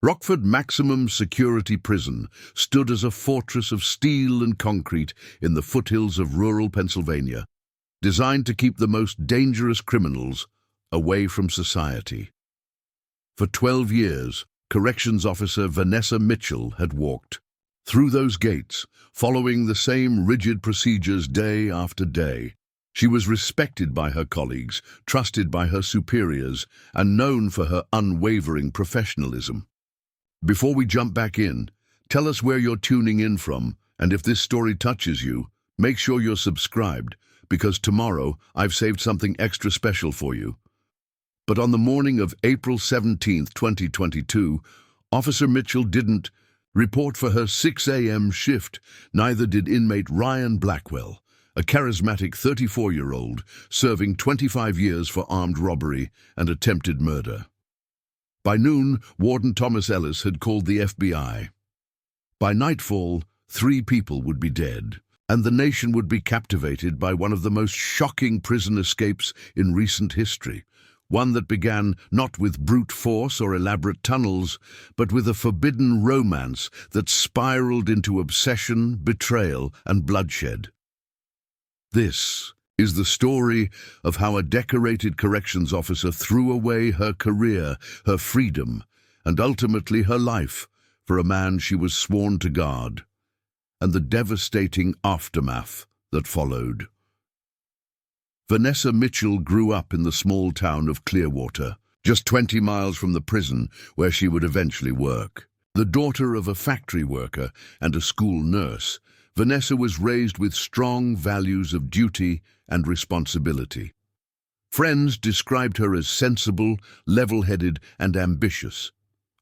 Rockford Maximum Security Prison stood as a fortress of steel and concrete in the foothills of rural Pennsylvania, designed to keep the most dangerous criminals away from society. For 12 years, Corrections Officer Vanessa Mitchell had walked through those gates, following the same rigid procedures day after day. She was respected by her colleagues, trusted by her superiors, and known for her unwavering professionalism. Before we jump back in, tell us where you're tuning in from, and if this story touches you, make sure you're subscribed, because tomorrow I've saved something extra special for you. But on the morning of April 17, 2022, Officer Mitchell didn't report for her 6 a.m. shift. Neither did inmate Ryan Blackwell, a charismatic 34-year-old serving 25 years for armed robbery and attempted murder. By noon, Warden Thomas Ellis had called the FBI. By nightfall, 3 people would be dead, and the nation would be captivated by one of the most shocking prison escapes in recent history, one that began not with brute force or elaborate tunnels, but with a forbidden romance that spiraled into obsession, betrayal, and bloodshed. This is the story of how a decorated corrections officer threw away her career, her freedom, and ultimately her life for a man she was sworn to guard, and the devastating aftermath that followed. Vanessa Mitchell grew up in the small town of Clearwater, just 20 miles from the prison where she would eventually work. The daughter of a factory worker and a school nurse, Vanessa was raised with strong values of duty and responsibility. Friends described her as sensible, level-headed, and ambitious.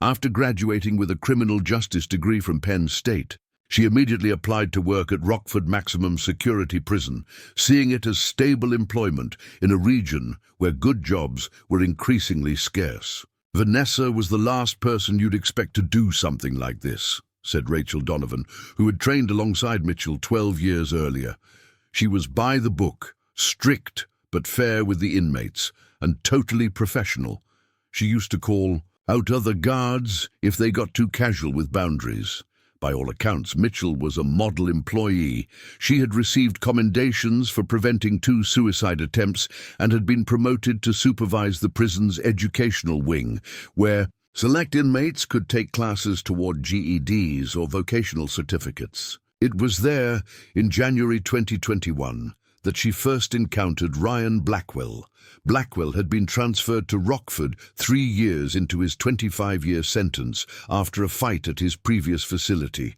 After graduating with a criminal justice degree from Penn State, she immediately applied to work at Rockford Maximum Security Prison, seeing it as stable employment in a region where good jobs were increasingly scarce. Vanessa was the last person you'd expect to do something like this, said Rachel Donovan, who had trained alongside Mitchell 12 years earlier. She was by the book, strict but fair with the inmates, and totally professional. She used to call out other guards if they got too casual with boundaries. By all accounts, Mitchell was a model employee. She had received commendations for preventing 2 suicide attempts and had been promoted to supervise the prison's educational wing, where select inmates could take classes toward GEDs or vocational certificates. It was there, in January 2021, that she first encountered Ryan Blackwell. Blackwell had been transferred to Rockford 3 years into his 25-year sentence after a fight at his previous facility.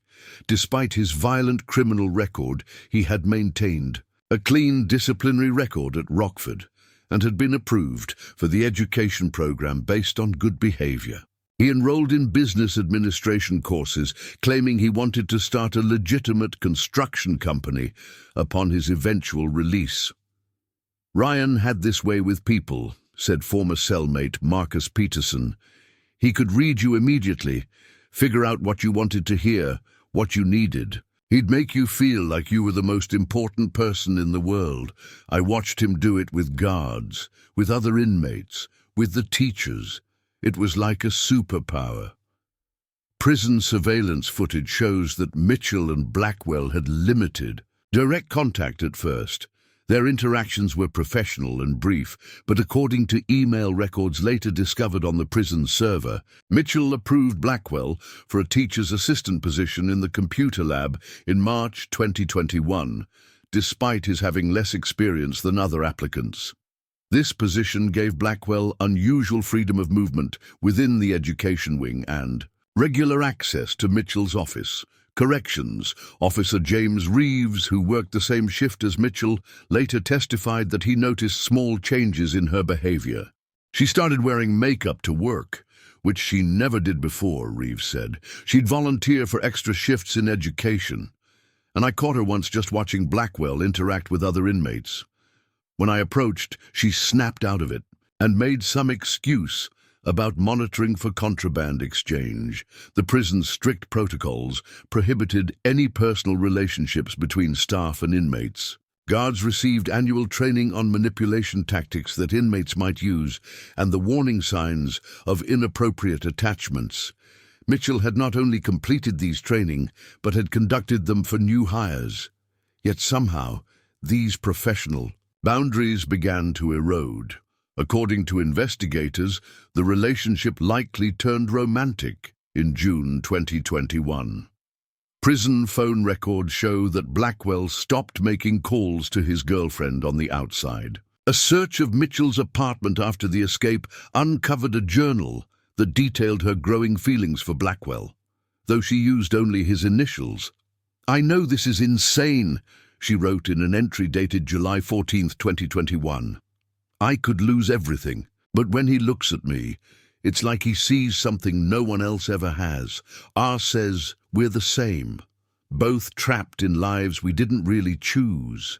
Despite his violent criminal record, he had maintained a clean disciplinary record at Rockford and had been approved for the education program based on good behavior. He enrolled in business administration courses, claiming he wanted to start a legitimate construction company upon his eventual release. Ryan had this way with people, said former cellmate Marcus Peterson. He could read you immediately, figure out what you wanted to hear, what you needed. He'd make you feel like you were the most important person in the world. I watched him do it with guards, with other inmates, with the teachers. It was like a superpower. Prison surveillance footage shows that Mitchell and Blackwell had limited direct contact at first. Their interactions were professional and brief, but according to email records later discovered on the prison server, Mitchell approved Blackwell for a teacher's assistant position in the computer lab in March 2021, despite his having less experience than other applicants. This position gave Blackwell unusual freedom of movement within the education wing and regular access to Mitchell's office. Corrections Officer James Reeves, who worked the same shift as Mitchell, later testified that he noticed small changes in her behavior. She started wearing makeup to work, which she never did before, Reeves said. She'd volunteer for extra shifts in education. And I caught her once just watching Blackwell interact with other inmates. When I approached, she snapped out of it and made some excuse about monitoring for contraband exchange. The prison's strict protocols prohibited any personal relationships between staff and inmates. Guards received annual training on manipulation tactics that inmates might use and the warning signs of inappropriate attachments. Mitchell had not only completed these training, but had conducted them for new hires. Yet somehow, these professional boundaries began to erode. According to investigators, the relationship likely turned romantic in June 2021. Prison phone records show that Blackwell stopped making calls to his girlfriend on the outside. A search of Mitchell's apartment after the escape uncovered a journal that detailed her growing feelings for Blackwell, though she used only his initials. "I know this is insane," she wrote in an entry dated July 14, 2021. "I could lose everything, but when he looks at me, it's like he sees something no one else ever has. R says we're the same, both trapped in lives we didn't really choose."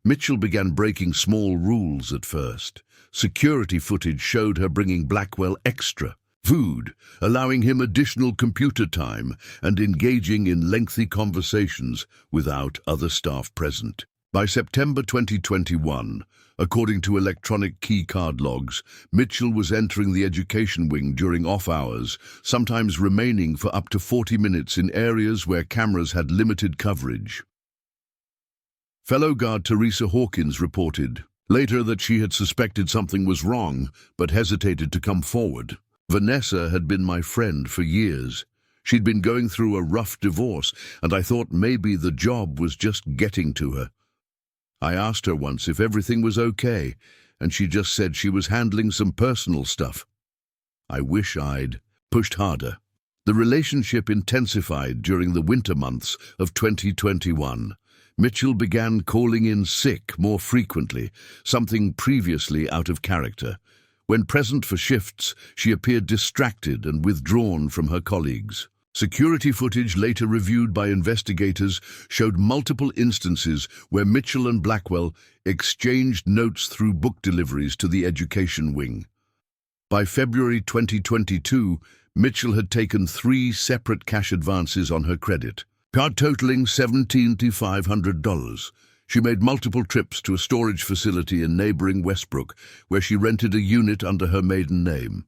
Mitchell began breaking small rules at first. Security footage showed her bringing Blackwell extra food, allowing him additional computer time, and engaging in lengthy conversations without other staff present. By September 2021, according to electronic keycard logs, Mitchell was entering the education wing during off hours, sometimes remaining for up to 40 minutes in areas where cameras had limited coverage. Fellow guard Teresa Hawkins reported later that she had suspected something was wrong, but hesitated to come forward. "Vanessa had been my friend for years. She'd been going through a rough divorce, and I thought maybe the job was just getting to her. I asked her once if everything was okay, and she just said she was handling some personal stuff. I wish I'd pushed harder." The relationship intensified during the winter months of 2021. Mitchell began calling in sick more frequently, something previously out of character. When present for shifts, she appeared distracted and withdrawn from her colleagues. Security footage later reviewed by investigators showed multiple instances where Mitchell and Blackwell exchanged notes through book deliveries to the education wing. By February 2022, Mitchell had taken 3 separate cash advances on her credit card totaling $1,700. She made multiple trips to a storage facility in neighboring Westbrook, where she rented a unit under her maiden name.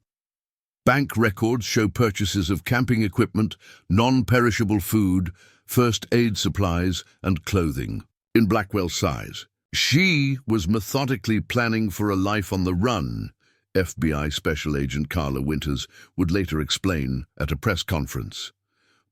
Bank records show purchases of camping equipment, non-perishable food, first aid supplies, and clothing. In Blackwell's size, she was methodically planning for a life on the run, FBI Special Agent Carla Winters would later explain at a press conference.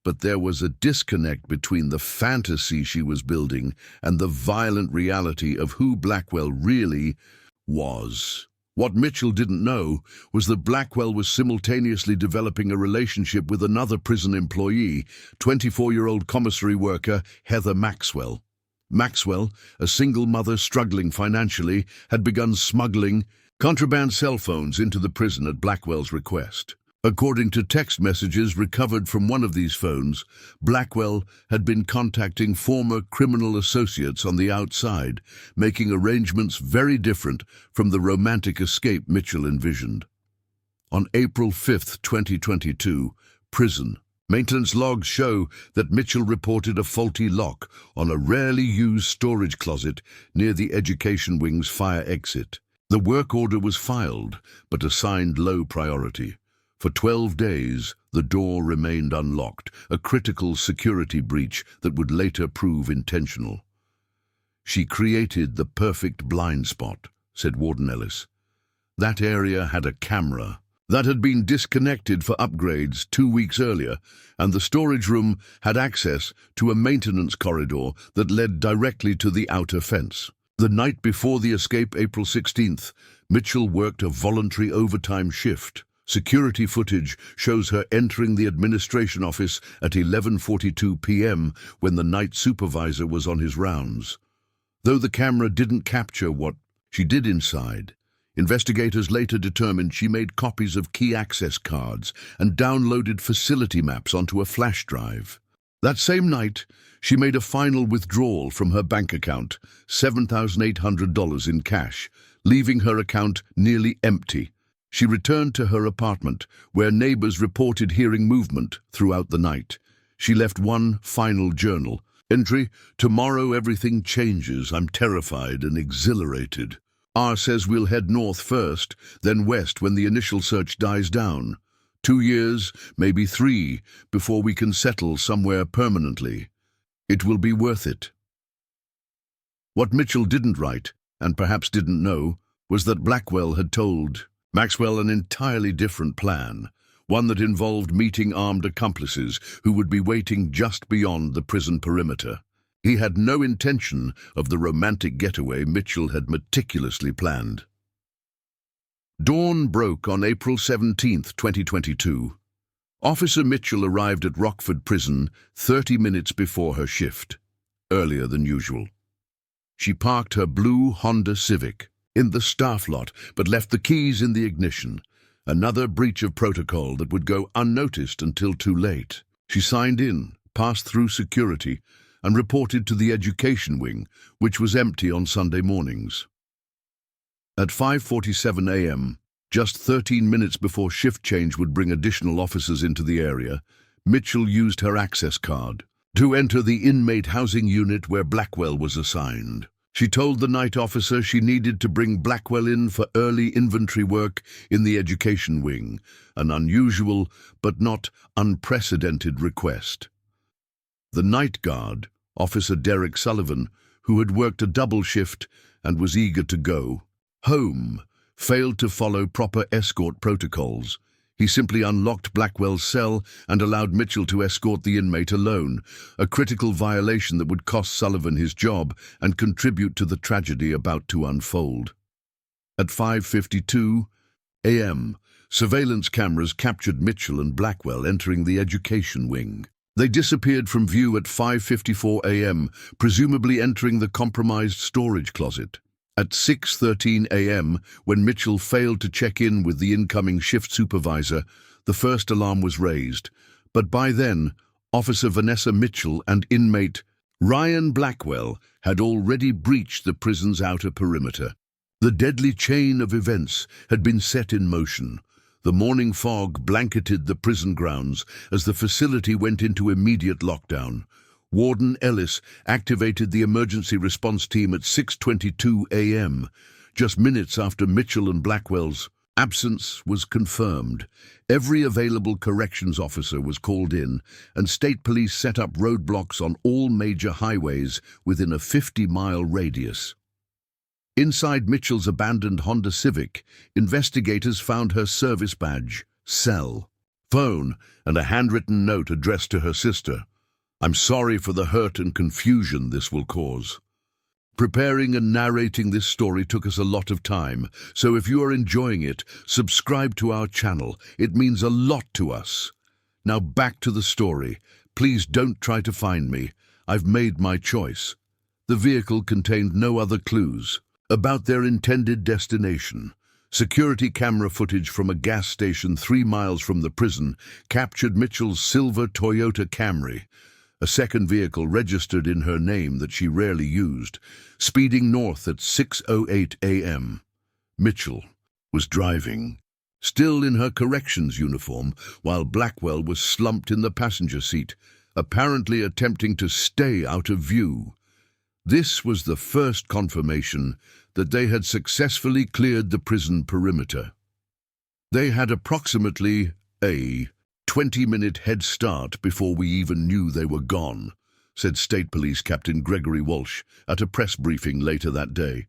But there was a disconnect between the fantasy she was building and the violent reality of who Blackwell really was. What Mitchell didn't know was that Blackwell was simultaneously developing a relationship with another prison employee, 24-year-old commissary worker Heather Maxwell. Maxwell, a single mother struggling financially, had begun smuggling contraband cell phones into the prison at Blackwell's request. According to text messages recovered from one of these phones, Blackwell had been contacting former criminal associates on the outside, making arrangements very different from the romantic escape Mitchell envisioned. On April 5, 2022, prison maintenance logs show that Mitchell reported a faulty lock on a rarely used storage closet near the education wing's fire exit. The work order was filed, but assigned low priority. For 12 days, the door remained unlocked, a critical security breach that would later prove intentional. "She created the perfect blind spot," said Warden Ellis. "That area had a camera that had been disconnected for upgrades 2 weeks earlier, and the storage room had access to a maintenance corridor that led directly to the outer fence. The night before the escape, April 16th, Mitchell worked a voluntary overtime shift. Security footage shows her entering the administration office at 11:42 p.m. when the night supervisor was on his rounds. Though the camera didn't capture what she did inside, investigators later determined she made copies of key access cards and downloaded facility maps onto a flash drive. That same night, she made a final withdrawal from her bank account, $7,800 in cash, leaving her account nearly empty. She returned to her apartment, where neighbors reported hearing movement throughout the night. She left one final journal entry: "Tomorrow everything changes. I'm terrified and exhilarated. R says we'll head north first, then west when the initial search dies down. 2 years, maybe 3, before we can settle somewhere permanently. It will be worth it. What Mitchell didn't write, and perhaps didn't know, was that Blackwell had told Maxwell an entirely different plan, one that involved meeting armed accomplices who would be waiting just beyond the prison perimeter. He had no intention of the romantic getaway Mitchell had meticulously planned. Dawn broke on April 17, 2022. Officer Mitchell arrived at Rockford Prison 30 minutes before her shift, earlier than usual. She parked her blue Honda Civic in the staff lot, but left the keys in the ignition, another breach of protocol that would go unnoticed until too late. She signed in, passed through security, and reported to the education wing, which was empty on Sunday mornings. At 5:47 a.m., just 13 minutes before shift change would bring additional officers into the area, Mitchell used her access card to enter the inmate housing unit where Blackwell was assigned. She told the night officer she needed to bring Blackwell in for early inventory work in the education wing, an unusual but not unprecedented request. The night guard, Officer Derek Sullivan, who had worked a double shift and was eager to go home, failed to follow proper escort protocols. He simply unlocked Blackwell's cell and allowed Mitchell to escort the inmate alone, a critical violation that would cost Sullivan his job and contribute to the tragedy about to unfold. At 5:52 a.m., surveillance cameras captured Mitchell and Blackwell entering the education wing. They disappeared from view at 5:54 a.m., presumably entering the compromised storage closet. At 6:13 a.m., when Mitchell failed to check in with the incoming shift supervisor, the first alarm was raised. But by then, Officer Vanessa Mitchell and inmate Ryan Blackwell had already breached the prison's outer perimeter. The deadly chain of events had been set in motion. The morning fog blanketed the prison grounds as the facility went into immediate lockdown. Warden Ellis activated the emergency response team at 6:22 a.m., just minutes after Mitchell and Blackwell's absence was confirmed. Every available corrections officer was called in, and state police set up roadblocks on all major highways within a 50-mile radius. Inside Mitchell's abandoned Honda Civic, investigators found her service badge, cell, phone, and a handwritten note addressed to her sister. "I'm sorry for the hurt and confusion this will cause. Preparing and narrating this story took us a lot of time, so if you are enjoying it, subscribe to our channel. It means a lot to us. Now back to the story. Please don't try to find me. I've made my choice." The vehicle contained no other clues about their intended destination. Security camera footage from a gas station 3 miles from the prison captured Mitchell's silver Toyota Camry, a second vehicle registered in her name that she rarely used, speeding north at 6:08 a.m. Mitchell was driving, still in her corrections uniform, while Blackwell was slumped in the passenger seat, apparently attempting to stay out of view. This was the first confirmation that they had successfully cleared the prison perimeter. They had approximately a 20-minute head start before we even knew they were gone, said State Police Captain Gregory Walsh at a press briefing later that day.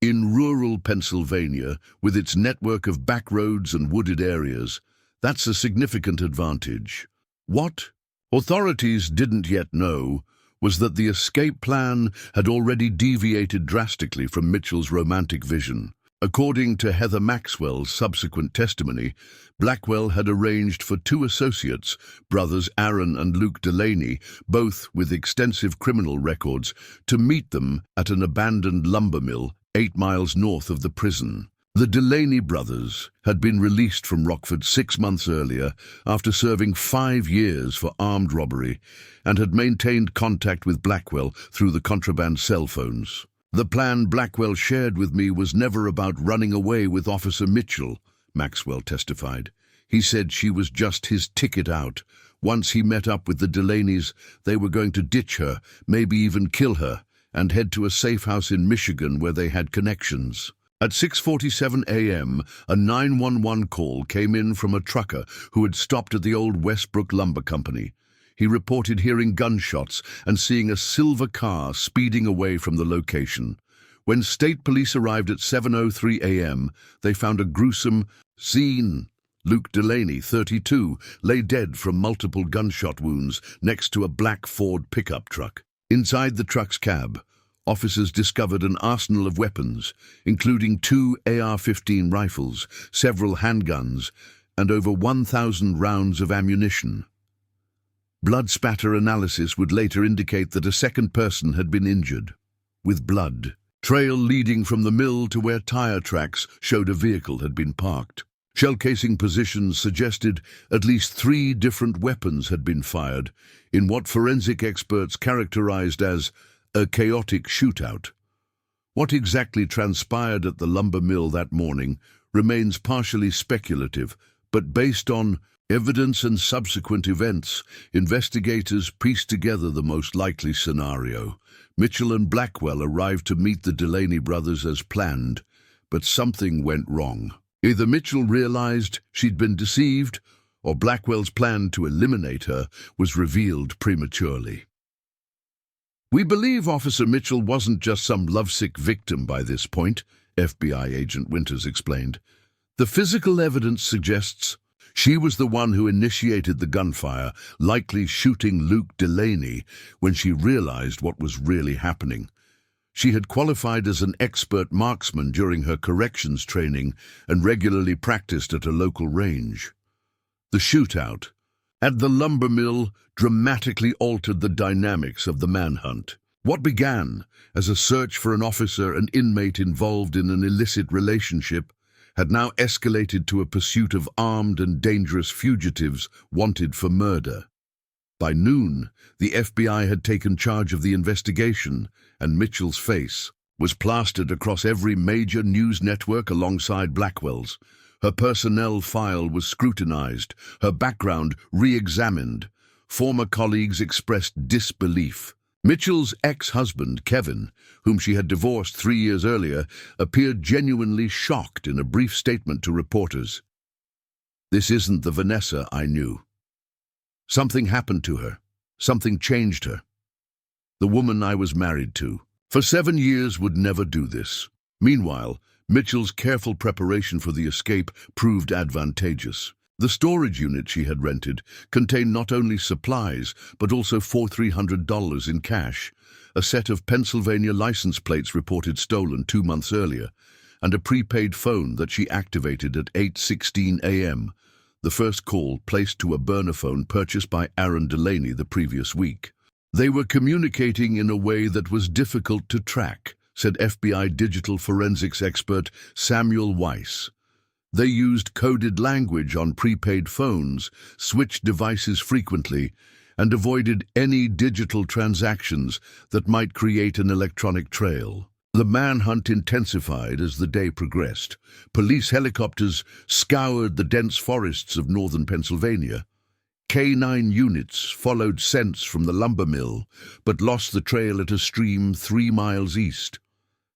In rural Pennsylvania, with its network of back roads and wooded areas, that's a significant advantage. What authorities didn't yet know was that the escape plan had already deviated drastically from Mitchell's romantic vision. According to Heather Maxwell's subsequent testimony, Blackwell had arranged for 2 associates, brothers Aaron and Luke Delaney, both with extensive criminal records, to meet them at an abandoned lumber mill 8 miles north of the prison. The Delaney brothers had been released from Rockford 6 months earlier after serving 5 years for armed robbery and had maintained contact with Blackwell through the contraband cell phones. "The plan Blackwell shared with me was never about running away with Officer Mitchell," Maxwell testified. "He said she was just his ticket out. Once he met up with the Delaneys, they were going to ditch her, maybe even kill her, and head to a safe house in Michigan where they had connections." At 6:47 a.m., a 911 call came in from a trucker who had stopped at the old Westbrook Lumber Company. He reported hearing gunshots and seeing a silver car speeding away from the location. When state police arrived at 7:03 a.m., they found a gruesome scene. Luke Delaney, 32, lay dead from multiple gunshot wounds next to a black Ford pickup truck. Inside the truck's cab, officers discovered an arsenal of weapons, including 2 AR-15 rifles, several handguns, and over 1,000 rounds of ammunition. Blood spatter analysis would later indicate that a second person had been injured, with blood. Trail leading from the mill to where tire tracks showed a vehicle had been parked. Shell casing positions suggested at least 3 different weapons had been fired in what forensic experts characterized as a chaotic shootout. What exactly transpired at the lumber mill that morning remains partially speculative, but based on evidence and subsequent events, investigators pieced together the most likely scenario. Mitchell and Blackwell arrived to meet the Delaney brothers as planned, but something went wrong. Either Mitchell realized she'd been deceived, or Blackwell's plan to eliminate her was revealed prematurely. "We believe Officer Mitchell wasn't just some lovesick victim by this point," FBI agent Winters explained. "The physical evidence suggests she was the one who initiated the gunfire, likely shooting Luke Delaney when she realized what was really happening. She had qualified as an expert marksman during her corrections training and regularly practiced at a local range. The shootout at the lumber mill dramatically altered the dynamics of the manhunt. What began as a search for an officer and inmate involved in an illicit relationship had now escalated to a pursuit of armed and dangerous fugitives wanted for murder. By noon, the FBI had taken charge of the investigation, and Mitchell's face was plastered across every major news network alongside Blackwell's. Her personnel file was scrutinized, her background re-examined. Former colleagues expressed disbelief. Mitchell's ex-husband, Kevin, whom she had divorced 3 years earlier, appeared genuinely shocked in a brief statement to reporters. "This isn't the Vanessa I knew. Something happened to her. Something changed her. The woman I was married to for 7 years would never do this." Meanwhile, Mitchell's careful preparation for the escape proved advantageous. The storage unit she had rented contained not only supplies, but also $4,300 in cash, a set of Pennsylvania license plates reported stolen 2 months earlier, and a prepaid phone that she activated at 8:16 a.m., the first call placed to a burner phone purchased by Aaron Delaney the previous week. "They were communicating in a way that was difficult to track," said FBI digital forensics expert Samuel Weiss. "They used coded language on prepaid phones, switched devices frequently, and avoided any digital transactions that might create an electronic trail." The manhunt intensified as the day progressed. Police helicopters scoured the dense forests of northern Pennsylvania. K-9 units followed scents from the lumber mill, but lost the trail at a stream 3 miles east.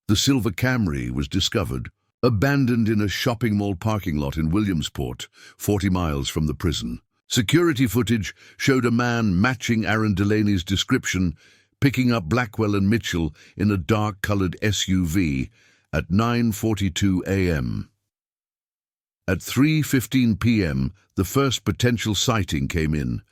The silver Camry was discovered, abandoned in a shopping mall parking lot in Williamsport, 40 miles from the prison. Security footage showed a man matching Aaron Delaney's description, picking up Blackwell and Mitchell in a dark-colored SUV at 9:42 a.m. At 3:15 p.m., the first potential sighting came in.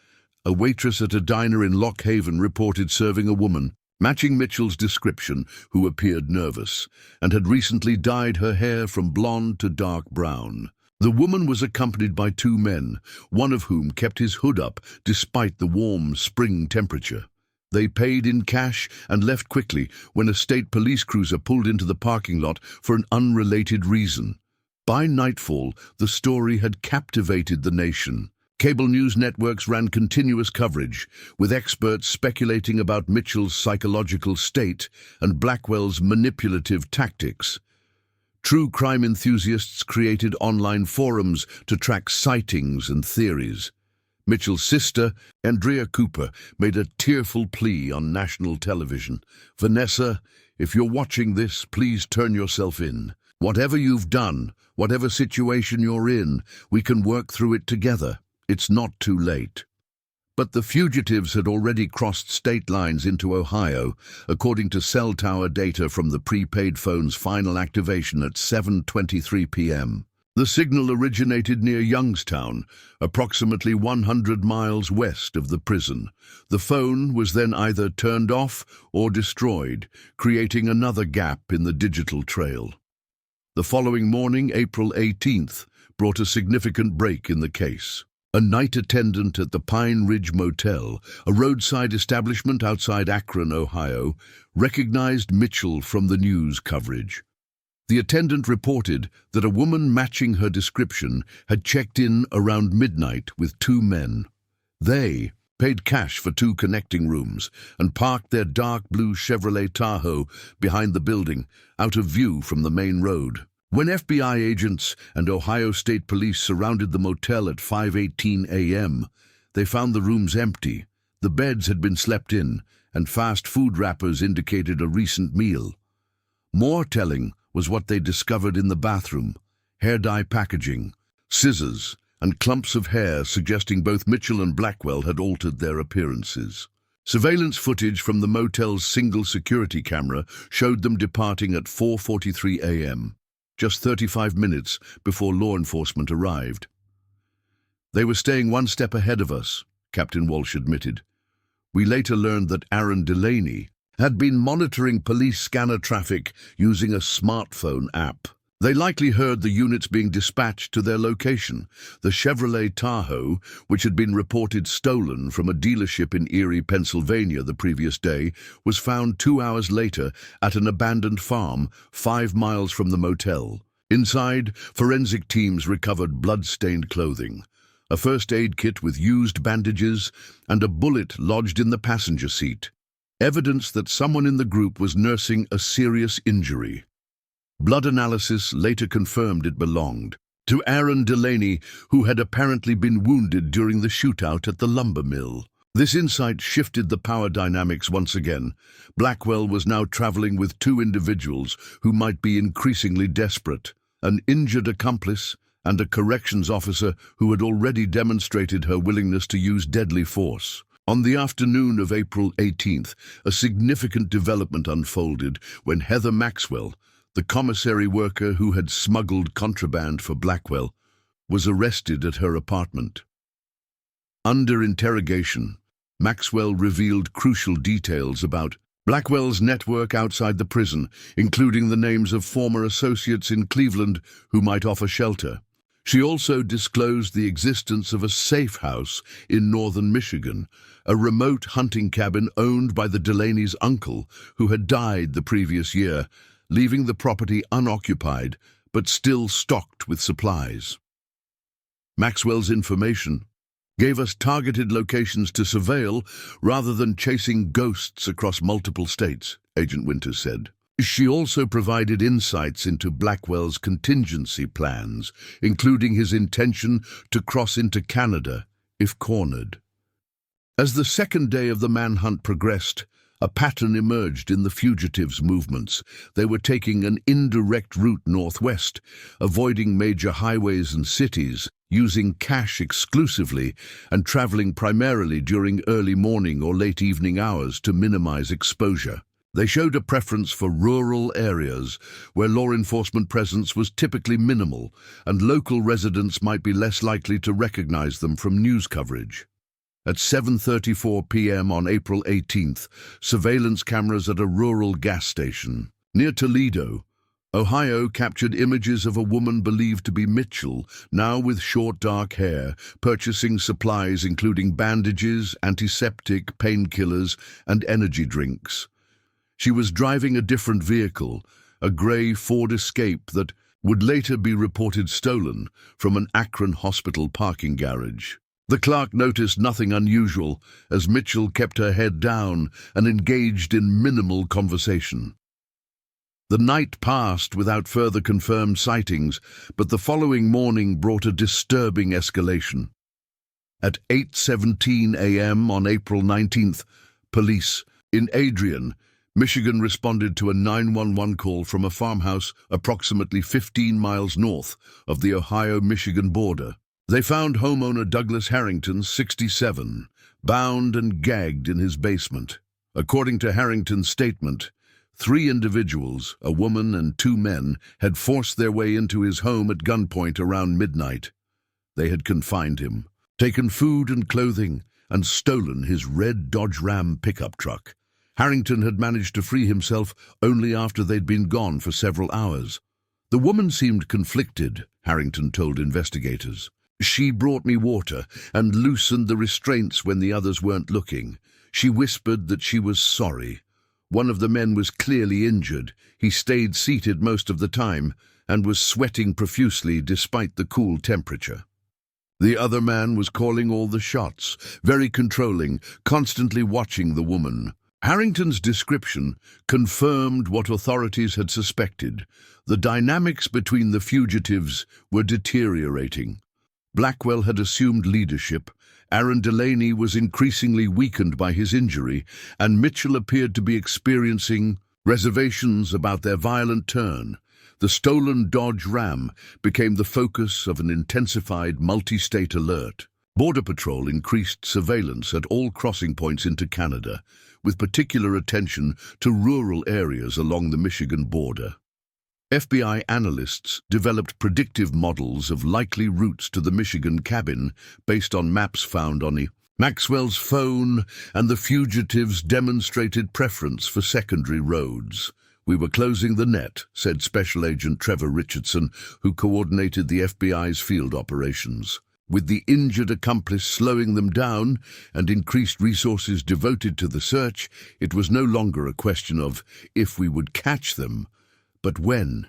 A waitress at a diner in Lock Haven reported serving a woman, matching Mitchell's description, who appeared nervous, and had recently dyed her hair from blonde to dark brown. The woman was accompanied by 2 men, one of whom kept his hood up despite the warm spring temperature. They paid in cash and left quickly when a state police cruiser pulled into the parking lot for an unrelated reason. By nightfall, the story had captivated the nation. Cable news networks ran continuous coverage, with experts speculating about Mitchell's psychological state and Blackwell's manipulative tactics. True crime enthusiasts created online forums to track sightings and theories. Mitchell's sister, Andrea Cooper, made a tearful plea on national television. "Vanessa, if you're watching this, please turn yourself in. Whatever you've done, whatever situation you're in, we can work through it together. It's not too late." But the fugitives had already crossed state lines into Ohio, according to cell tower data from the prepaid phone's final activation at 7:23 p.m. The signal originated near Youngstown, approximately 100 miles west of the prison. The phone was then either turned off or destroyed, creating another gap in the digital trail. The following morning, April 18th, brought a significant break in the case. A night attendant at the Pine Ridge Motel, a roadside establishment outside Akron, Ohio, recognized Mitchell from the news coverage. The attendant reported that a woman matching her description had checked in around midnight with two men. They paid cash for two connecting rooms and parked their dark blue Chevrolet Tahoe behind the building, out of view from the main road. When FBI agents and Ohio State Police surrounded the motel at 5:18 a.m., they found the rooms empty. The beds had been slept in, and fast food wrappers indicated a recent meal. More telling was what they discovered in the bathroom: hair dye packaging, scissors, and clumps of hair suggesting both Mitchell and Blackwell had altered their appearances. Surveillance footage from the motel's single security camera showed them departing at 4:43 a.m., just 35 minutes before law enforcement arrived. "They were staying one step ahead of us," Captain Walsh admitted. "We later learned that Aaron Delaney had been monitoring police scanner traffic using a smartphone app. They likely heard the units being dispatched to their location. The Chevrolet Tahoe, which had been reported stolen from a dealership in Erie, Pennsylvania the previous day, was found 2 hours later at an abandoned farm 5 miles from the motel. Inside, forensic teams recovered blood-stained clothing, a first aid kit with used bandages, and a bullet lodged in the passenger seat, evidence that someone in the group was nursing a serious injury. Blood analysis later confirmed it belonged to Aaron Delaney, who had apparently been wounded during the shootout at the lumber mill. This insight shifted the power dynamics once again. Blackwell was now traveling with two individuals who might be increasingly desperate: an injured accomplice and a corrections officer who had already demonstrated her willingness to use deadly force. On the afternoon of April 18th, a significant development unfolded when Heather Maxwell, the commissary worker who had smuggled contraband for Blackwell, was arrested at her apartment. Under interrogation, Maxwell revealed crucial details about Blackwell's network outside the prison, including the names of former associates in Cleveland who might offer shelter. She also disclosed the existence of a safe house in northern Michigan, a remote hunting cabin owned by the Delaney's uncle, who had died the previous year, leaving the property unoccupied but still stocked with supplies. Maxwell's information gave us targeted locations to surveil rather than chasing ghosts across multiple states, Agent Winters said. She also provided insights into Blackwell's contingency plans, including his intention to cross into Canada if cornered. As the second day of the manhunt progressed, a pattern emerged in the fugitives' movements. They were taking an indirect route northwest, avoiding major highways and cities, using cash exclusively, and traveling primarily during early morning or late evening hours to minimize exposure. They showed a preference for rural areas where law enforcement presence was typically minimal, and local residents might be less likely to recognize them from news coverage. At 7:34 p.m. on April 18th, surveillance cameras at a rural gas station near Toledo, Ohio, captured images of a woman believed to be Mitchell, now with short dark hair, purchasing supplies including bandages, antiseptic, painkillers, and energy drinks. She was driving a different vehicle, a gray Ford Escape that would later be reported stolen from an Akron hospital parking garage. The clerk noticed nothing unusual as Mitchell kept her head down and engaged in minimal conversation. The night passed without further confirmed sightings, but the following morning brought a disturbing escalation. At 8:17 a.m. on April 19th, police in Adrian Michigan responded to a 911 call from a farmhouse approximately 15 miles north of the Ohio-Michigan border. They found homeowner Douglas Harrington, 67, bound and gagged in his basement. According to Harrington's statement, 3 individuals, a woman and 2 men, had forced their way into his home at gunpoint around midnight. They had confined him, taken food and clothing, and stolen his red Dodge Ram pickup truck. Harrington had managed to free himself only after they'd been gone for several hours. The woman seemed conflicted, Harrington told investigators. She brought me water and loosened the restraints when the others weren't looking. She whispered that she was sorry. One of the men was clearly injured. He stayed seated most of the time and was sweating profusely despite the cool temperature. The other man was calling all the shots, very controlling, constantly watching the woman. Harrington's description confirmed what authorities had suspected. The dynamics between the fugitives were deteriorating. Blackwell had assumed leadership, Aaron Delaney was increasingly weakened by his injury, and Mitchell appeared to be experiencing reservations about their violent turn. The stolen Dodge Ram became the focus of an intensified multi-state alert. Border Patrol increased surveillance at all crossing points into Canada, with particular attention to rural areas along the Michigan border. FBI analysts developed predictive models of likely routes to the Michigan cabin based on maps found on Maxwell's phone, and the fugitives demonstrated preference for secondary roads. "We were closing the net," said Special Agent Trevor Richardson, who coordinated the FBI's field operations. With the injured accomplice slowing them down and increased resources devoted to the search, it was no longer a question of if we would catch them, but when.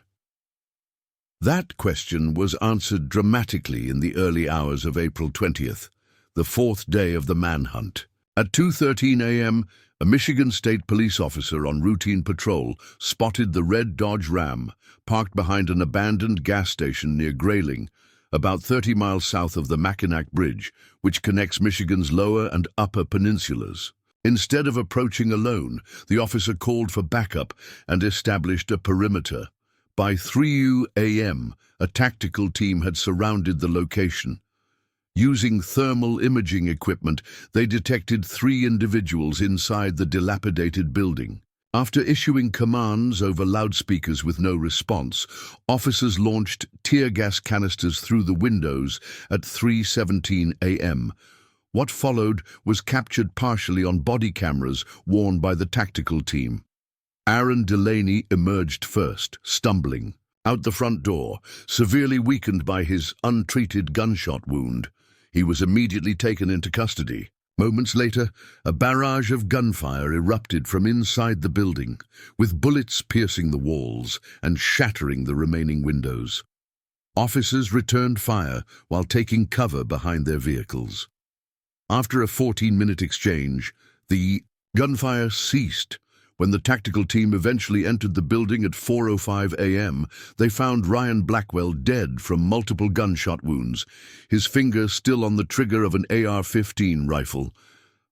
That question was answered dramatically in the early hours of April 20th, the 4th day of the manhunt. At 2:13 a.m., a Michigan State Police officer on routine patrol spotted the red Dodge Ram parked behind an abandoned gas station near Grayling, about 30 miles south of the Mackinac Bridge, which connects Michigan's lower and upper peninsulas. Instead of approaching alone, the officer called for backup and established a perimeter. By 3 a.m., a tactical team had surrounded the location. Using thermal imaging equipment, they detected 3 individuals inside the dilapidated building. After issuing commands over loudspeakers with no response, officers launched tear gas canisters through the windows at 3:17 a.m. What followed was captured partially on body cameras worn by the tactical team. Aaron Delaney emerged first, stumbling out the front door, severely weakened by his untreated gunshot wound. He was immediately taken into custody. Moments later, a barrage of gunfire erupted from inside the building, with bullets piercing the walls and shattering the remaining windows. Officers returned fire while taking cover behind their vehicles. After a 14-minute exchange, the gunfire ceased. When the tactical team eventually entered the building at 4:05 a.m., they found Ryan Blackwell dead from multiple gunshot wounds, his finger still on the trigger of an AR-15 rifle.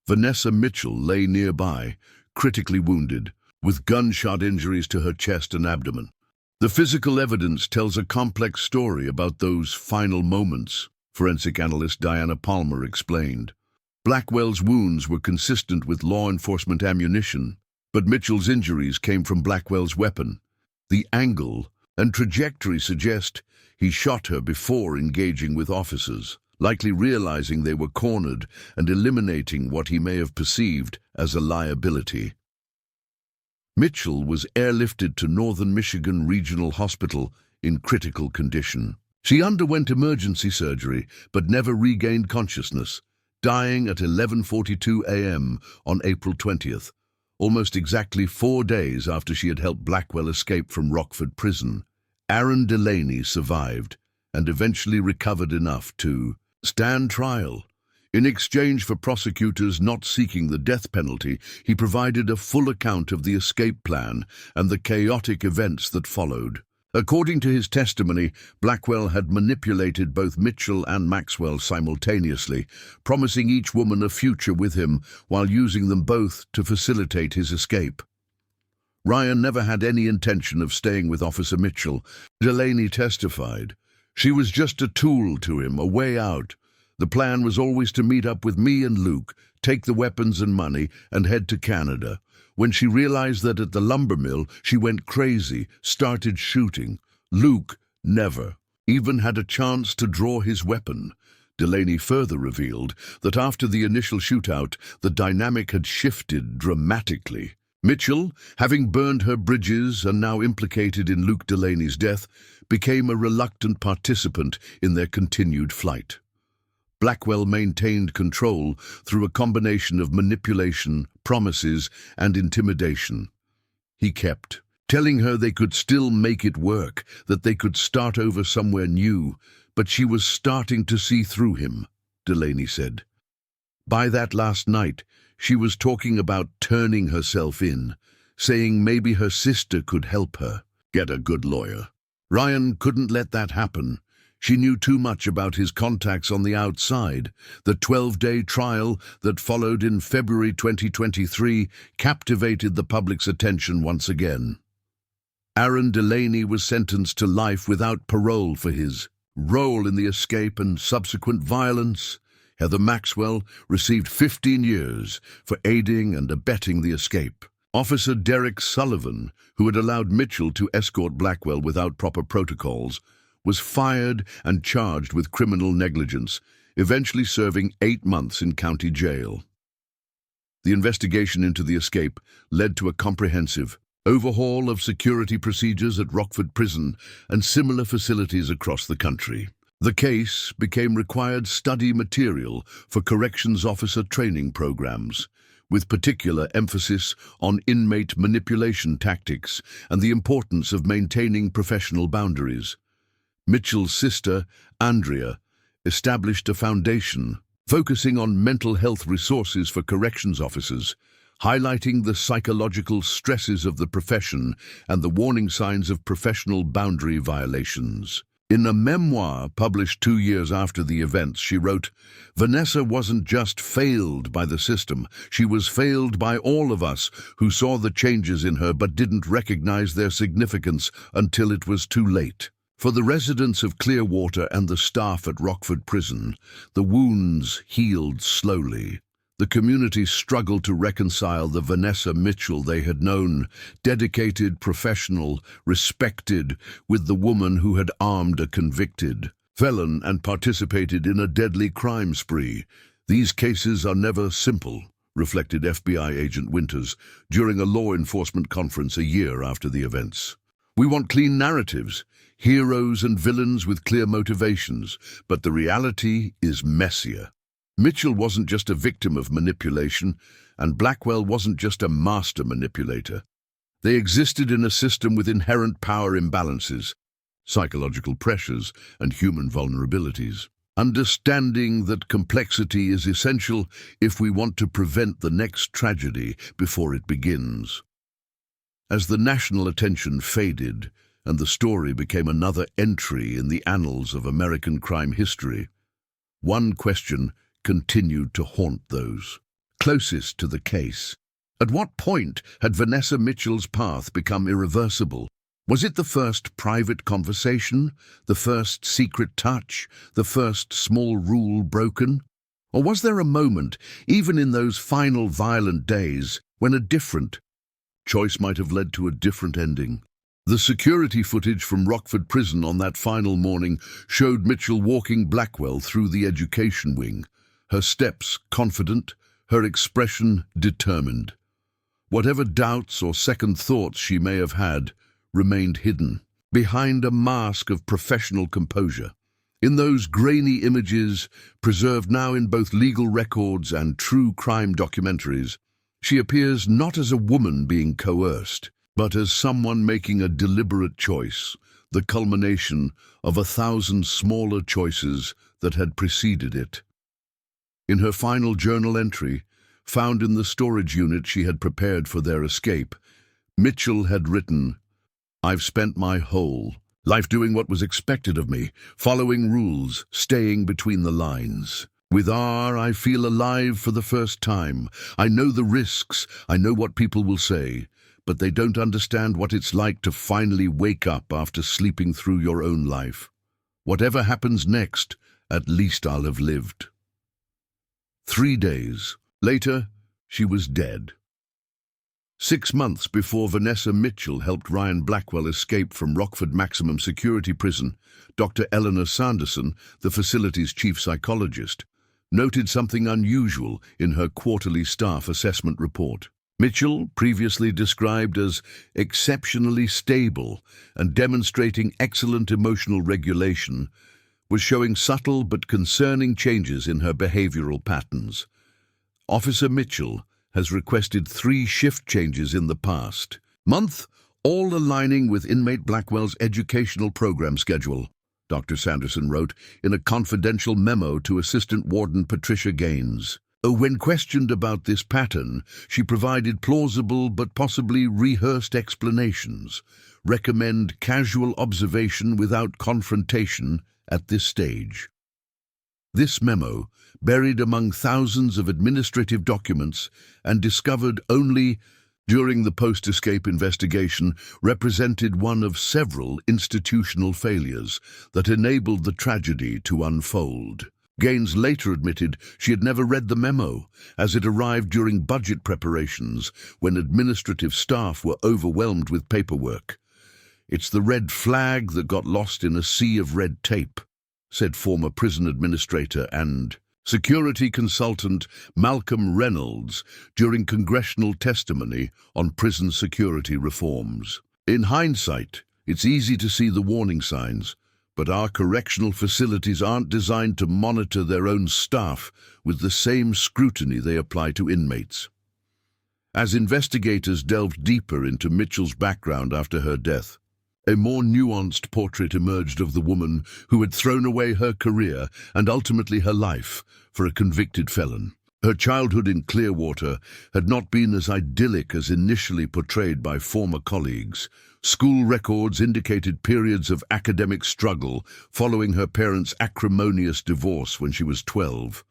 Vanessa Mitchell lay nearby, critically wounded, with gunshot injuries to her chest and abdomen. The physical evidence tells a complex story about those final moments, forensic analyst Diana Palmer explained. Blackwell's wounds were consistent with law enforcement ammunition, but Mitchell's injuries came from Blackwell's weapon. The angle and trajectory suggest he shot her before engaging with officers, likely realizing they were cornered and eliminating what he may have perceived as a liability. Mitchell was airlifted to Northern Michigan Regional Hospital in critical condition. She underwent emergency surgery but never regained consciousness, dying at 11:42 a.m. on April 20th, almost exactly 4 days after she had helped Blackwell escape from Rockford Prison. Aaron Delaney survived and eventually recovered enough to stand trial. In exchange for prosecutors not seeking the death penalty, he provided a full account of the escape plan and the chaotic events that followed. According to his testimony, Blackwell had manipulated both Mitchell and Maxwell simultaneously, promising each woman a future with him while using them both to facilitate his escape. Ryan never had any intention of staying with Officer Mitchell. Delaney testified. She was just a tool to him, a way out. The plan was always to meet up with me and Luke, take the weapons and money, and head to Canada. When she realized that at the lumber mill, she went crazy, started shooting. Luke never even had a chance to draw his weapon. Delaney further revealed that after the initial shootout, the dynamic had shifted dramatically. Mitchell, having burned her bridges and now implicated in Luke Delaney's death, became a reluctant participant in their continued flight. Blackwell maintained control through a combination of manipulation, promises, and intimidation. He kept telling her they could still make it work, that they could start over somewhere new, but she was starting to see through him, Delaney said. By that last night, she was talking about turning herself in, saying maybe her sister could help her. Get a good lawyer. Ryan couldn't let that happen. She knew too much about his contacts on the outside. The 12-day trial that followed in February 2023 captivated the public's attention once again. Aaron Delaney was sentenced to life without parole for his role in the escape and subsequent violence. Heather Maxwell received 15 years for aiding and abetting the escape. Officer Derek Sullivan, who had allowed Mitchell to escort Blackwell without proper protocols, was fired and charged with criminal negligence, eventually serving 8 months in county jail. The investigation into the escape led to a comprehensive overhaul of security procedures at Rockford Prison and similar facilities across the country. The case became required study material for corrections officer training programs, with particular emphasis on inmate manipulation tactics and the importance of maintaining professional boundaries. Mitchell's sister, Andrea, established a foundation focusing on mental health resources for corrections officers, highlighting the psychological stresses of the profession and the warning signs of professional boundary violations. In a memoir published 2 years after the events, she wrote, "Vanessa wasn't just failed by the system, she was failed by all of us who saw the changes in her but didn't recognize their significance until it was too late." For the residents of Clearwater and the staff at Rockford Prison, the wounds healed slowly. The community struggled to reconcile the Vanessa Mitchell they had known, dedicated, professional, respected, with the woman who had armed a convicted felon and participated in a deadly crime spree. These cases are never simple, reflected FBI agent Winters during a law enforcement conference a year after the events. We want clean narratives, heroes and villains with clear motivations, but the reality is messier. Mitchell wasn't just a victim of manipulation, and Blackwell wasn't just a master manipulator. They existed in a system with inherent power imbalances, psychological pressures, and human vulnerabilities. Understanding that complexity is essential if we want to prevent the next tragedy before it begins. As the national attention faded, and the story became another entry in the annals of American crime history, one question continued to haunt those closest to the case. At what point had Vanessa Mitchell's path become irreversible? Was it the first private conversation, the first secret touch, the first small rule broken? Or was there a moment, even in those final violent days, when a different choice might have led to a different ending? The security footage from Rockford Prison on that final morning showed Mitchell walking Blackwell through the education wing, her steps confident, her expression determined. Whatever doubts or second thoughts she may have had remained hidden behind a mask of professional composure. In those grainy images, preserved now in both legal records and true crime documentaries, she appears not as a woman being coerced, but as someone making a deliberate choice, the culmination of 1,000 smaller choices that had preceded it. In her final journal entry, found in the storage unit she had prepared for their escape, Mitchell had written, "I've spent my whole life doing what was expected of me, following rules, staying between the lines. With R, I feel alive for the first time. I know the risks, I know what people will say, but they don't understand what it's like to finally wake up after sleeping through your own life. Whatever happens next, at least I'll have lived. 3 days later, she was dead. 6 months before Vanessa Mitchell helped Ryan Blackwell escape from Rockford Maximum Security Prison, Dr. Eleanor Sanderson, the facility's chief psychologist, noted something unusual in her quarterly staff assessment report. Mitchell, previously described as exceptionally stable and demonstrating excellent emotional regulation, was showing subtle but concerning changes in her behavioral patterns. Officer Mitchell has requested 3 shift changes in the past month, all aligning with inmate Blackwell's educational program schedule, Dr. Sanderson wrote in a confidential memo to Assistant Warden Patricia Gaines. When questioned about this pattern, she provided plausible but possibly rehearsed explanations. Recommend casual observation without confrontation at this stage. This memo, buried among thousands of administrative documents and discovered only during the post-escape investigation, represented one of several institutional failures that enabled the tragedy to unfold. Gaines later admitted she had never read the memo, as it arrived during budget preparations when administrative staff were overwhelmed with paperwork. "It's the red flag that got lost in a sea of red tape," said former prison administrator and security consultant Malcolm Reynolds during congressional testimony on prison security reforms. In hindsight, it's easy to see the warning signs, but our correctional facilities aren't designed to monitor their own staff with the same scrutiny they apply to inmates. As investigators delved deeper into Mitchell's background after her death, a more nuanced portrait emerged of the woman who had thrown away her career and ultimately her life for a convicted felon. Her childhood in Clearwater had not been as idyllic as initially portrayed by former colleagues. School records indicated periods of academic struggle following her parents' acrimonious divorce when she was 12.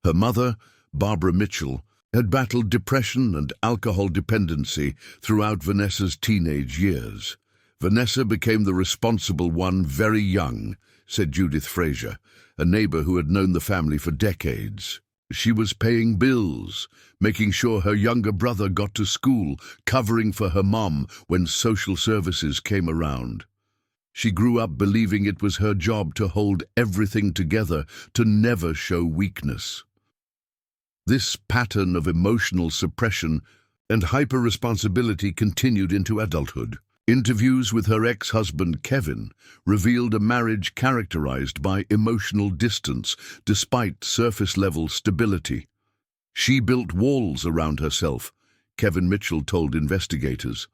Her mother, Barbara Mitchell, had battled depression and alcohol dependency throughout Vanessa's teenage years. "Vanessa became the responsible one very young," said Judith Fraser, a neighbor who had known the family for decades. "She was paying bills, making sure her younger brother got to school, covering for her mom when social services came around. She grew up believing it was her job to hold everything together, to never show weakness." This pattern of emotional suppression and hyper-responsibility continued into adulthood. Interviews with her ex-husband Kevin revealed a marriage characterized by emotional distance despite surface-level stability. "She built walls around herself," Kevin Mitchell told investigators.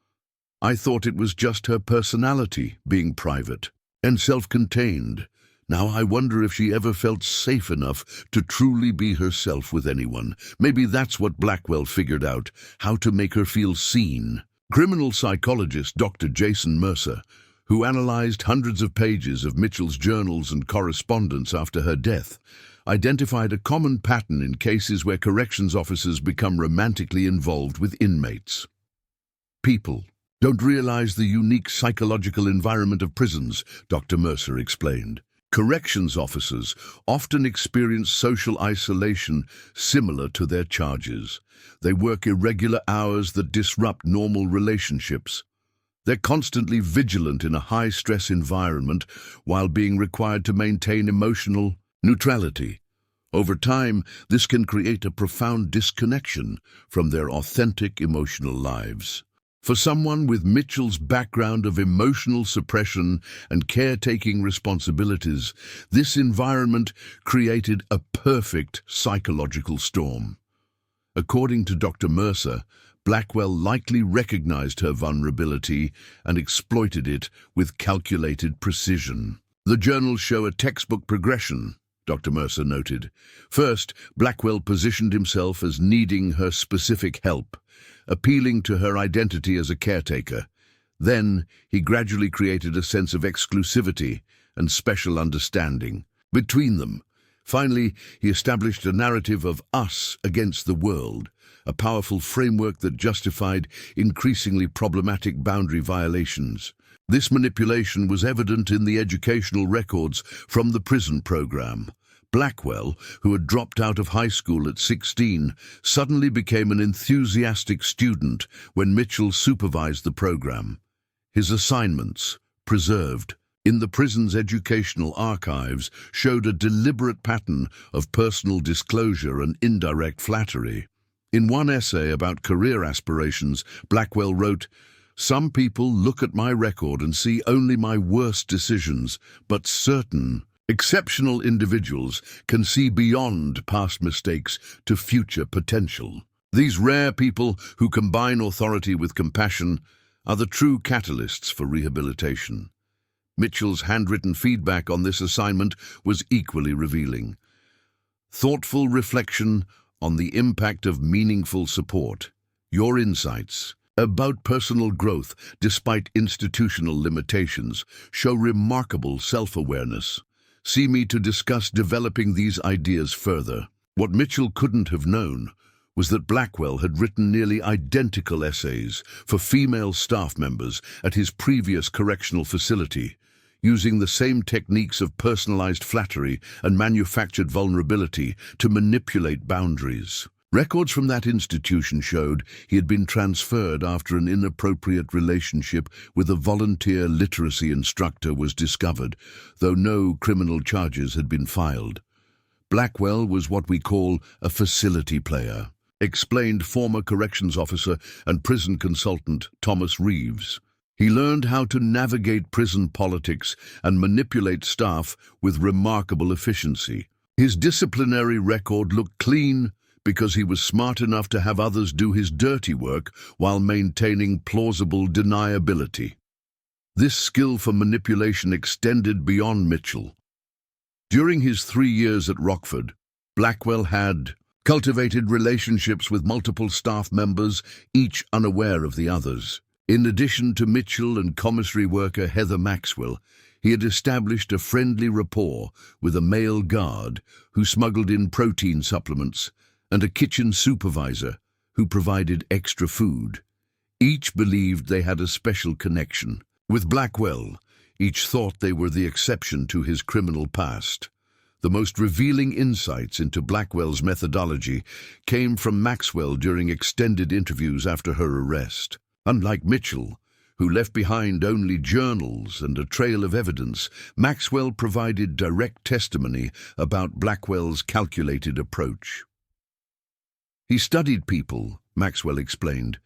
"I thought it was just her personality being private and self-contained. Now I wonder if she ever felt safe enough to truly be herself with anyone. Maybe that's what Blackwell figured out, how to make her feel seen." Criminal psychologist Dr. Jason Mercer, who analyzed hundreds of pages of Mitchell's journals and correspondence after her death, identified a common pattern in cases where corrections officers become romantically involved with inmates. "People don't realize the unique psychological environment of prisons," Dr. Mercer explained. "Corrections officers often experience social isolation similar to their charges. They work irregular hours that disrupt normal relationships. They're constantly vigilant in a high-stress environment while being required to maintain emotional neutrality. Over time, this can create a profound disconnection from their authentic emotional lives." For someone with Mitchell's background of emotional suppression and caretaking responsibilities, this environment created a perfect psychological storm. According to Dr. Mercer, Blackwell likely recognized her vulnerability and exploited it with calculated precision. "The journals show a textbook progression," Dr. Mercer noted. "First, Blackwell positioned himself as needing her specific help, appealing to her identity as a caretaker. Then, he gradually created a sense of exclusivity and special understanding between them. Finally, he established a narrative of us against the world, a powerful framework that justified increasingly problematic boundary violations. This manipulation was evident in the educational records from the prison program. Blackwell, who had dropped out of high school at 16, suddenly became an enthusiastic student when Mitchell supervised the program. His assignments, preserved in the prison's educational archives, showed a deliberate pattern of personal disclosure and indirect flattery. In one essay about career aspirations, Blackwell wrote, "Some people look at my record and see only my worst decisions, but certain exceptional individuals can see beyond past mistakes to future potential. These rare people who combine authority with compassion are the true catalysts for rehabilitation." Mitchell's handwritten feedback on this assignment was equally revealing. Thoughtful reflection on the impact of meaningful support. Your insights about personal growth despite institutional limitations show remarkable self-awareness. See me to discuss developing these ideas further. What Mitchell couldn't have known was that Blackwell had written nearly identical essays for female staff members at his previous correctional facility, using the same techniques of personalized flattery and manufactured vulnerability to manipulate boundaries. Records from that institution showed he had been transferred after an inappropriate relationship with a volunteer literacy instructor was discovered, though no criminal charges had been filed. Blackwell was what we call a facility player, explained former corrections officer and prison consultant Thomas Reeves. He learned how to navigate prison politics and manipulate staff with remarkable efficiency. His disciplinary record looked clean because he was smart enough to have others do his dirty work while maintaining plausible deniability. This skill for manipulation extended beyond Mitchell. During his 3 years at Rockford, Blackwell had cultivated relationships with multiple staff members, each unaware of the others. In addition to Mitchell and commissary worker Heather Maxwell, he had established a friendly rapport with a male guard who smuggled in protein supplements and a kitchen supervisor who provided extra food. Each believed they had a special connection. With Blackwell, each thought they were the exception to his criminal past. The most revealing insights into Blackwell's methodology came from Maxwell during extended interviews after her arrest. Unlike Mitchell, who left behind only journals and a trail of evidence, Maxwell provided direct testimony about Blackwell's calculated approach. He studied people, Maxwell explained.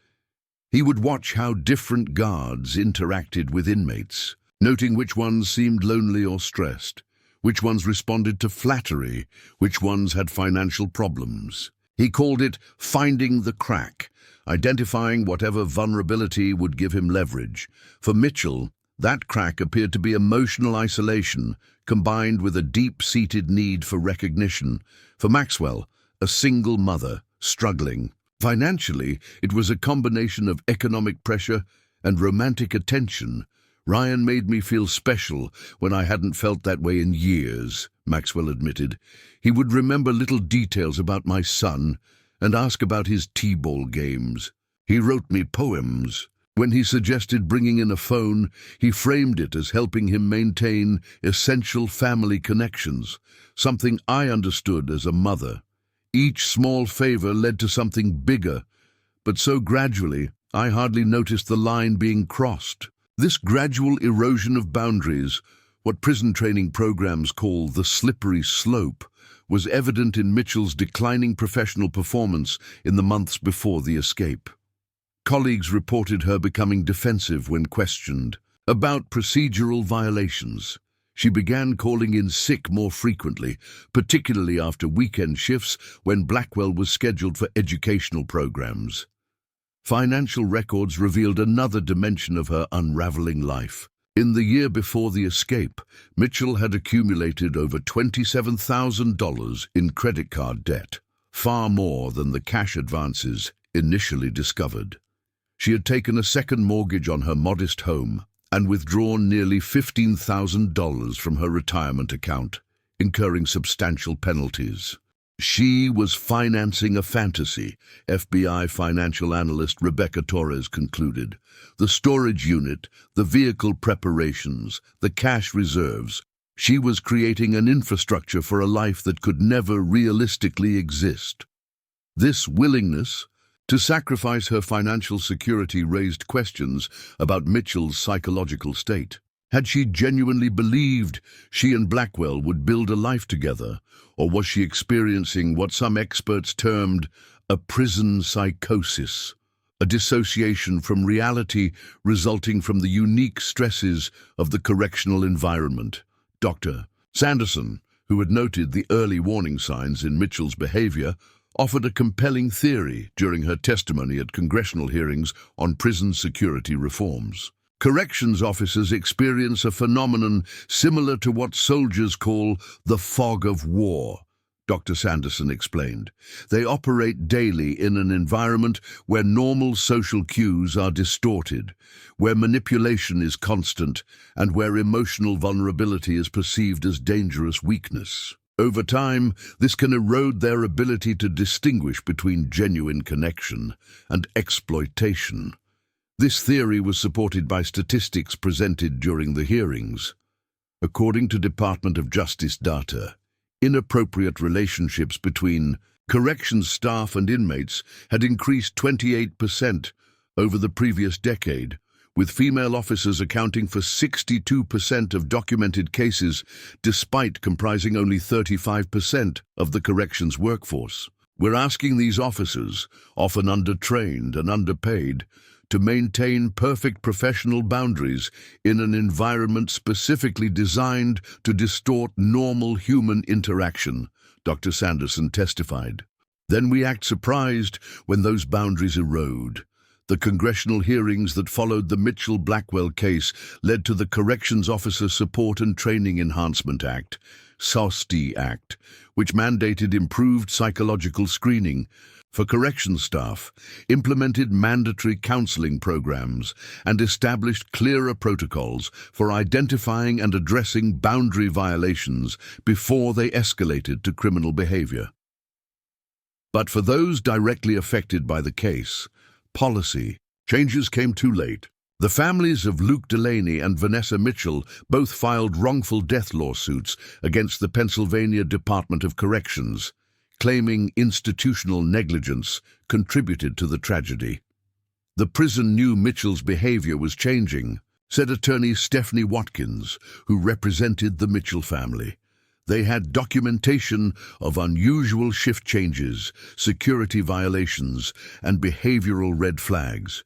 He would watch how different guards interacted with inmates, noting which ones seemed lonely or stressed, which ones responded to flattery, which ones had financial problems. He called it finding the crack, identifying whatever vulnerability would give him leverage. For Mitchell, that crack appeared to be emotional isolation, combined with a deep-seated need for recognition. For Maxwell, a single mother, struggling. Financially, it was a combination of economic pressure and romantic attention. "Ryan made me feel special when I hadn't felt that way in years," Maxwell admitted. "He would remember little details about my son and ask about his T-ball games. He wrote me poems. When he suggested bringing in a phone, he framed it as helping him maintain essential family connections, something I understood as a mother. Each small favor led to something bigger, but so gradually I hardly noticed the line being crossed." This gradual erosion of boundaries, what prison training programs call the slippery slope, was evident in Mitchell's declining professional performance in the months before the escape. Colleagues reported her becoming defensive when questioned about procedural violations. She began calling in sick more frequently, particularly after weekend shifts when Blackwell was scheduled for educational programs. Financial records revealed another dimension of her unraveling life. In the year before the escape, Mitchell had accumulated over $27,000 in credit card debt, far more than the cash advances initially discovered. She had taken a second mortgage on her modest home and withdrawn nearly $15,000 from her retirement account, incurring substantial penalties. She was financing a fantasy, FBI financial analyst Rebecca Torres concluded. The storage unit, the vehicle preparations, the cash reserves. She was creating an infrastructure for a life that could never realistically exist. This willingness to sacrifice her financial security raised questions about Mitchell's psychological state. Had she genuinely believed she and Blackwell would build a life together, or was she experiencing what some experts termed a prison psychosis, a dissociation from reality resulting from the unique stresses of the correctional environment? Dr. Sanderson, who had noted the early warning signs in Mitchell's behavior, offered a compelling theory during her testimony at congressional hearings on prison security reforms. Corrections officers experience a phenomenon similar to what soldiers call the fog of war, Dr. Sanderson explained. They operate daily in an environment where normal social cues are distorted, where manipulation is constant, and where emotional vulnerability is perceived as dangerous weakness. Over time, this can erode their ability to distinguish between genuine connection and exploitation. This theory was supported by statistics presented during the hearings. According to Department of Justice data, inappropriate relationships between corrections staff and inmates had increased 28% over the previous decade, with female officers accounting for 62% of documented cases, despite comprising only 35% of the corrections workforce. We're asking these officers, often undertrained and underpaid, to maintain perfect professional boundaries in an environment specifically designed to distort normal human interaction, Dr. Sanderson testified. Then we act surprised when those boundaries erode. The congressional hearings that followed the Mitchell-Blackwell case led to the Corrections Officer Support and Training Enhancement Act, SOST Act, which mandated improved psychological screening for corrections staff, implemented mandatory counseling programs, and established clearer protocols for identifying and addressing boundary violations before they escalated to criminal behavior. But for those directly affected by the case, policy changes came too late. The families of Luke Delaney and Vanessa Mitchell both filed wrongful death lawsuits against the Pennsylvania Department of Corrections, claiming institutional negligence contributed to the tragedy. The prison knew Mitchell's behavior was changing, said attorney Stephanie Watkins, who represented the Mitchell family. They had documentation of unusual shift changes, security violations, and behavioral red flags.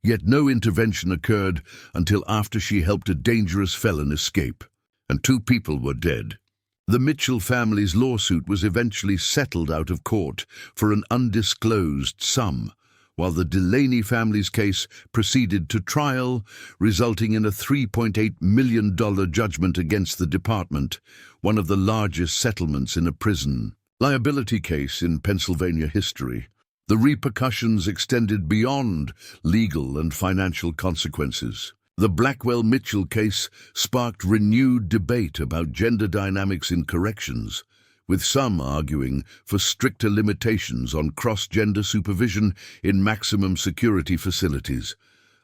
Yet no intervention occurred until after she helped a dangerous felon escape, and 2 people were dead. The Mitchell family's lawsuit was eventually settled out of court for an undisclosed sum, while the Delaney family's case proceeded to trial, resulting in a $3.8 million judgment against the department, one of the largest settlements in a prison liability case in Pennsylvania history. The repercussions extended beyond legal and financial consequences. The Blackwell-Mitchell case sparked renewed debate about gender dynamics in corrections, with some arguing for stricter limitations on cross-gender supervision in maximum security facilities.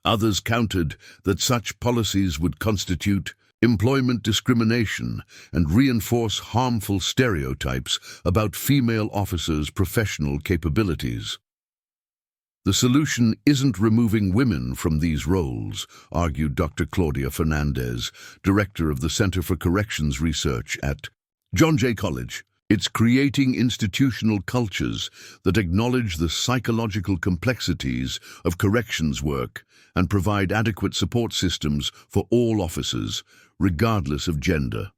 Others countered that such policies would constitute employment discrimination and reinforce harmful stereotypes about female officers' professional capabilities. The solution isn't removing women from these roles, argued Dr. Claudia Fernandez, director of the Center for Corrections Research at John Jay College. It's creating institutional cultures that acknowledge the psychological complexities of corrections work and provide adequate support systems for all officers, regardless of gender.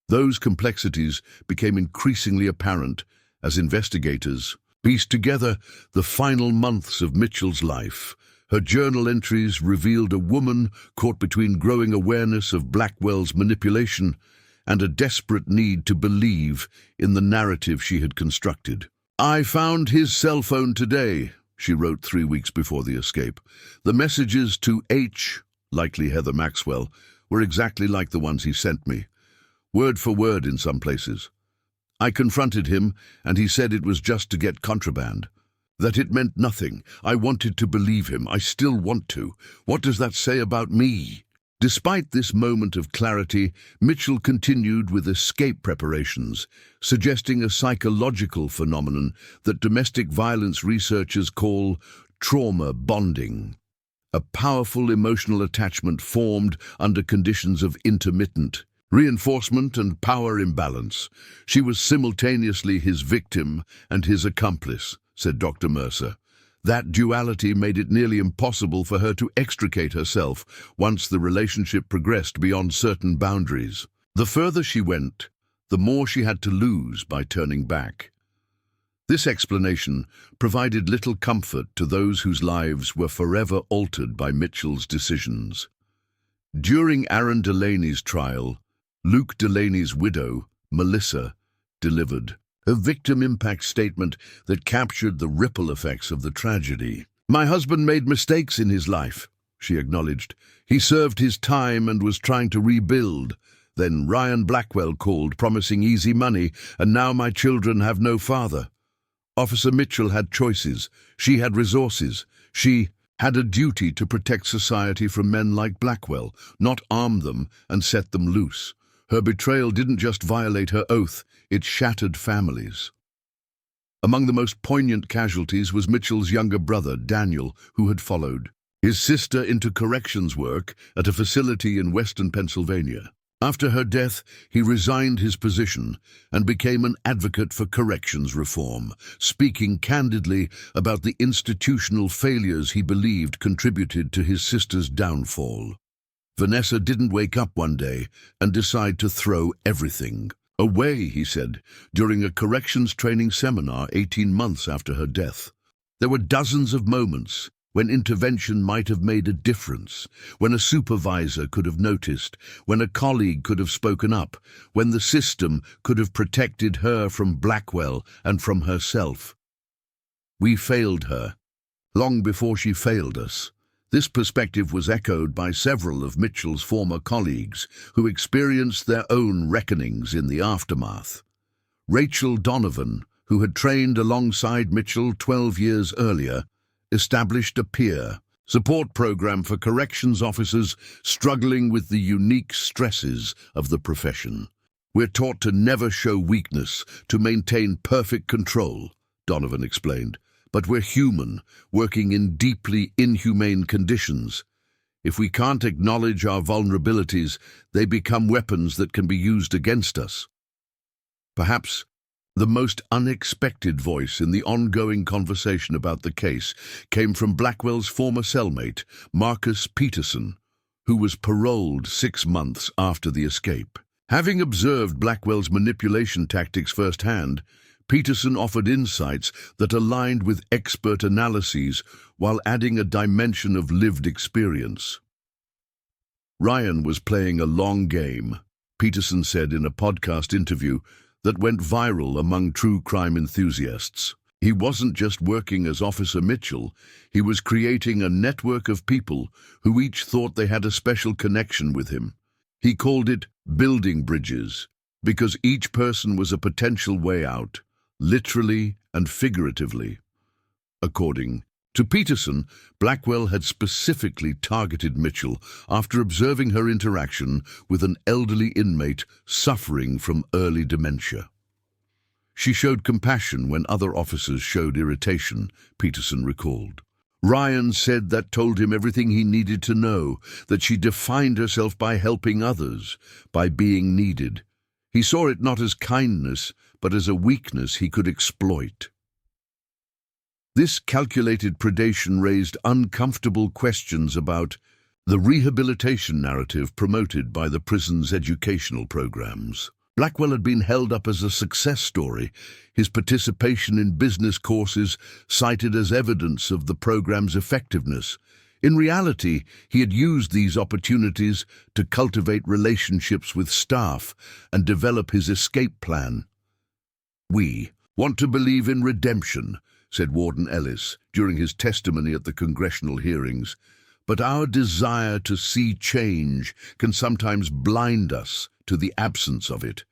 Those complexities became increasingly apparent as investigators pieced together the final months of Mitchell's life. Her journal entries revealed a woman caught between growing awareness of Blackwell's manipulation and a desperate need to believe in the narrative she had constructed. "I found his cell phone today," she wrote 3 weeks before the escape. "The messages to H, likely Heather Maxwell, were exactly like the ones he sent me, word for word in some places. I confronted him, and he said it was just to get contraband. That it meant nothing. I wanted to believe him. I still want to. What does that say about me? Despite this moment of clarity, Mitchell continued with escape preparations, suggesting a psychological phenomenon that domestic violence researchers call trauma bonding. A powerful emotional attachment formed under conditions of intermittent reinforcement and power imbalance. She was simultaneously his victim and his accomplice, said Dr. Mercer. That duality made it nearly impossible for her to extricate herself once the relationship progressed beyond certain boundaries. The further she went, the more she had to lose by turning back. This explanation provided little comfort to those whose lives were forever altered by Mitchell's decisions. During Aaron Delaney's trial, Luke Delaney's widow, Melissa, delivered a victim impact statement that captured the ripple effects of the tragedy. "My husband made mistakes in his life," she acknowledged. "He served his time and was trying to rebuild. Then Ryan Blackwell called, promising easy money, and now my children have no father. Officer Mitchell had choices. She had resources. She had a duty to protect society from men like Blackwell, not arm them and set them loose. Her betrayal didn't just violate her oath, it shattered families." Among the most poignant casualties was Mitchell's younger brother, Daniel, who had followed his sister into corrections work at a facility in western Pennsylvania. After her death, he resigned his position and became an advocate for corrections reform, speaking candidly about the institutional failures he believed contributed to his sister's downfall. Vanessa didn't wake up one day and decide to throw everything away, he said, during a corrections training seminar 18 months after her death. There were dozens of moments when intervention might have made a difference, when a supervisor could have noticed, when a colleague could have spoken up, when the system could have protected her from Blackwell and from herself. We failed her, long before she failed us. This perspective was echoed by several of Mitchell's former colleagues who experienced their own reckonings in the aftermath. Rachel Donovan, who had trained alongside Mitchell 12 years earlier, established a peer support program for corrections officers struggling with the unique stresses of the profession. "We're taught to never show weakness, to maintain perfect control," Donovan explained. "But we're human, working in deeply inhumane conditions. If we can't acknowledge our vulnerabilities, they become weapons that can be used against us." Perhaps the most unexpected voice in the ongoing conversation about the case came from Blackwell's former cellmate, Marcus Peterson, who was paroled 6 months after the escape. Having observed Blackwell's manipulation tactics firsthand, Peterson offered insights that aligned with expert analyses while adding a dimension of lived experience. "Ryan was playing a long game," Peterson said in a podcast interview that went viral among true crime enthusiasts. "He wasn't just working as Officer Mitchell, he was creating a network of people who each thought they had a special connection with him. He called it building bridges, because each person was a potential way out, literally and figuratively." According to Peterson, Blackwell had specifically targeted Mitchell after observing her interaction with an elderly inmate suffering from early dementia. "She showed compassion when other officers showed irritation," Peterson recalled. "Ryan said that told him everything he needed to know, that she defined herself by helping others, by being needed. He saw it not as kindness, but as a weakness he could exploit." This calculated predation raised uncomfortable questions about the rehabilitation narrative promoted by the prison's educational programs. Blackwell had been held up as a success story, his participation in business courses cited as evidence of the program's effectiveness. In reality, he had used these opportunities to cultivate relationships with staff and develop his escape plan. "We want to believe in redemption," said Warden Ellis during his testimony at the congressional hearings, "but our desire to see change can sometimes blind us to the absence of it.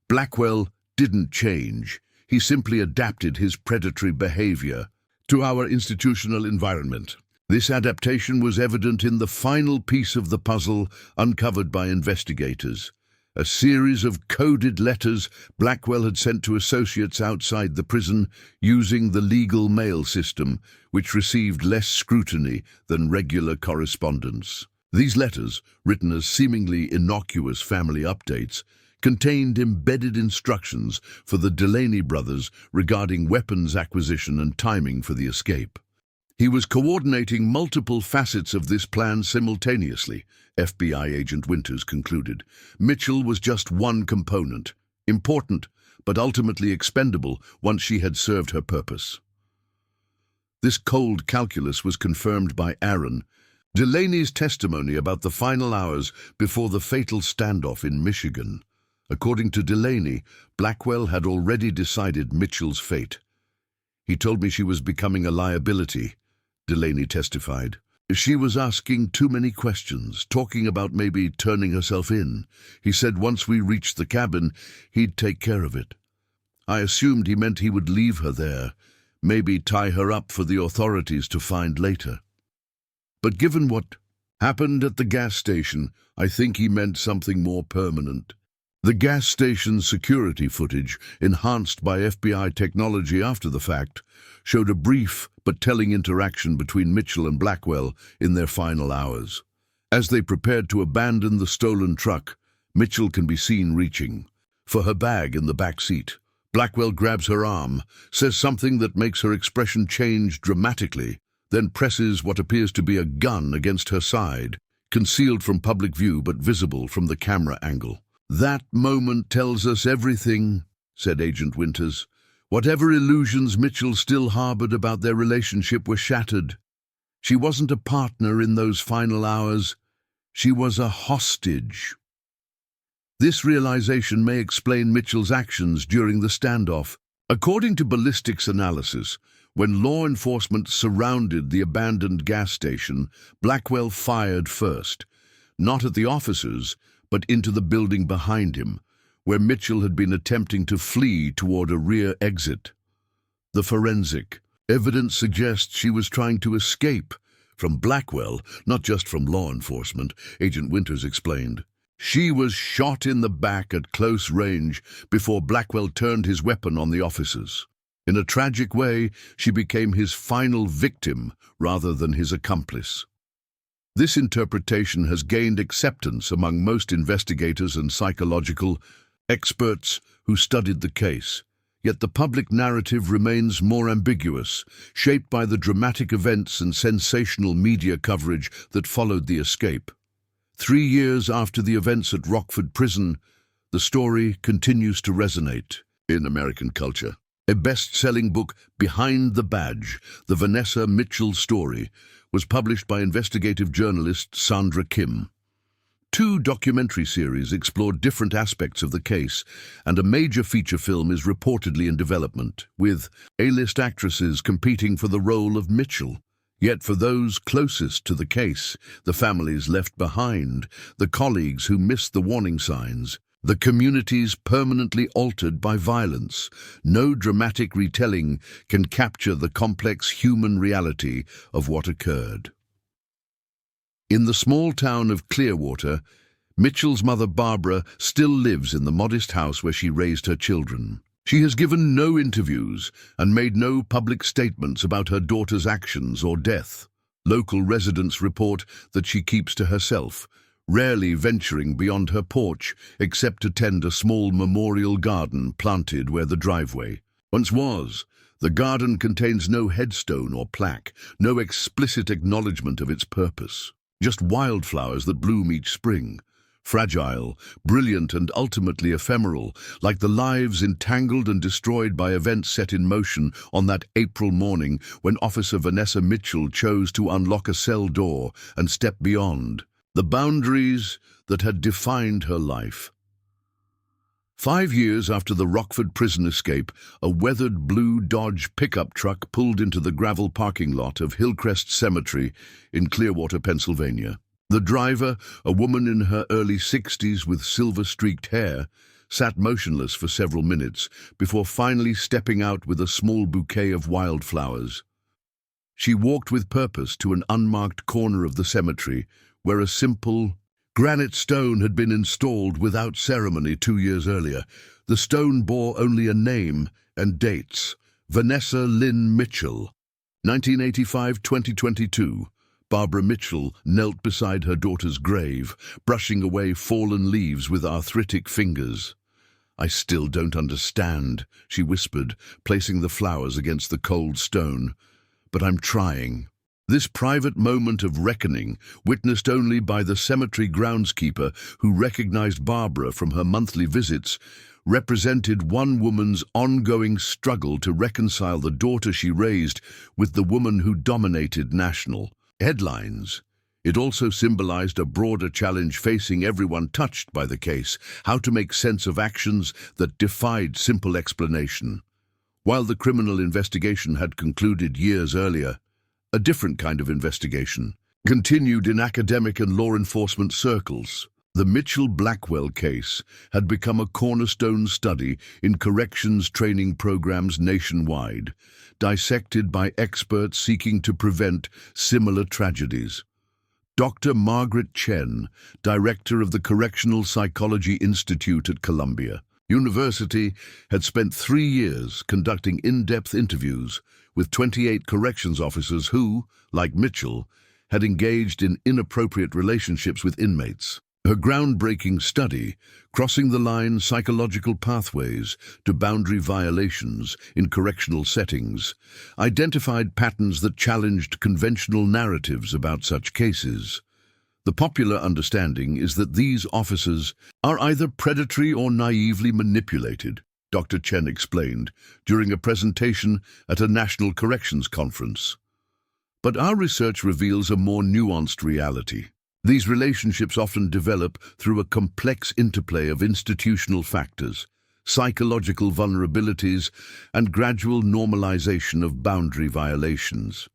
Blackwell didn't change. He simply adapted his predatory behavior to our institutional environment. This adaptation was evident in the final piece of the puzzle uncovered by investigators. A series of coded letters Blackwell had sent to associates outside the prison using the legal mail system, which received less scrutiny than regular correspondence. These letters, written as seemingly innocuous family updates, contained embedded instructions for the Delaney brothers regarding weapons acquisition and timing for the escape. He was coordinating multiple facets of this plan simultaneously, FBI agent Winters concluded. Mitchell was just one component, important but ultimately expendable once she had served her purpose. This cold calculus was confirmed by Aaron, Delaney's testimony about the final hours before the fatal standoff in Michigan. According to Delaney, Blackwell had already decided Mitchell's fate. He told me she was becoming a liability, Delaney testified. She was asking too many questions, talking about maybe turning herself in. He said once we reached the cabin, he'd take care of it. I assumed he meant he would leave her there, maybe tie her up for the authorities to find later. But given what happened at the gas station, I think he meant something more permanent. The gas station's security footage, enhanced by FBI technology after the fact, showed a brief but telling interaction between Mitchell and Blackwell in their final hours. As they prepared to abandon the stolen truck, Mitchell can be seen reaching for her bag in the back seat. Blackwell grabs her arm, says something that makes her expression change dramatically, then presses what appears to be a gun against her side, concealed from public view but visible from the camera angle. That moment tells us everything, said Agent Winters. Whatever illusions Mitchell still harbored about their relationship were shattered. She wasn't a partner in those final hours. She was a hostage. This realization may explain Mitchell's actions during the standoff. According to ballistics analysis, when law enforcement surrounded the abandoned gas station, Blackwell fired first, not at the officers, but into the building behind him, where Mitchell had been attempting to flee toward a rear exit. The forensic evidence suggests she was trying to escape from Blackwell, not just from law enforcement, Agent Winters explained. She was shot in the back at close range before Blackwell turned his weapon on the officers. In a tragic way, she became his final victim rather than his accomplice. This interpretation has gained acceptance among most investigators and psychological experts who studied the case. Yet the public narrative remains more ambiguous, shaped by the dramatic events and sensational media coverage that followed the escape. 3 years after the events at Rockford Prison, the story continues to resonate in American culture. A best-selling book, Behind the Badge, the Vanessa Mitchell story, was published by investigative journalist Sandra Kim. 2 documentary series explored different aspects of the case, and a major feature film is reportedly in development, with A-list actresses competing for the role of Mitchell. Yet for those closest to the case, the families left behind, the colleagues who missed the warning signs, the communities permanently altered by violence, no dramatic retelling can capture the complex human reality of what occurred. In the small town of Clearwater, Mitchell's mother Barbara still lives in the modest house where she raised her children. She has given no interviews and made no public statements about her daughter's actions or death. Local residents report that she keeps to herself, rarely venturing beyond her porch except to tend a small memorial garden planted where the driveway once was. The garden contains no headstone or plaque, no explicit acknowledgement of its purpose, just wildflowers that bloom each spring, fragile, brilliant, and ultimately ephemeral, like the lives entangled and destroyed by events set in motion on that April morning when Officer Vanessa Mitchell chose to unlock a cell door and step beyond the boundaries that had defined her life. 5 years after the Rockford prison escape, a weathered blue Dodge pickup truck pulled into the gravel parking lot of Hillcrest Cemetery in Clearwater, Pennsylvania. The driver, a woman in her early 60s with silver-streaked hair, sat motionless for several minutes before finally stepping out with a small bouquet of wildflowers. She walked with purpose to an unmarked corner of the cemetery where a simple granite stone had been installed without ceremony 2 years earlier. The stone bore only a name and dates: Vanessa Lynn Mitchell, 1985-2022. Barbara Mitchell knelt beside her daughter's grave, brushing away fallen leaves with arthritic fingers. "I still don't understand," she whispered, placing the flowers against the cold stone. "But I'm trying." This private moment of reckoning, witnessed only by the cemetery groundskeeper who recognized Barbara from her monthly visits, represented one woman's ongoing struggle to reconcile the daughter she raised with the woman who dominated national headlines. It also symbolized a broader challenge facing everyone touched by the case: how to make sense of actions that defied simple explanation. While the criminal investigation had concluded years earlier, a different kind of investigation continued in academic and law enforcement circles. The Mitchell-Blackwell case had become a cornerstone study in corrections training programs nationwide, dissected by experts seeking to prevent similar tragedies. Dr. Margaret Chen, director of the Correctional Psychology Institute at Columbia University, had spent 3 years conducting in-depth interviews with 28 corrections officers who, like Mitchell, had engaged in inappropriate relationships with inmates. Her groundbreaking study, Crossing the Line: Psychological Pathways to Boundary Violations in Correctional Settings, identified patterns that challenged conventional narratives about such cases. The popular understanding is that these officers are either predatory or naively manipulated, Dr. Chen explained during a presentation at a national corrections conference. But our research reveals a more nuanced reality. These relationships often develop through a complex interplay of institutional factors, psychological vulnerabilities, and gradual normalization of boundary violations.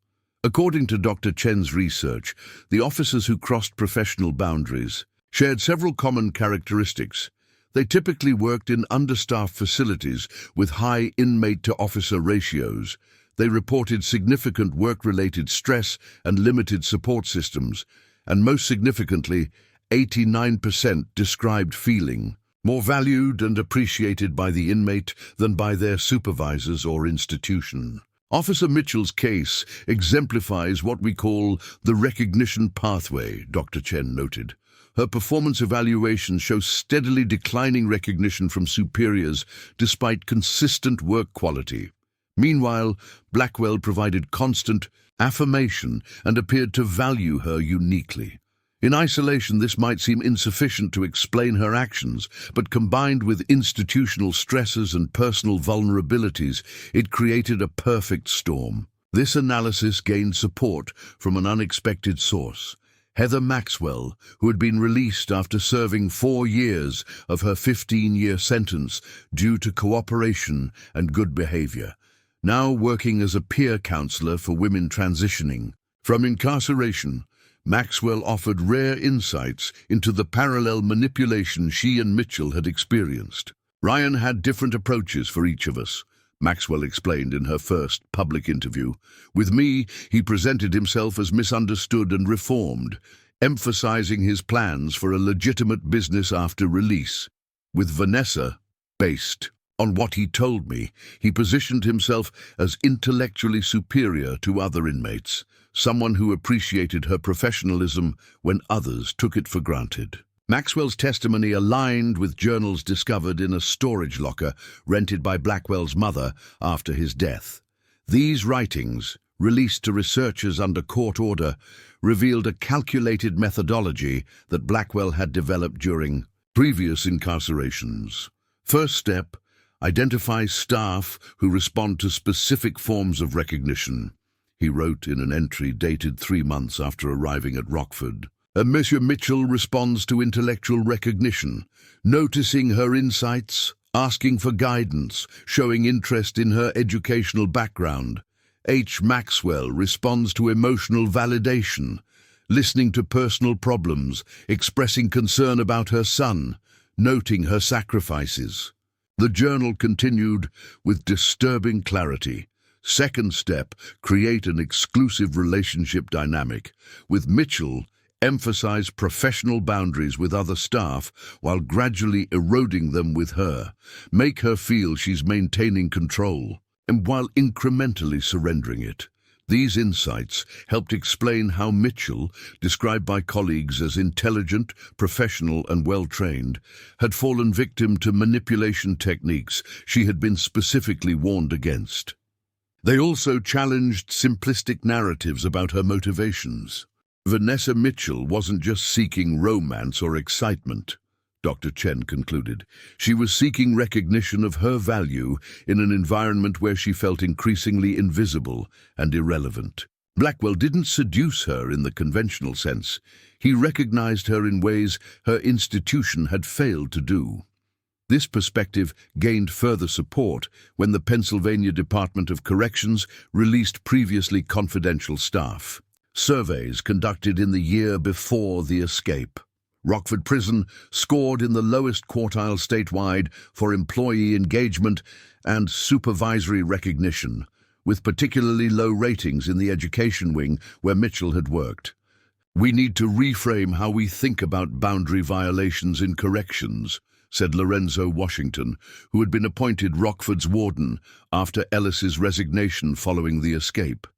According to Dr. Chen's research, the officers who crossed professional boundaries shared several common characteristics. They typically worked in understaffed facilities with high inmate-to-officer ratios. They reported significant work-related stress and limited support systems, and most significantly, 89% described feeling more valued and appreciated by the inmate than by their supervisors or institution. Officer Mitchell's case exemplifies what we call the recognition pathway, Dr. Chen noted. Her performance evaluations show steadily declining recognition from superiors despite consistent work quality. Meanwhile, Blackwell provided constant affirmation and appeared to value her uniquely. In isolation, this might seem insufficient to explain her actions, but combined with institutional stresses and personal vulnerabilities, it created a perfect storm. This analysis gained support from an unexpected source. Heather Maxwell, who had been released after serving 4 years of her 15-year sentence due to cooperation and good behavior, now working as a peer counselor for women transitioning from incarceration. Maxwell offered rare insights into the parallel manipulation she and Mitchell had experienced. "Ryan had different approaches for each of us," Maxwell explained in her first public interview. "With me, he presented himself as misunderstood and reformed, emphasizing his plans for a legitimate business after release. With Vanessa, based on what he told me, he positioned himself as intellectually superior to other inmates, someone who appreciated her professionalism when others took it for granted." Maxwell's testimony aligned with journals discovered in a storage locker rented by Blackwell's mother after his death. These writings, released to researchers under court order, revealed a calculated methodology that Blackwell had developed during previous incarcerations. First step: identify staff who respond to specific forms of recognition, he wrote in an entry dated 3 months after arriving at Rockford. Monsieur Mitchell responds to intellectual recognition, noticing her insights, asking for guidance, showing interest in her educational background. H. Maxwell responds to emotional validation, listening to personal problems, expressing concern about her son, noting her sacrifices. The journal continued with disturbing clarity. Second step, create an exclusive relationship dynamic. With Mitchell, emphasize professional boundaries with other staff while gradually eroding them with her. Make her feel she's maintaining control, and while incrementally surrendering it. These insights helped explain how Mitchell, described by colleagues as intelligent, professional, and well-trained, had fallen victim to manipulation techniques she had been specifically warned against. They also challenged simplistic narratives about her motivations. Vanessa Mitchell wasn't just seeking romance or excitement, Dr. Chen concluded. She was seeking recognition of her value in an environment where she felt increasingly invisible and irrelevant. Blackwell didn't seduce her in the conventional sense. He recognized her in ways her institution had failed to do. This perspective gained further support when the Pennsylvania Department of Corrections released previously confidential staff. Surveys conducted in the year before the escape. Rockford Prison scored in the lowest quartile statewide for employee engagement and supervisory recognition, with particularly low ratings in the education wing where Mitchell had worked. We need to reframe how we think about boundary violations in corrections, said Lorenzo Washington, who had been appointed Rockford's warden after Ellis's resignation following the escape.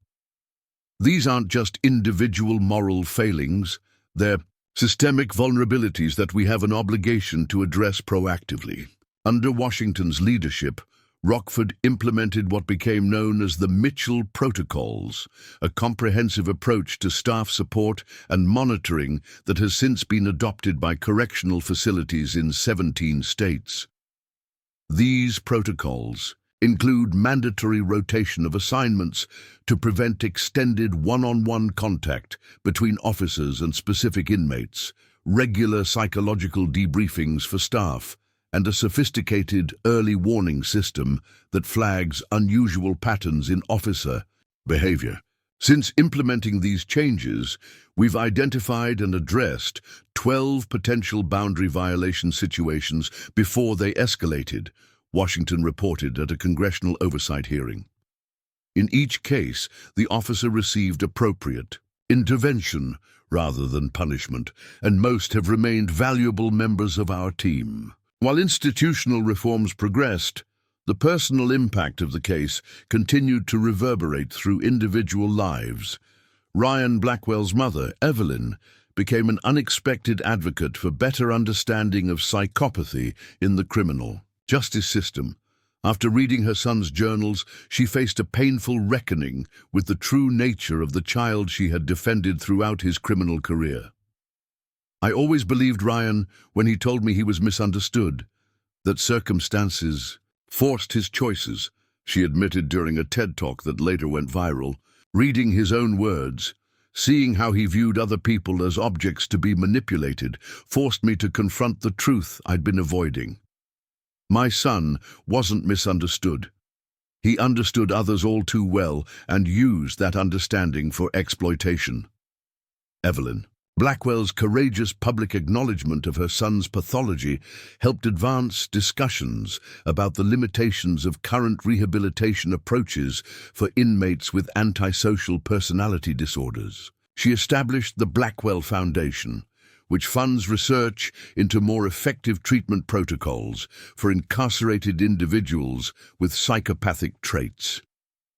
These aren't just individual moral failings, they're systemic vulnerabilities that we have an obligation to address proactively. Under Washington's leadership, Rockford implemented what became known as the Mitchell Protocols, a comprehensive approach to staff support and monitoring that has since been adopted by correctional facilities in 17 states. These protocols include mandatory rotation of assignments to prevent extended one-on-one contact between officers and specific inmates, regular psychological debriefings for staff, and a sophisticated early warning system that flags unusual patterns in officer behavior. Since implementing these changes, we've identified and addressed 12 potential boundary violation situations before they escalated, Washington reported at a congressional oversight hearing. In each case, the officer received appropriate intervention rather than punishment, and most have remained valuable members of our team. While institutional reforms progressed, the personal impact of the case continued to reverberate through individual lives. Ryan Blackwell's mother, Evelyn, became an unexpected advocate for better understanding of psychopathy in the criminal justice system. After reading her son's journals, she faced a painful reckoning with the true nature of the child she had defended throughout his criminal career. I always believed Ryan when he told me he was misunderstood, that circumstances forced his choices, she admitted during a TED Talk that later went viral. Reading his own words, seeing how he viewed other people as objects to be manipulated, forced me to confront the truth I'd been avoiding. My son wasn't misunderstood. He understood others all too well and used that understanding for exploitation. Evelyn. Blackwell's courageous public acknowledgement of her son's pathology helped advance discussions about the limitations of current rehabilitation approaches for inmates with antisocial personality disorders. She established the Blackwell Foundation, which funds research into more effective treatment protocols for incarcerated individuals with psychopathic traits.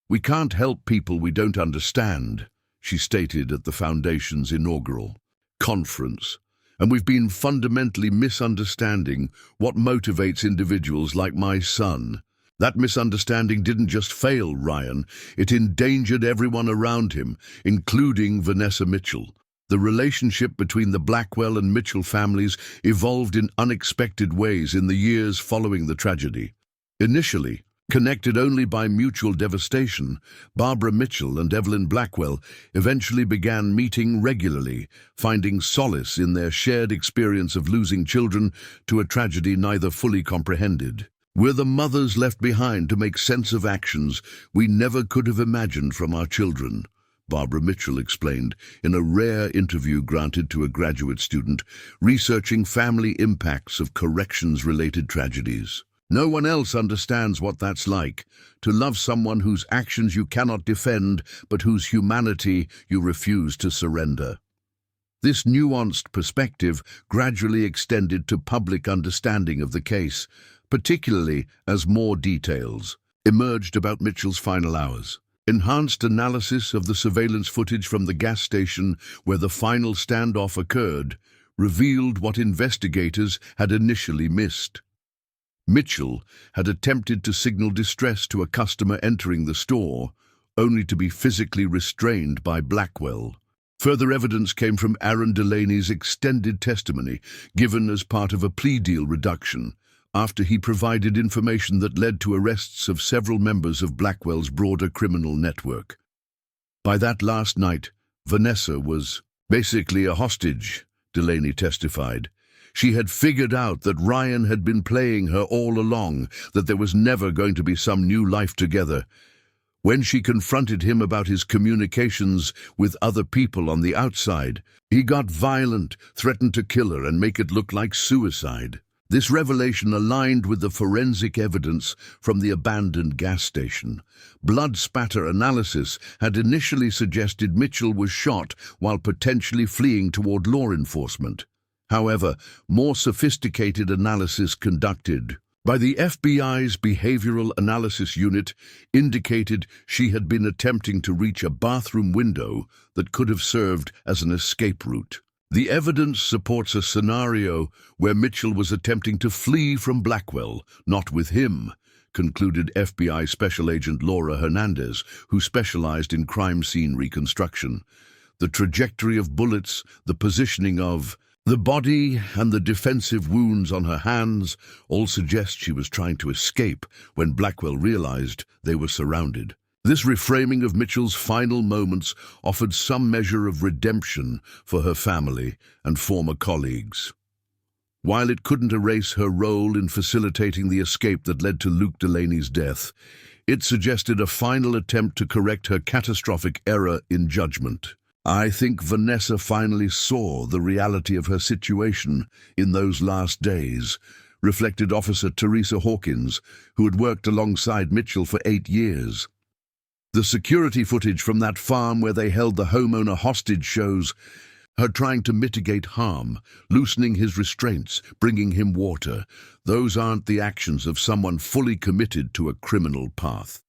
"We can't help people we don't understand," she stated at the Foundation's inaugural conference, "and we've been fundamentally misunderstanding what motivates individuals like my son. That misunderstanding didn't just fail Ryan, it endangered everyone around him, including Vanessa Mitchell." The relationship between the Blackwell and Mitchell families evolved in unexpected ways in the years following the tragedy. Initially, connected only by mutual devastation, Barbara Mitchell and Evelyn Blackwell eventually began meeting regularly, finding solace in their shared experience of losing children to a tragedy neither fully comprehended. "We're the mothers left behind to make sense of actions we never could have imagined from our children," Barbara Mitchell explained in a rare interview granted to a graduate student researching family impacts of corrections-related tragedies. No one else understands what that's like, to love someone whose actions you cannot defend, but whose humanity you refuse to surrender. This nuanced perspective gradually extended to public understanding of the case, particularly as more details emerged about Mitchell's final hours. Enhanced analysis of the surveillance footage from the gas station where the final standoff occurred revealed what investigators had initially missed. Mitchell had attempted to signal distress to a customer entering the store, only to be physically restrained by Blackwell. Further evidence came from Aaron Delaney's extended testimony, given as part of a plea deal reduction, after he provided information that led to arrests of several members of Blackwell's broader criminal network. By that last night, Vanessa was basically a hostage, Delaney testified. She had figured out that Ryan had been playing her all along, that there was never going to be some new life together. When she confronted him about his communications with other people on the outside, he got violent, threatened to kill her and make it look like suicide. This revelation aligned with the forensic evidence from the abandoned gas station. Blood spatter analysis had initially suggested Mitchell was shot while potentially fleeing toward law enforcement. However, more sophisticated analysis conducted by the FBI's Behavioral Analysis Unit indicated she had been attempting to reach a bathroom window that could have served as an escape route. The evidence supports a scenario where Mitchell was attempting to flee from Blackwell, not with him, concluded FBI Special Agent Laura Hernandez, who specialized in crime scene reconstruction. The trajectory of bullets, the positioning of the body, and the defensive wounds on her hands all suggest she was trying to escape when Blackwell realized they were surrounded. This reframing of Mitchell's final moments offered some measure of redemption for her family and former colleagues. While it couldn't erase her role in facilitating the escape that led to Luke Delaney's death, it suggested a final attempt to correct her catastrophic error in judgment. I think Vanessa finally saw the reality of her situation in those last days, reflected Officer Teresa Hawkins, who had worked alongside Mitchell for 8 years. The security footage from that farm where they held the homeowner hostage shows her trying to mitigate harm, loosening his restraints, bringing him water. Those aren't the actions of someone fully committed to a criminal path.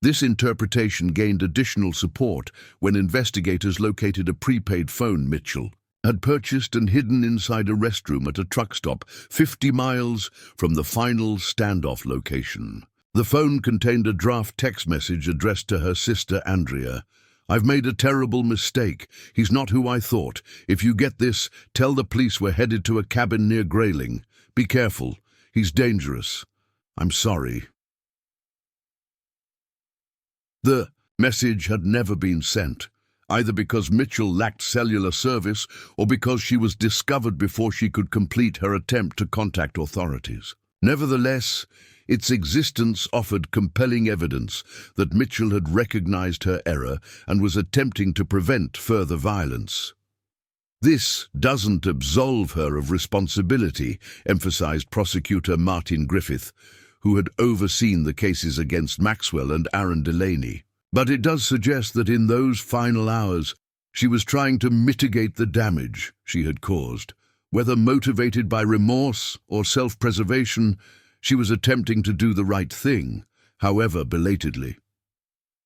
This interpretation gained additional support when investigators located a prepaid phone Mitchell had purchased and hidden inside a restroom at a truck stop 50 miles from the final standoff location. The phone contained a draft text message addressed to her sister Andrea. "I've made a terrible mistake. He's not who I thought. If you get this, tell the police we're headed to a cabin near Grayling. Be careful. He's dangerous. I'm sorry." The message had never been sent, either because Mitchell lacked cellular service or because she was discovered before she could complete her attempt to contact authorities. Nevertheless, its existence offered compelling evidence that Mitchell had recognized her error and was attempting to prevent further violence. "This doesn't absolve her of responsibility," emphasized prosecutor Martin Griffith, who had overseen the cases against Maxwell and Aaron Delaney. "But it does suggest that in those final hours, she was trying to mitigate the damage she had caused. Whether motivated by remorse or self-preservation, she was attempting to do the right thing, however belatedly."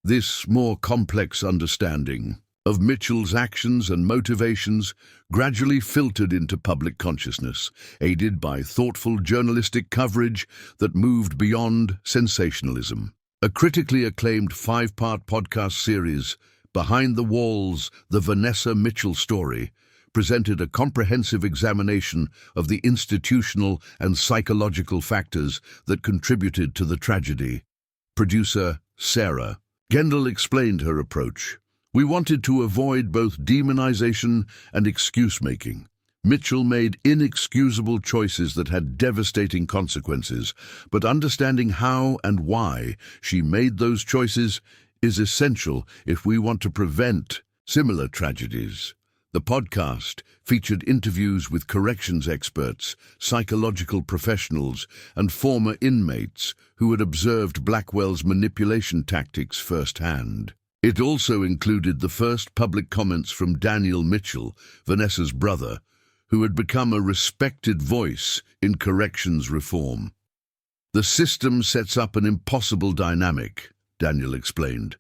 This more complex understanding of Mitchell's actions and motivations gradually filtered into public consciousness, aided by thoughtful journalistic coverage that moved beyond sensationalism. A critically acclaimed 5-part podcast series, Behind the Walls, The Vanessa Mitchell Story, presented a comprehensive examination of the institutional and psychological factors that contributed to the tragedy. Producer Sarah Gendel explained her approach. "We wanted to avoid both demonization and excuse-making. Mitchell made inexcusable choices that had devastating consequences, but understanding how and why she made those choices is essential if we want to prevent similar tragedies. The podcast featured interviews with corrections experts, psychological professionals, and former inmates who had observed Blackwell's manipulation tactics firsthand. It also included the first public comments from Daniel Mitchell, Vanessa's brother, who had become a respected voice in corrections reform. "The system sets up an impossible dynamic," Daniel explained.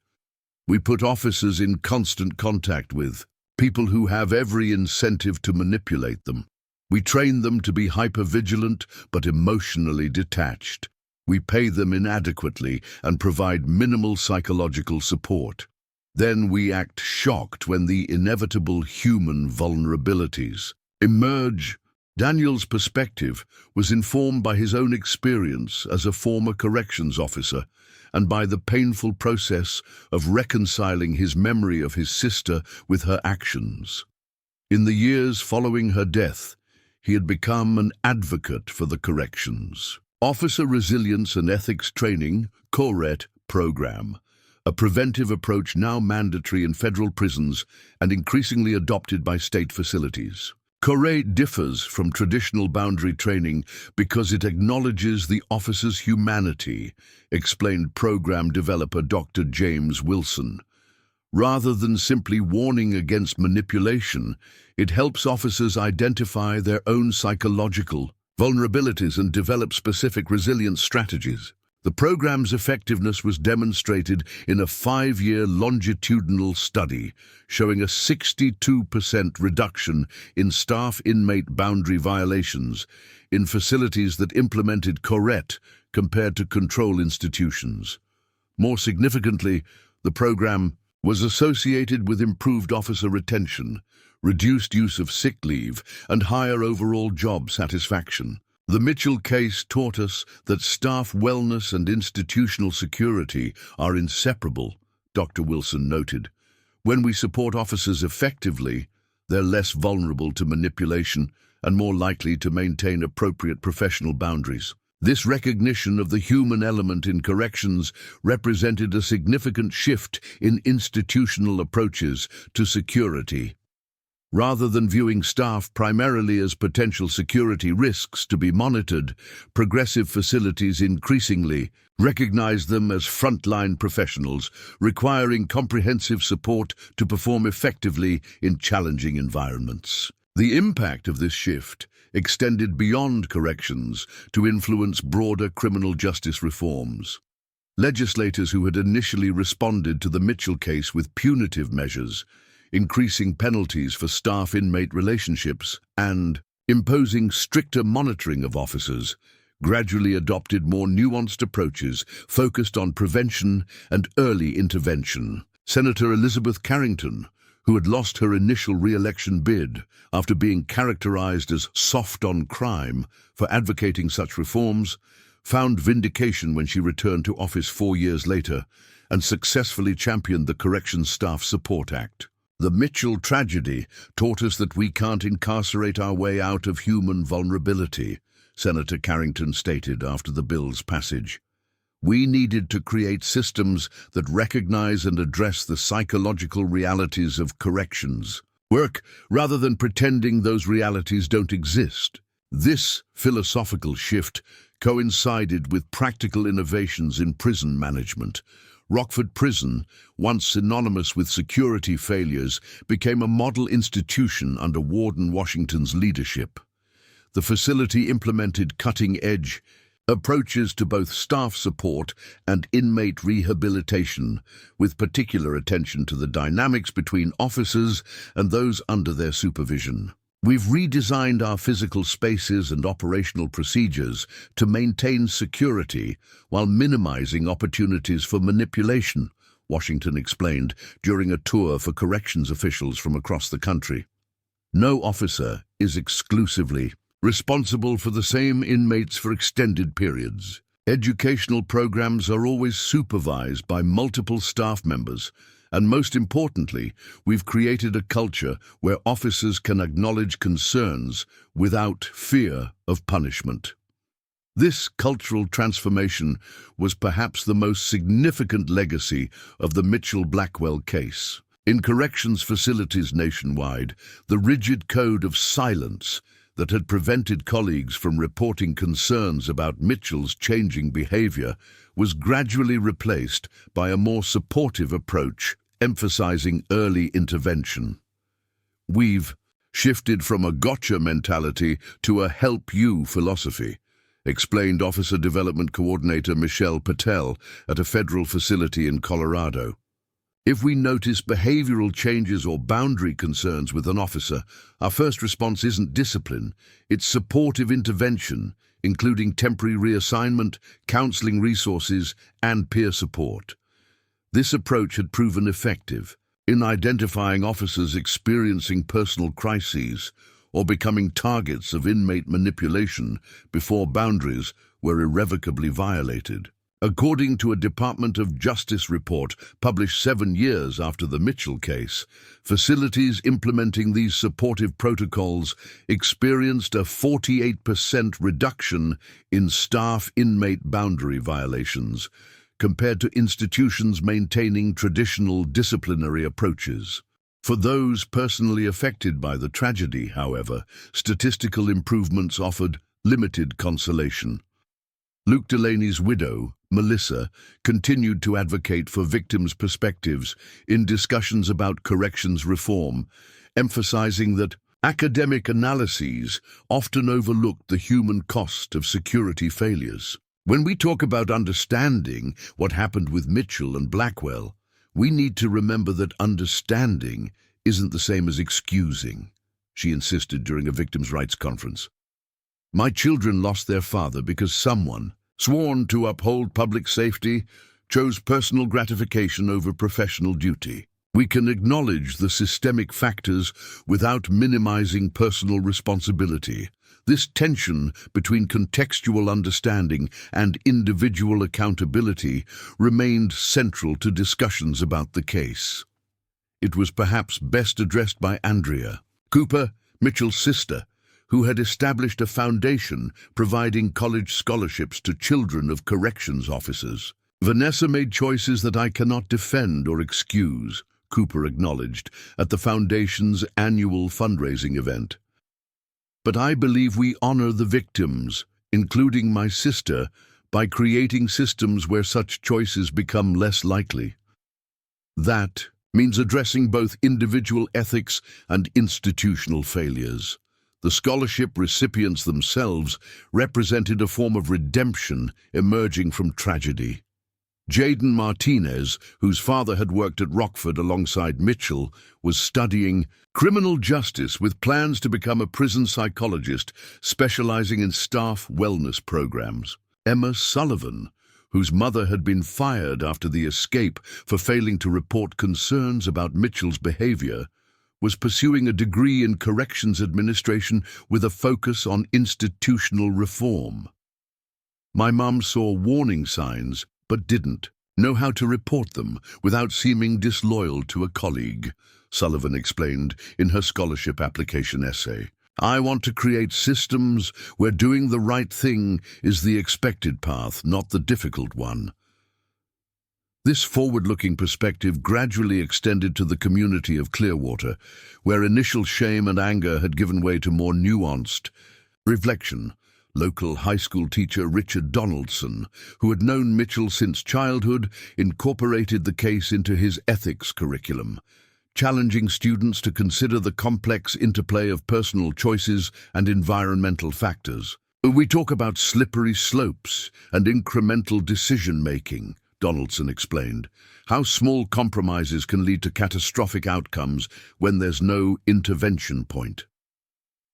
"We put officers in constant contact with people who have every incentive to manipulate them. We train them to be hypervigilant but emotionally detached. We pay them inadequately and provide minimal psychological support. Then we act shocked when the inevitable human vulnerabilities emerge." Daniel's perspective was informed by his own experience as a former corrections officer and by the painful process of reconciling his memory of his sister with her actions. In the years following her death, he had become an advocate for the corrections. Officer Resilience and Ethics Training (CORET) program, a preventive approach now mandatory in federal prisons and increasingly adopted by state facilities. CORET differs from traditional boundary training because it acknowledges the officer's humanity, explained program developer Dr. James Wilson. Rather than simply warning against manipulation, it helps officers identify their own psychological vulnerabilities and develop specific resilience strategies. The program's effectiveness was demonstrated in a 5-year longitudinal study showing a 62% reduction in staff inmate boundary violations in facilities that implemented CORET compared to control institutions. More significantly, the program was associated with improved officer retention, reduced use of sick leave, and higher overall job satisfaction. The Mitchell case taught us that staff wellness and institutional security are inseparable, Dr. Wilson noted. When we support officers effectively, they're less vulnerable to manipulation and more likely to maintain appropriate professional boundaries. This recognition of the human element in corrections represented a significant shift in institutional approaches to security. Rather than viewing staff primarily as potential security risks to be monitored, progressive facilities increasingly recognize them as frontline professionals, requiring comprehensive support to perform effectively in challenging environments. The impact of this shift extended beyond corrections to influence broader criminal justice reforms. Legislators who had initially responded to the Mitchell case with punitive measures, increasing penalties for staff-inmate relationships, and imposing stricter monitoring of officers, gradually adopted more nuanced approaches focused on prevention and early intervention. Senator Elizabeth Carrington, who had lost her initial re-election bid after being characterized as soft on crime for advocating such reforms, found vindication when she returned to office 4 years later and successfully championed the Corrections Staff Support Act. The Mitchell tragedy taught us that we can't incarcerate our way out of human vulnerability, Senator Carrington stated after the bill's passage. We needed to create systems that recognize and address the psychological realities of corrections work rather than pretending those realities don't exist. This philosophical shift coincided with practical innovations in prison management. Rockford Prison, once synonymous with security failures, became a model institution under Warden Washington's leadership. The facility implemented cutting-edge approaches to both staff support and inmate rehabilitation, with particular attention to the dynamics between officers and those under their supervision. We've redesigned our physical spaces and operational procedures to maintain security while minimizing opportunities for manipulation, Washington explained during a tour for corrections officials from across the country. No officer is exclusively responsible for the same inmates for extended periods. Educational programs are always supervised by multiple staff members, and most importantly, we've created a culture where officers can acknowledge concerns without fear of punishment. This cultural transformation was perhaps the most significant legacy of the Mitchell-Blackwell case. In corrections facilities nationwide, the rigid code of silence that had prevented colleagues from reporting concerns about Mitchell's changing behavior was gradually replaced by a more supportive approach, emphasizing early intervention. We've shifted from a gotcha mentality to a help you philosophy, explained Officer Development Coordinator Michelle Patel at a federal facility in Colorado. If we notice behavioral changes or boundary concerns with an officer, our first response isn't discipline, it's supportive intervention, including temporary reassignment, counseling resources, and peer support. This approach had proven effective in identifying officers experiencing personal crises or becoming targets of inmate manipulation before boundaries were irrevocably violated. According to a Department of Justice report published 7 years after the Mitchell case, facilities implementing these supportive protocols experienced a 48% reduction in staff-inmate boundary violations, compared to institutions maintaining traditional disciplinary approaches. For those personally affected by the tragedy, however, statistical improvements offered limited consolation. Luke Delaney's widow, Melissa, continued to advocate for victims' perspectives in discussions about corrections reform, emphasizing that academic analyses often overlook the human cost of security failures. When we talk about understanding what happened with Mitchell and Blackwell, we need to remember that understanding isn't the same as excusing, she insisted during a victims' rights conference. My children lost their father because someone, sworn to uphold public safety, chose personal gratification over professional duty. We can acknowledge the systemic factors without minimizing personal responsibility. This tension between contextual understanding and individual accountability remained central to discussions about the case. It was perhaps best addressed by Andrea Cooper, Mitchell's sister, who had established a foundation providing college scholarships to children of corrections officers. Vanessa made choices that I cannot defend or excuse, Cooper acknowledged at the foundation's annual fundraising event. But I believe we honor the victims, including my sister, by creating systems where such choices become less likely. That means addressing both individual ethics and institutional failures. The scholarship recipients themselves represented a form of redemption emerging from tragedy. Jaden Martinez, whose father had worked at Rockford alongside Mitchell, was studying criminal justice with plans to become a prison psychologist specializing in staff wellness programs. Emma Sullivan, whose mother had been fired after the escape for failing to report concerns about Mitchell's behavior, was pursuing a degree in corrections administration with a focus on institutional reform. My mum saw warning signs, but didn't know how to report them without seeming disloyal to a colleague, Sullivan explained in her scholarship application essay. I want to create systems where doing the right thing is the expected path, not the difficult one. This forward-looking perspective gradually extended to the community of Clearwater, where initial shame and anger had given way to more nuanced reflection. Local high school teacher Richard Donaldson, who had known Mitchell since childhood, incorporated the case into his ethics curriculum, challenging students to consider the complex interplay of personal choices and environmental factors. We talk about slippery slopes and incremental decision-making, Donaldson explained, how small compromises can lead to catastrophic outcomes when there's no intervention point.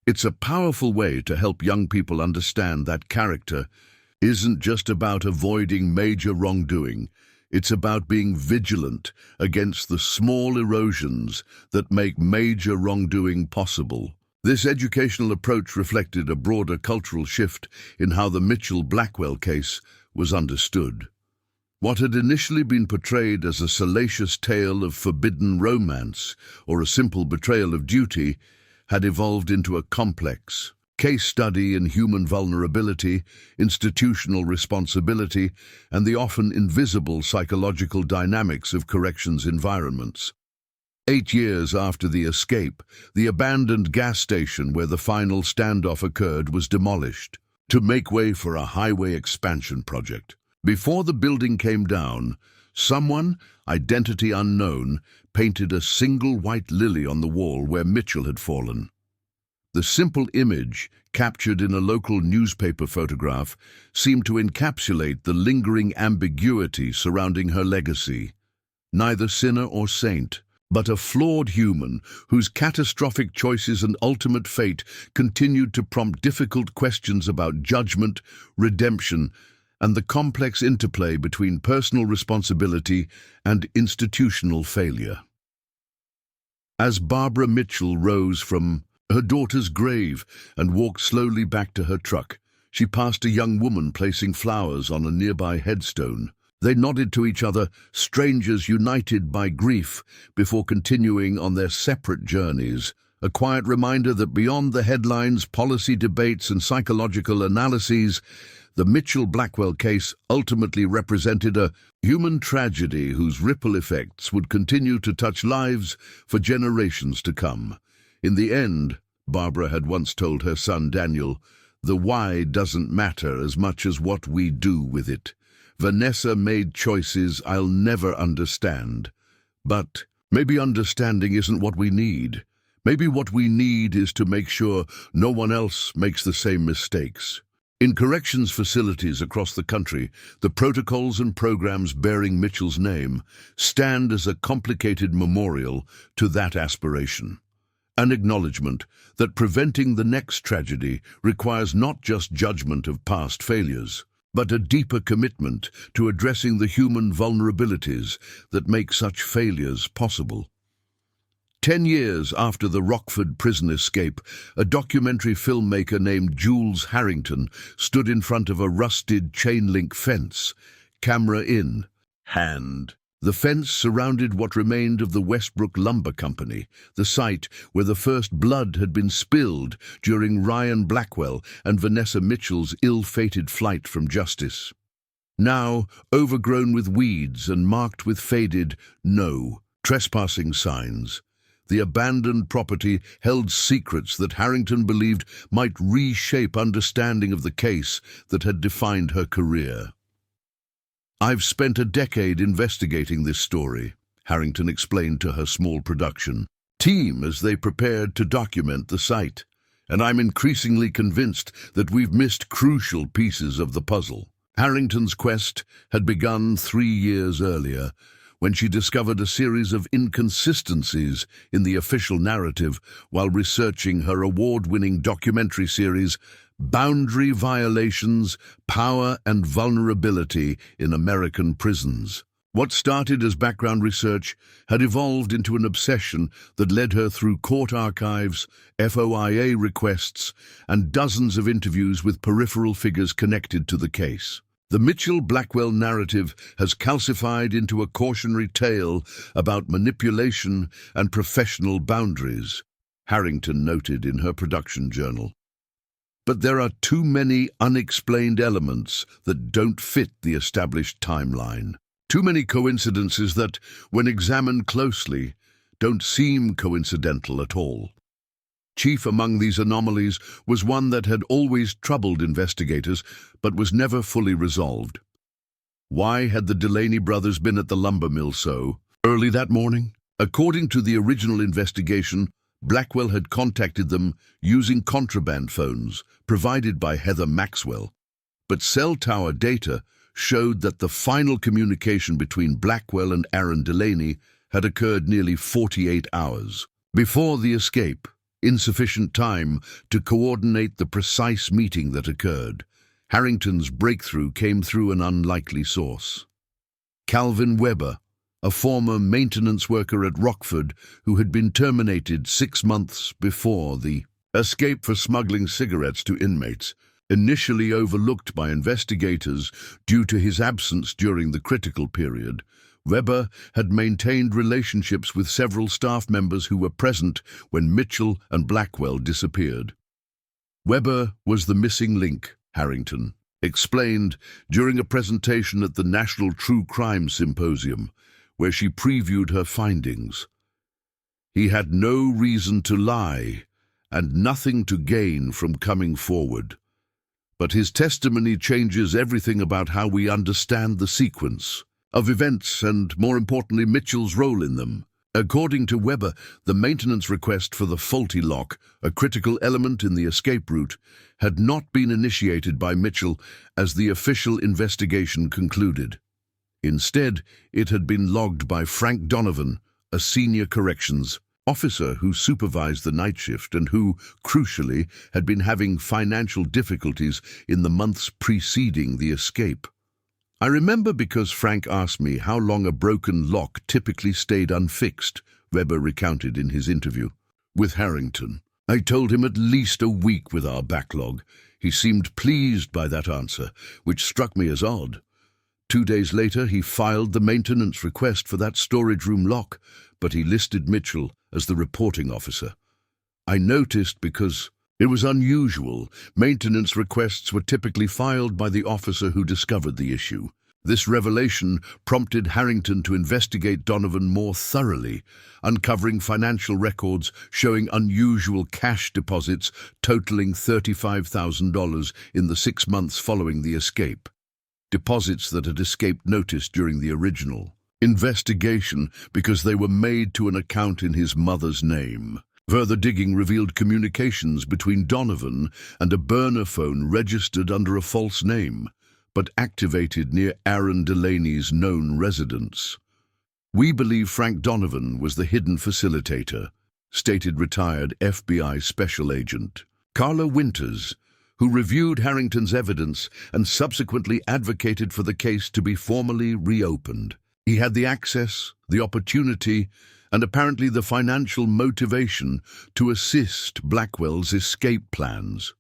It's a powerful way to help young people understand that character isn't just about avoiding major wrongdoing. It's about being vigilant against the small erosions that make major wrongdoing possible. This educational approach reflected a broader cultural shift in how the Mitchell-Blackwell case was understood. What had initially been portrayed as a salacious tale of forbidden romance or a simple betrayal of duty had evolved into a complex, case study in human vulnerability, institutional responsibility, and the often invisible psychological dynamics of corrections environments. 8 years after the escape, the abandoned gas station where the final standoff occurred was demolished to make way for a highway expansion project. Before the building came down, someone, identity unknown, painted a single white lily on the wall where Mitchell had fallen. The simple image, captured in a local newspaper photograph, seemed to encapsulate the lingering ambiguity surrounding her legacy. Neither sinner or saint, but a flawed human whose catastrophic choices and ultimate fate continued to prompt difficult questions about judgment, redemption, and the complex interplay between personal responsibility and institutional failure. As Barbara Mitchell rose from her daughter's grave and walked slowly back to her truck, she passed a young woman placing flowers on a nearby headstone. They nodded to each other, strangers united by grief, before continuing on their separate journeys, a quiet reminder that beyond the headlines, policy debates, and psychological analyses, the Mitchell-Blackwell case ultimately represented a human tragedy whose ripple effects would continue to touch lives for generations to come. In the end, Barbara had once told her son Daniel, the why doesn't matter as much as what we do with it. Vanessa made choices I'll never understand. But maybe understanding isn't what we need. Maybe what we need is to make sure no one else makes the same mistakes. In corrections facilities across the country, the protocols and programs bearing Mitchell's name stand as a complicated memorial to that aspiration. An acknowledgement that preventing the next tragedy requires not just judgment of past failures, but a deeper commitment to addressing the human vulnerabilities that make such failures possible. 10 years after the Rockford prison escape, a documentary filmmaker named Jules Harrington stood in front of a rusted chain-link fence, camera in hand. The fence surrounded what remained of the Westbrook Lumber Company, the site where the first blood had been spilled during Ryan Blackwell and Vanessa Mitchell's ill-fated flight from justice. Now, overgrown with weeds and marked with faded "No" trespassing signs, the abandoned property held secrets that Harrington believed might reshape understanding of the case that had defined her career. "I've spent a decade investigating this story," Harrington explained to her small production team as they prepared to document the site, "and I'm increasingly convinced that we've missed crucial pieces of the puzzle." Harrington's quest had begun 3 years earlier, when she discovered a series of inconsistencies in the official narrative while researching her award-winning documentary series, Boundary Violations, Power and Vulnerability in American Prisons. What started as background research had evolved into an obsession that led her through court archives, FOIA requests, and dozens of interviews with peripheral figures connected to the case. The Mitchell-Blackwell narrative has calcified into a cautionary tale about manipulation and professional boundaries, Harrington noted in her production journal. But there are too many unexplained elements that don't fit the established timeline. Too many coincidences that, when examined closely, don't seem coincidental at all. Chief among these anomalies was one that had always troubled investigators, but was never fully resolved. Why had the Delaney brothers been at the lumber mill so early that morning? According to the original investigation, Blackwell had contacted them using contraband phones provided by Heather Maxwell, but cell tower data showed that the final communication between Blackwell and Aaron Delaney had occurred nearly 48 hours before the escape, insufficient time to coordinate the precise meeting that occurred. Harrington's breakthrough came through an unlikely source. Calvin Weber, a former maintenance worker at Rockford who had been terminated 6 months before the escape for smuggling cigarettes to inmates, initially overlooked by investigators due to his absence during the critical period. Weber had maintained relationships with several staff members who were present when Mitchell and Blackwell disappeared. Weber was the missing link, Harrington explained during a presentation at the National True Crime Symposium, where she previewed her findings. He had no reason to lie and nothing to gain from coming forward. But his testimony changes everything about how we understand the sequence of events and, more importantly, Mitchell's role in them. According to Weber, the maintenance request for the faulty lock, a critical element in the escape route, had not been initiated by Mitchell as the official investigation concluded. Instead, it had been logged by Frank Donovan, a senior corrections officer who supervised the night shift and who, crucially, had been having financial difficulties in the months preceding the escape. I remember because Frank asked me how long a broken lock typically stayed unfixed, Weber recounted in his interview with Harrington. I told him at least a week with our backlog. He seemed pleased by that answer, which struck me as odd. 2 days later, he filed the maintenance request for that storage room lock, but he listed Mitchell as the reporting officer. I noticed because it was unusual. Maintenance requests were typically filed by the officer who discovered the issue. This revelation prompted Harrington to investigate Donovan more thoroughly, uncovering financial records showing unusual cash deposits totaling $35,000 in the 6 months following the escape. Deposits that had escaped notice during the original investigation because they were made to an account in his mother's name. Further digging revealed communications between Donovan and a burner phone registered under a false name, but activated near Aaron Delaney's known residence. We believe Frank Donovan was the hidden facilitator, stated retired FBI Special Agent Carla Winters, who reviewed Harrington's evidence and subsequently advocated for the case to be formally reopened. He had the access, the opportunity, and apparently the financial motivation to assist Blackwell's escape plans.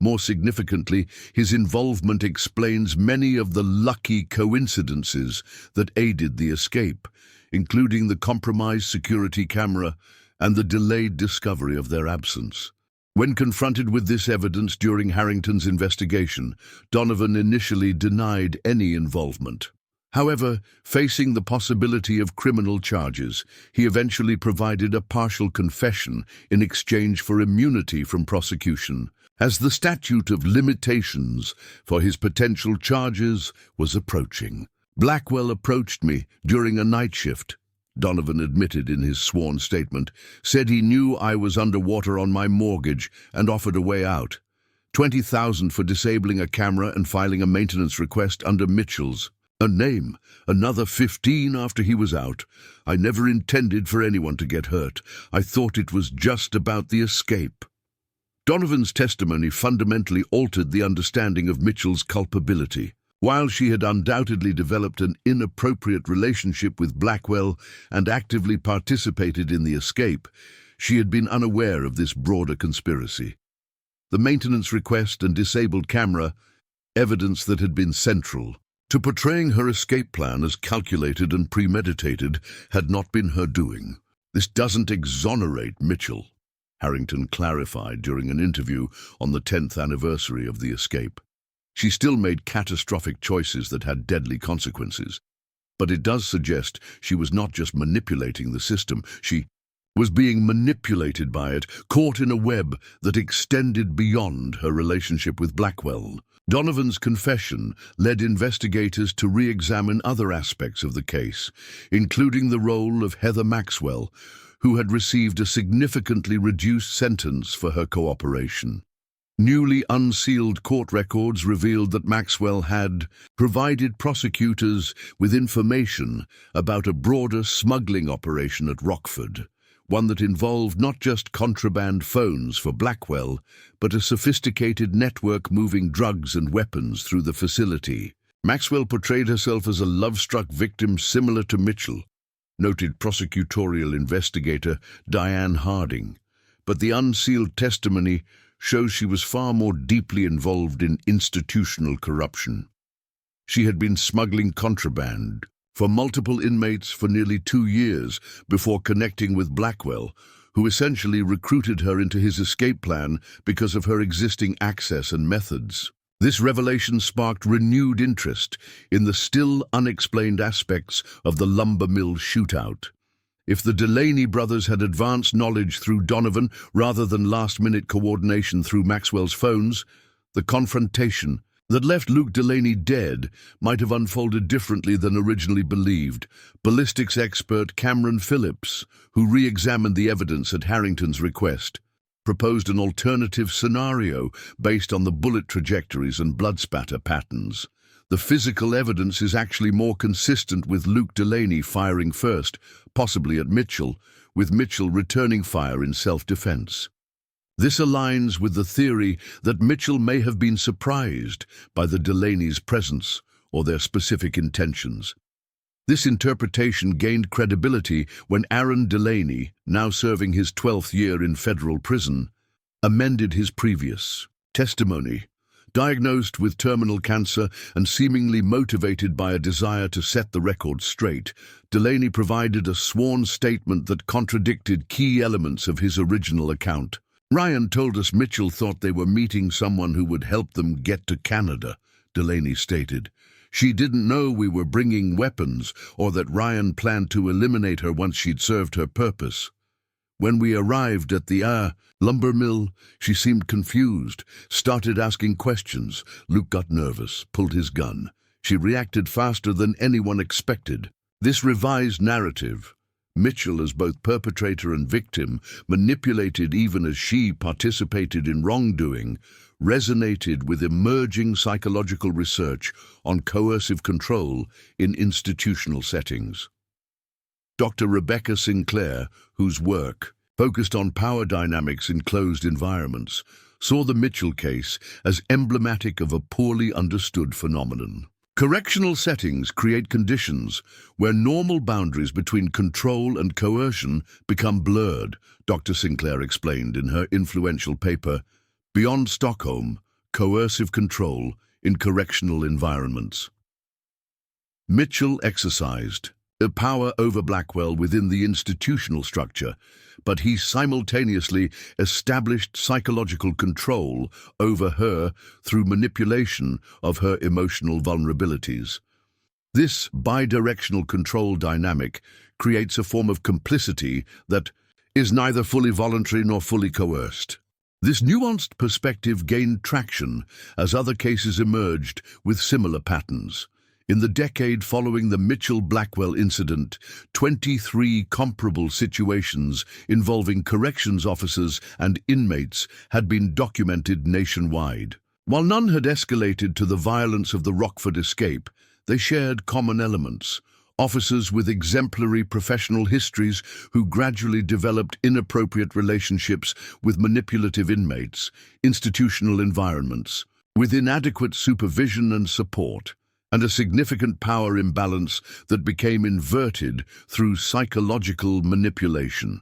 More significantly, his involvement explains many of the lucky coincidences that aided the escape, including the compromised security camera and the delayed discovery of their absence. When confronted with this evidence during Harrington's investigation, Donovan initially denied any involvement. However, facing the possibility of criminal charges, he eventually provided a partial confession in exchange for immunity from prosecution, as the statute of limitations for his potential charges was approaching. Blackwell approached me during a night shift, Donovan admitted in his sworn statement, said he knew I was underwater on my mortgage and offered a way out. $20,000 for disabling a camera and filing a maintenance request under Mitchell's a name, another 15 after he was out. I never intended for anyone to get hurt. I thought it was just about the escape. Donovan's testimony fundamentally altered the understanding of Mitchell's culpability. While she had undoubtedly developed an inappropriate relationship with Blackwell and actively participated in the escape, she had been unaware of this broader conspiracy. The maintenance request and disabled camera, evidence that had been central to portraying her escape plan as calculated and premeditated, had not been her doing. This doesn't exonerate Mitchell, Harrington clarified during an interview on the 10th anniversary of the escape. She still made catastrophic choices that had deadly consequences. But it does suggest she was not just manipulating the system, she was being manipulated by it, caught in a web that extended beyond her relationship with Blackwell. Donovan's confession led investigators to re-examine other aspects of the case, including the role of Heather Maxwell, who had received a significantly reduced sentence for her cooperation. Newly unsealed court records revealed that Maxwell had provided prosecutors with information about a broader smuggling operation at Rockford, one that involved not just contraband phones for Blackwell, but a sophisticated network moving drugs and weapons through the facility. Maxwell portrayed herself as a love-struck victim similar to Mitchell, noted prosecutorial investigator Diane Harding, but the unsealed testimony shows she was far more deeply involved in institutional corruption. She had been smuggling contraband for multiple inmates for nearly 2 years before connecting with Blackwell, who essentially recruited her into his escape plan because of her existing access and methods. This revelation sparked renewed interest in the still unexplained aspects of the lumber mill shootout. If the Delaney brothers had advanced knowledge through Donovan rather than last-minute coordination through Maxwell's phones, the confrontation that left Luke Delaney dead might have unfolded differently than originally believed. Ballistics expert Cameron Phillips, who re-examined the evidence at Harrington's request, proposed an alternative scenario based on the bullet trajectories and blood spatter patterns. The physical evidence is actually more consistent with Luke Delaney firing first, possibly at Mitchell, with Mitchell returning fire in self-defense. This aligns with the theory that Mitchell may have been surprised by the Delaney's presence or their specific intentions. This interpretation gained credibility when Aaron Delaney, now serving his 12th year in federal prison, amended his previous testimony. Diagnosed with terminal cancer and seemingly motivated by a desire to set the record straight, Delaney provided a sworn statement that contradicted key elements of his original account. "Ryan told us Mitchell thought they were meeting someone who would help them get to Canada," Delaney stated. "She didn't know we were bringing weapons or that Ryan planned to eliminate her once she'd served her purpose. When we arrived at the lumber mill, she seemed confused, started asking questions. Luke got nervous, pulled his gun. She reacted faster than anyone expected." This revised narrative, Mitchell as both perpetrator and victim, manipulated even as she participated in wrongdoing, resonated with emerging psychological research on coercive control in institutional settings. Dr. Rebecca Sinclair, whose work focused on power dynamics in closed environments, saw the Mitchell case as emblematic of a poorly understood phenomenon. Correctional settings create conditions where normal boundaries between control and coercion become blurred, Dr. Sinclair explained in her influential paper, Beyond Stockholm, Coercive Control in Correctional Environments. Mitchell exercised power over Blackwell within the institutional structure, but he simultaneously established psychological control over her through manipulation of her emotional vulnerabilities. This bidirectional control dynamic creates a form of complicity that is neither fully voluntary nor fully coerced. This nuanced perspective gained traction as other cases emerged with similar patterns. In the decade following the Mitchell-Blackwell incident, 23 comparable situations involving corrections officers and inmates had been documented nationwide. While none had escalated to the violence of the Rockford escape, they shared common elements. Officers with exemplary professional histories who gradually developed inappropriate relationships with manipulative inmates, institutional environments, with inadequate supervision and support, and a significant power imbalance that became inverted through psychological manipulation.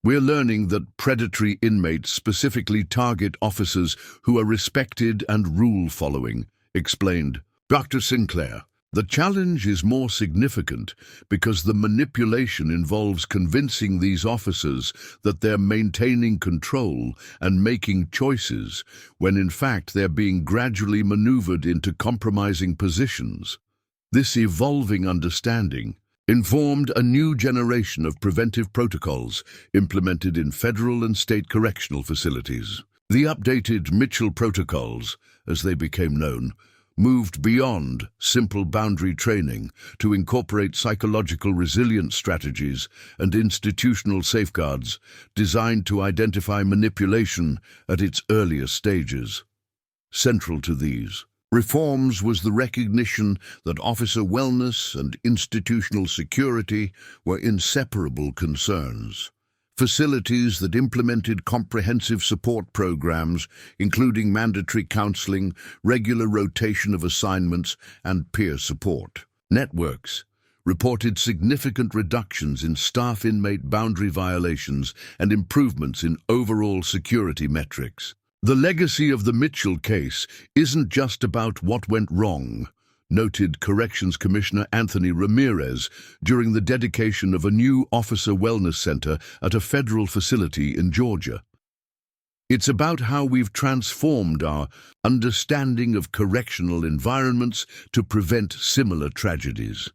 We're learning that predatory inmates specifically target officers who are respected and rule-following, explained Dr. Sinclair. The challenge is more significant because the manipulation involves convincing these officers that they're maintaining control and making choices, when in fact they're being gradually maneuvered into compromising positions. This evolving understanding informed a new generation of preventive protocols implemented in federal and state correctional facilities. The updated Mitchell protocols, as they became known, moved beyond simple boundary training to incorporate psychological resilience strategies and institutional safeguards designed to identify manipulation at its earliest stages. Central to these reforms was the recognition that officer wellness and institutional security were inseparable concerns. Facilities that implemented comprehensive support programs, including mandatory counseling, regular rotation of assignments, and peer support. Networks reported significant reductions in staff-inmate boundary violations and improvements in overall security metrics. The legacy of the Mitchell case isn't just about what went wrong, noted Corrections Commissioner Anthony Ramirez during the dedication of a new officer wellness center at a federal facility in Georgia. It's about how we've transformed our understanding of correctional environments to prevent similar tragedies.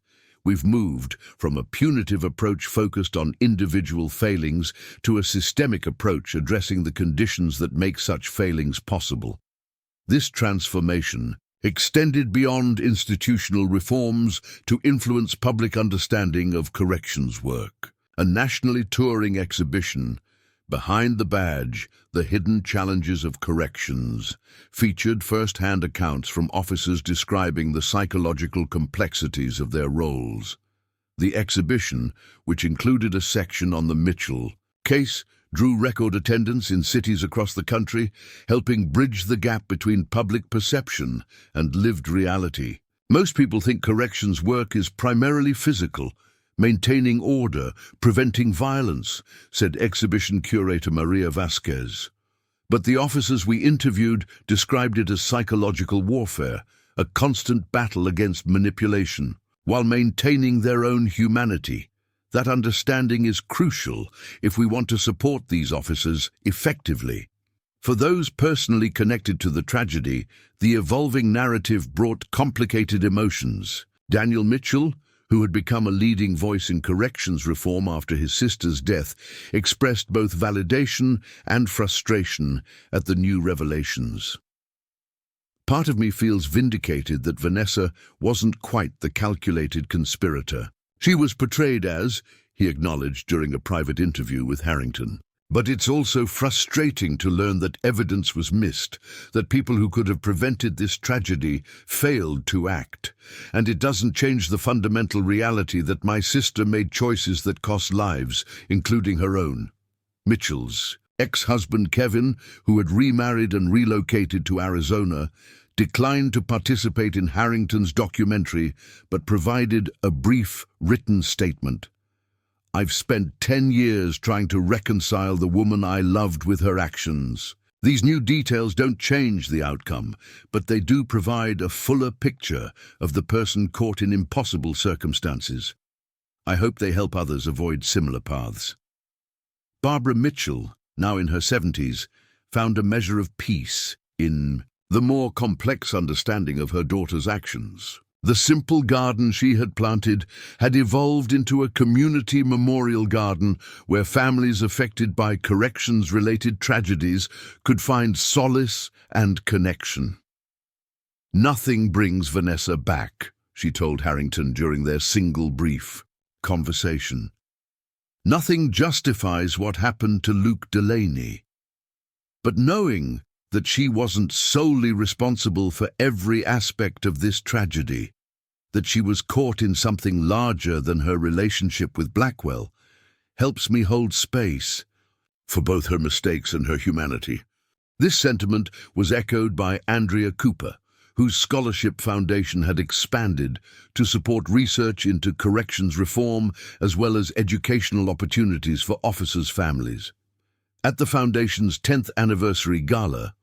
We've moved from a punitive approach focused on individual failings to a systemic approach addressing the conditions that make such failings possible. This transformation extended beyond institutional reforms to influence public understanding of corrections work. A nationally touring exhibition, Behind the Badge, The Hidden Challenges of Corrections, featured first-hand accounts from officers describing the psychological complexities of their roles. The exhibition, which included a section on the Mitchell case, drew record attendance in cities across the country, helping bridge the gap between public perception and lived reality. Most people think corrections work is primarily physical, maintaining order, preventing violence, said exhibition curator Maria Vasquez. But the officers we interviewed described it as psychological warfare, a constant battle against manipulation, while maintaining their own humanity. That understanding is crucial if we want to support these officers effectively. For those personally connected to the tragedy, the evolving narrative brought complicated emotions. Daniel Mitchell, who had become a leading voice in corrections reform after his sister's death, expressed both validation and frustration at the new revelations. Part of me feels vindicated that Vanessa wasn't quite the calculated conspirator. She was portrayed as, he acknowledged during a private interview with Harrington. But it's also frustrating to learn that evidence was missed, that people who could have prevented this tragedy failed to act. And it doesn't change the fundamental reality that my sister made choices that cost lives, including her own. Mitchell's ex-husband Kevin, who had remarried and relocated to Arizona, declined to participate in Harrington's documentary, but provided a brief written statement. I've spent 10 years trying to reconcile the woman I loved with her actions. These new details don't change the outcome, but they do provide a fuller picture of the person caught in impossible circumstances. I hope they help others avoid similar paths. Barbara Mitchell, now in her 70s, found a measure of peace in the more complex understanding of her daughter's actions. The simple garden she had planted had evolved into a community memorial garden where families affected by corrections-related tragedies could find solace and connection. Nothing brings Vanessa back, she told Harrington during their single brief conversation. Nothing justifies what happened to Luke Delaney. But knowing that she wasn't solely responsible for every aspect of this tragedy, that she was caught in something larger than her relationship with Blackwell, helps me hold space for both her mistakes and her humanity. This sentiment was echoed by Andrea Cooper, whose scholarship foundation had expanded to support research into corrections reform as well as educational opportunities for officers' families. At the foundation's 10th anniversary gala,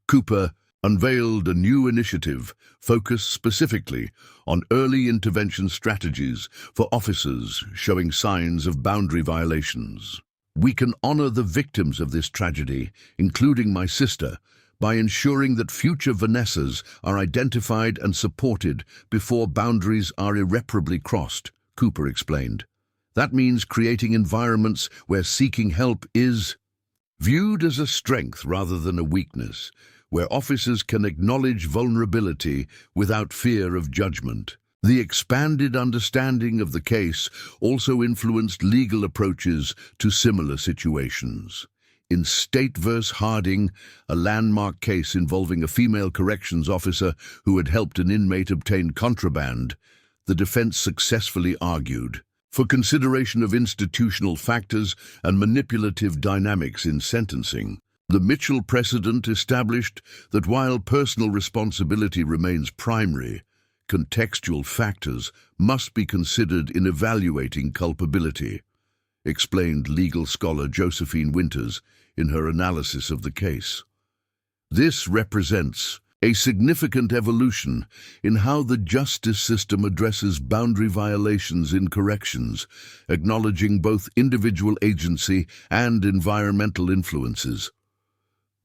Cooper unveiled a new initiative focused specifically on early intervention strategies for officers showing signs of boundary violations. We can honor the victims of this tragedy, including my sister, by ensuring that future Vanessas are identified and supported before boundaries are irreparably crossed, Cooper explained. That means creating environments where seeking help is viewed as a strength rather than a weakness, where officers can acknowledge vulnerability without fear of judgment. The expanded understanding of the case also influenced legal approaches to similar situations. In State v. Harding, a landmark case involving a female corrections officer who had helped an inmate obtain contraband, the defense successfully argued for consideration of institutional factors and manipulative dynamics in sentencing. The Mitchell precedent established that while personal responsibility remains primary, contextual factors must be considered in evaluating culpability, explained legal scholar Josephine Winters in her analysis of the case. This represents a significant evolution in how the justice system addresses boundary violations in corrections, acknowledging both individual agency and environmental influences.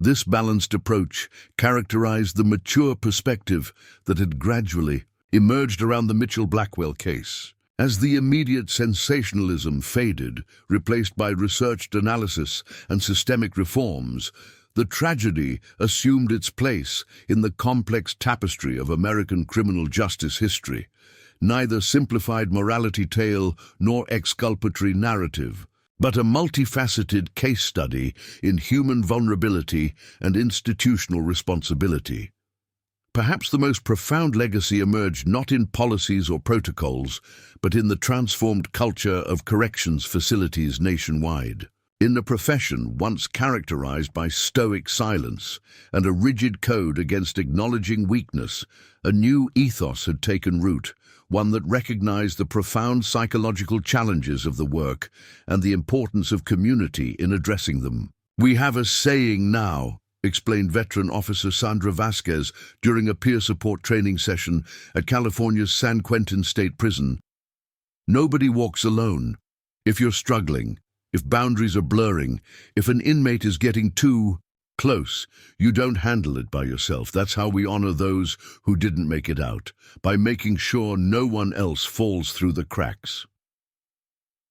This balanced approach characterized the mature perspective that had gradually emerged around the Mitchell-Blackwell case. As the immediate sensationalism faded, replaced by researched analysis and systemic reforms, the tragedy assumed its place in the complex tapestry of American criminal justice history, neither simplified morality tale nor exculpatory narrative, but a multifaceted case study in human vulnerability and institutional responsibility. Perhaps the most profound legacy emerged not in policies or protocols, but in the transformed culture of corrections facilities nationwide. In a profession once characterized by stoic silence and a rigid code against acknowledging weakness, a new ethos had taken root, one that recognized the profound psychological challenges of the work and the importance of community in addressing them. "We have a saying now," explained veteran officer Sandra Vasquez during a peer support training session at California's San Quentin State Prison. "Nobody walks alone. If you're struggling, if boundaries are blurring, if an inmate is getting too close, you don't handle it by yourself. That's how we honor those who didn't make it out, by making sure no one else falls through the cracks."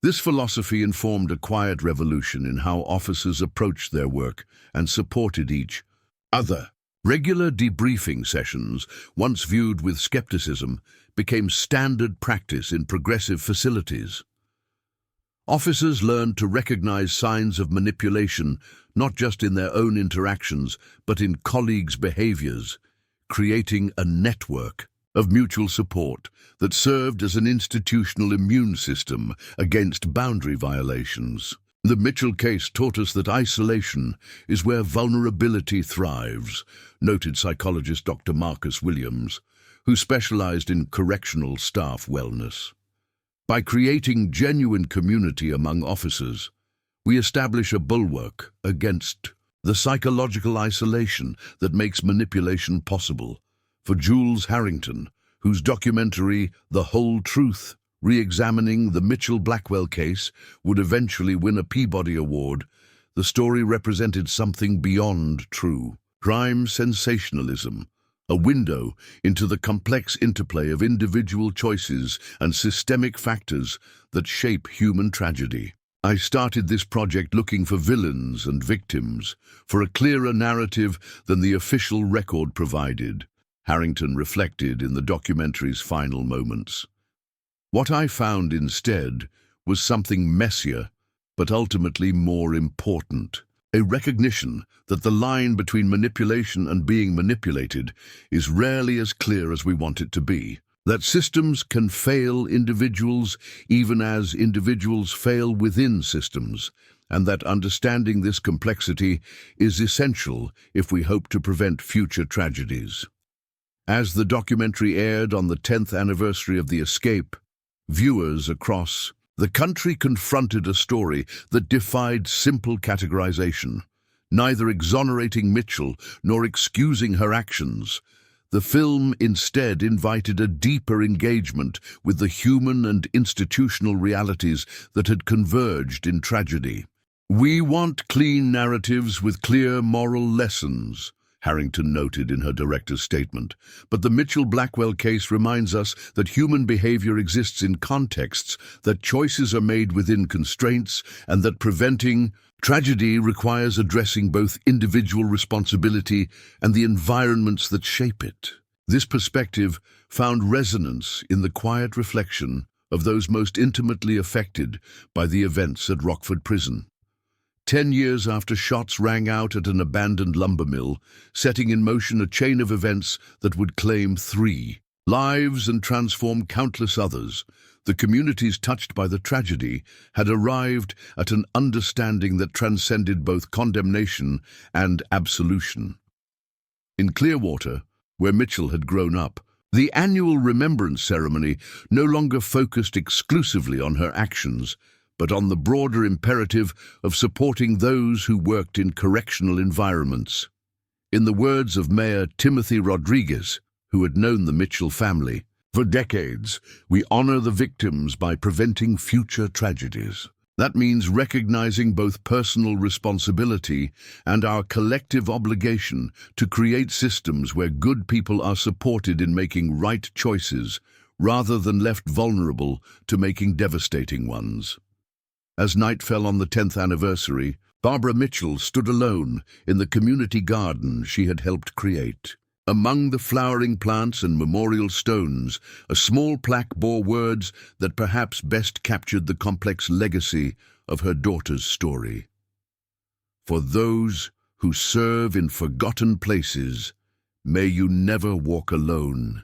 This philosophy informed a quiet revolution in how officers approached their work and supported each other. Regular debriefing sessions, once viewed with skepticism, became standard practice in progressive facilities. Officers learned to recognize signs of manipulation, not just in their own interactions, but in colleagues' behaviors, creating a network of mutual support that served as an institutional immune system against boundary violations. The Mitchell case taught us that isolation is where vulnerability thrives, noted psychologist Dr. Marcus Williams, who specialized in correctional staff wellness. By creating genuine community among officers, we establish a bulwark against the psychological isolation that makes manipulation possible. For Jules Harrington, whose documentary The Whole Truth, re-examining the Mitchell-Blackwell case, would eventually win a Peabody Award, the story represented something beyond true. Crime sensationalism, a window into the complex interplay of individual choices and systemic factors that shape human tragedy. "I started this project looking for villains and victims, for a clearer narrative than the official record provided," Harrington reflected in the documentary's final moments. "What I found instead was something messier, but ultimately more important. A recognition that the line between manipulation and being manipulated is rarely as clear as we want it to be. That systems can fail individuals even as individuals fail within systems, and that understanding this complexity is essential if we hope to prevent future tragedies." As the documentary aired on the 10th anniversary of the escape, viewers across the country confronted a story that defied simple categorization, neither exonerating Mitchell nor excusing her actions. The film instead invited a deeper engagement with the human and institutional realities that had converged in tragedy. "We want clean narratives with clear moral lessons," Harrington noted in her director's statement. "But the Mitchell-Blackwell case reminds us that human behavior exists in contexts, that choices are made within constraints, and that preventing tragedy requires addressing both individual responsibility and the environments that shape it." This perspective found resonance in the quiet reflection of those most intimately affected by the events at Rockford Prison. 10 years after shots rang out at an abandoned lumber mill, setting in motion a chain of events that would claim 3 lives and transform countless others, the communities touched by the tragedy had arrived at an understanding that transcended both condemnation and absolution. In Clearwater, where Mitchell had grown up, the annual remembrance ceremony no longer focused exclusively on her actions, but on the broader imperative of supporting those who worked in correctional environments. In the words of Mayor Timothy Rodriguez, who had known the Mitchell family, "For decades, we honor the victims by preventing future tragedies." That means recognizing both personal responsibility and our collective obligation to create systems where good people are supported in making right choices, rather than left vulnerable to making devastating ones. As night fell on the 10th anniversary, Barbara Mitchell stood alone in the community garden she had helped create. Among the flowering plants and memorial stones, a small plaque bore words that perhaps best captured the complex legacy of her daughter's story. "For those who serve in forgotten places, may you never walk alone.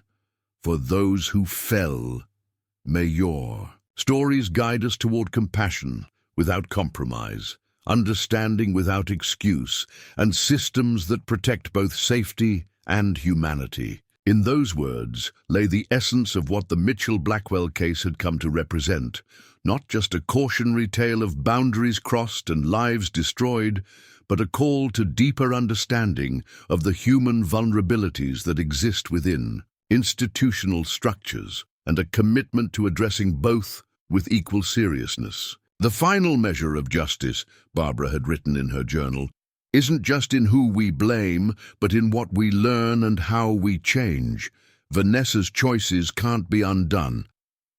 For those who fell, may your..." Stories guide us toward compassion without compromise, understanding without excuse, and systems that protect both safety and humanity. In those words lay the essence of what the Mitchell-Blackwell case had come to represent, not just a cautionary tale of boundaries crossed and lives destroyed, but a call to deeper understanding of the human vulnerabilities that exist within institutional structures, and a commitment to addressing both with equal seriousness. "The final measure of justice," Barbara had written in her journal, "isn't just in who we blame, but in what we learn and how we change. Vanessa's choices can't be undone,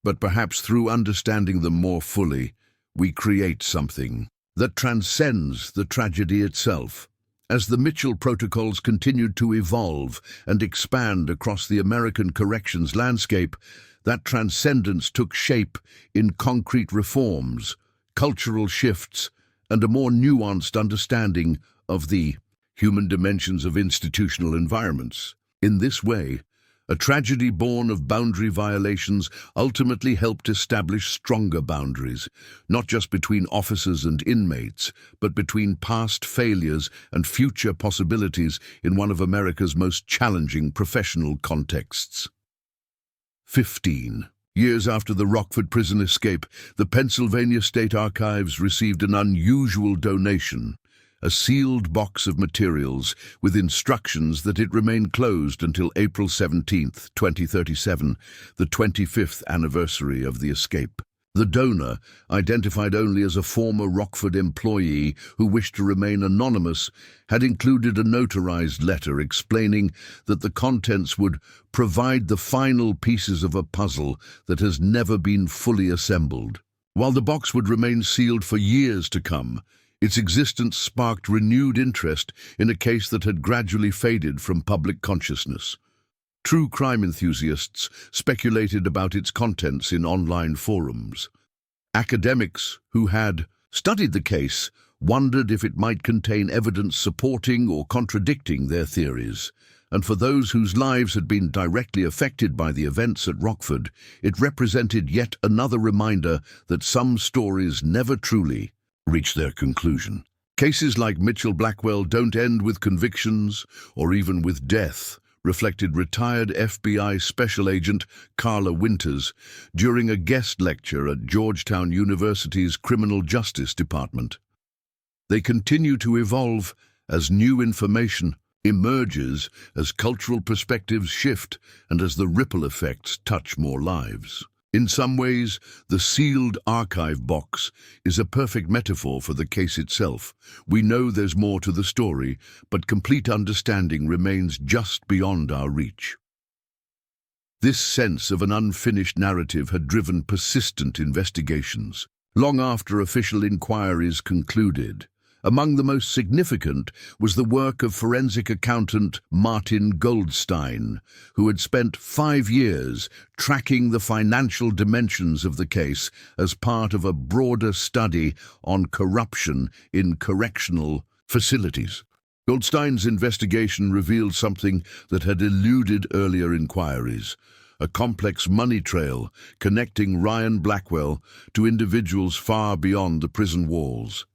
but perhaps through understanding them more fully, we create something that transcends the tragedy itself." As the Mitchell protocols continued to evolve and expand across the American corrections landscape, that transcendence took shape in concrete reforms, cultural shifts, and a more nuanced understanding of the human dimensions of institutional environments. In this way, a tragedy born of boundary violations ultimately helped establish stronger boundaries, not just between officers and inmates, but between past failures and future possibilities in one of America's most challenging professional contexts. 15 years after the Rockford prison escape, the Pennsylvania State Archives received an unusual donation, a sealed box of materials with instructions that it remain closed until April 17, 2037, the 25th anniversary of the escape. The donor, identified only as a former Rockford employee who wished to remain anonymous, had included a notarized letter explaining that the contents would provide the final pieces of a puzzle that has never been fully assembled. While the box would remain sealed for years to come, its existence sparked renewed interest in a case that had gradually faded from public consciousness. True crime enthusiasts speculated about its contents in online forums. Academics who had studied the case wondered if it might contain evidence supporting or contradicting their theories. And for those whose lives had been directly affected by the events at Rockford, it represented yet another reminder that some stories never truly reach their conclusion. Cases like Mitchell-Blackwell don't end with convictions or even with death, reflected retired FBI Special Agent Carla Winters during a guest lecture at Georgetown University's Criminal Justice Department. They continue to evolve as new information emerges, as cultural perspectives shift, and as the ripple effects touch more lives. In some ways, the sealed archive box is a perfect metaphor for the case itself. We know there's more to the story, but complete understanding remains just beyond our reach. This sense of an unfinished narrative had driven persistent investigations. Long after official inquiries concluded, among the most significant was the work of forensic accountant Martin Goldstein, who had spent 5 years tracking the financial dimensions of the case as part of a broader study on corruption in correctional facilities. Goldstein's investigation revealed something that had eluded earlier inquiries: a complex money trail connecting Ryan Blackwell to individuals far beyond the prison walls.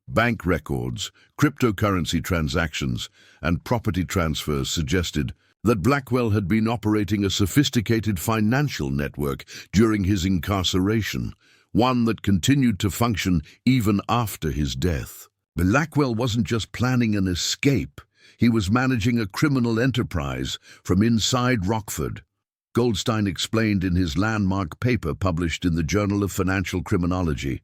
Bank records, cryptocurrency transactions, and property transfers suggested that Blackwell had been operating a sophisticated financial network during his incarceration, one that continued to function even after his death. Blackwell wasn't just planning an escape, He was managing a criminal enterprise from inside Rockford. Goldstein explained in his landmark paper published in the Journal of Financial Criminology.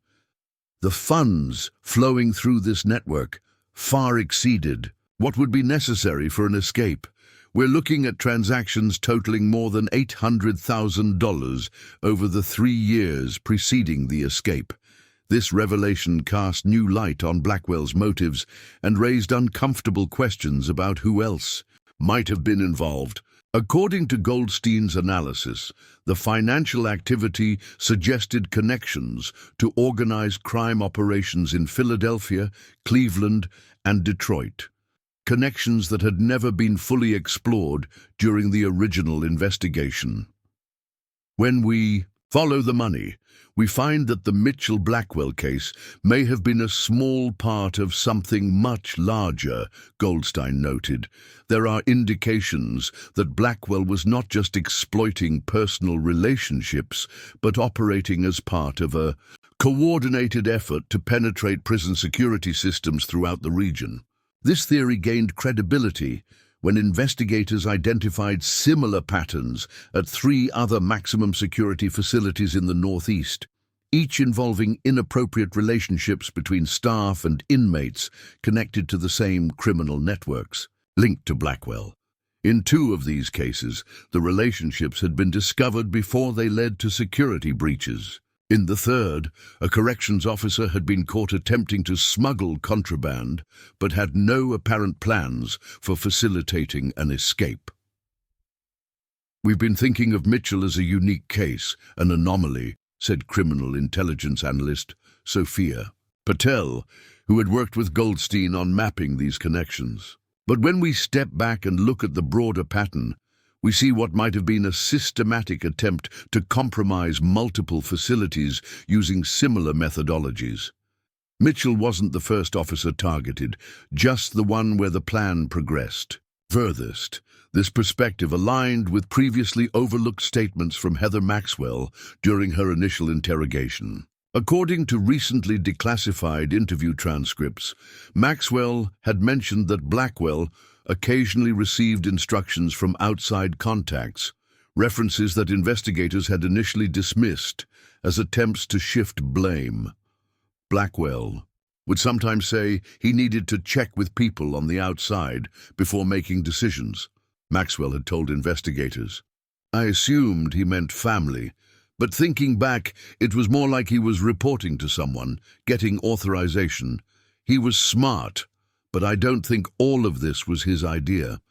The funds flowing through this network far exceeded what would be necessary for an escape. We're looking at transactions totaling more than $800,000 over the 3 years preceding the escape. This revelation cast new light on Blackwell's motives and raised uncomfortable questions about who else might have been involved. According to Goldstein's analysis, the financial activity suggested connections to organized crime operations in Philadelphia, Cleveland, and Detroit. Connections that had never been fully explored during the original investigation. When we follow the money, we find that the Mitchell-Blackwell case may have been a small part of something much larger, Goldstein noted. There are indications that Blackwell was not just exploiting personal relationships, but operating as part of a coordinated effort to penetrate prison security systems throughout the region. This theory gained credibility when investigators identified similar patterns at 3 other maximum security facilities in the Northeast, each involving inappropriate relationships between staff and inmates connected to the same criminal networks, linked to Blackwell. In 2 of these cases, the relationships had been discovered before they led to security breaches. In the 3rd, a corrections officer had been caught attempting to smuggle contraband, but had no apparent plans for facilitating an escape. We've been thinking of Mitchell as a unique case, an anomaly, said criminal intelligence analyst Sophia Patel, who had worked with Goldstein on mapping these connections. But when we step back and look at the broader pattern, we see what might have been a systematic attempt to compromise multiple facilities using similar methodologies. Mitchell wasn't the first officer targeted, just the one where the plan progressed furthest. This perspective aligned with previously overlooked statements from Heather Maxwell during her initial interrogation. According to recently declassified interview transcripts, Maxwell had mentioned that Blackwell occasionally received instructions from outside contacts, references that investigators had initially dismissed as attempts to shift blame. Blackwell would sometimes say he needed to check with people on the outside before making decisions, Maxwell had told investigators. I assumed he meant family, but thinking back, it was more like he was reporting to someone, getting authorization. He was smart, but I don't think all of this was his idea.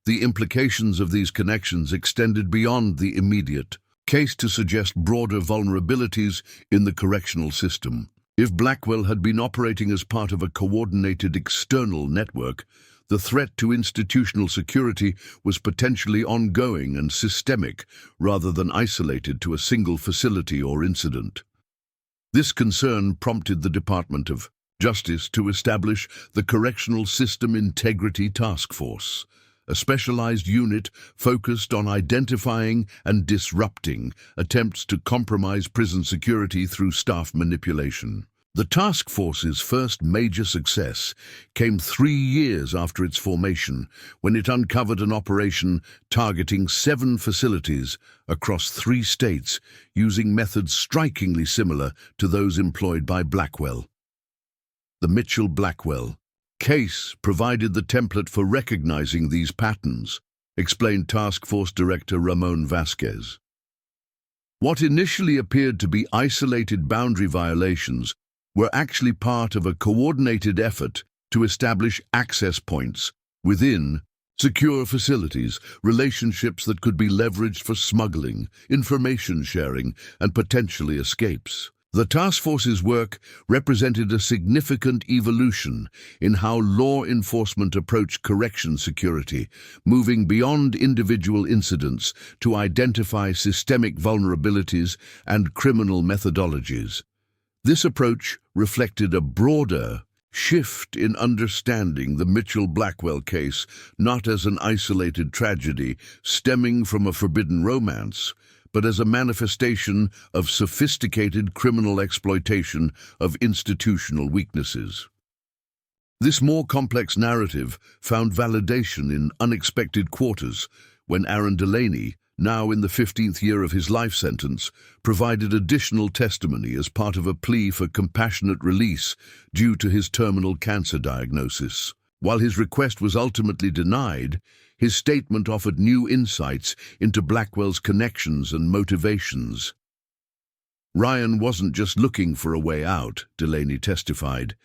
The implications of these connections extended beyond the immediate case to suggest broader vulnerabilities in the correctional system. If Blackwell had been operating as part of a coordinated external network, the threat to institutional security was potentially ongoing and systemic rather than isolated to a single facility or incident. This concern prompted the Department of Justice to establish the Correctional System Integrity Task Force, a specialized unit focused on identifying and disrupting attempts to compromise prison security through staff manipulation. The task force's first major success came 3 years after its formation, when it uncovered an operation targeting 7 facilities across 3 states using methods strikingly similar to those employed by Blackwell. The Mitchell-Blackwell case provided the template for recognizing these patterns, explained Task Force Director Ramon Vasquez. What initially appeared to be isolated boundary violations were actually part of a coordinated effort to establish access points within secure facilities, relationships that could be leveraged for smuggling, information sharing, and potentially escapes. The task force's work represented a significant evolution in how law enforcement approached correction security, moving beyond individual incidents to identify systemic vulnerabilities and criminal methodologies. This approach reflected a broader shift in understanding the Mitchell-Blackwell case not as an isolated tragedy stemming from a forbidden romance, but as a manifestation of sophisticated criminal exploitation of institutional weaknesses. This more complex narrative found validation in unexpected quarters when Aaron Delaney, now in the 15th year of his life sentence, provided additional testimony as part of a plea for compassionate release due to his terminal cancer diagnosis. While his request was ultimately denied, his statement offered new insights into Blackwell's connections and motivations. Ryan wasn't just looking for a way out, Delaney testified.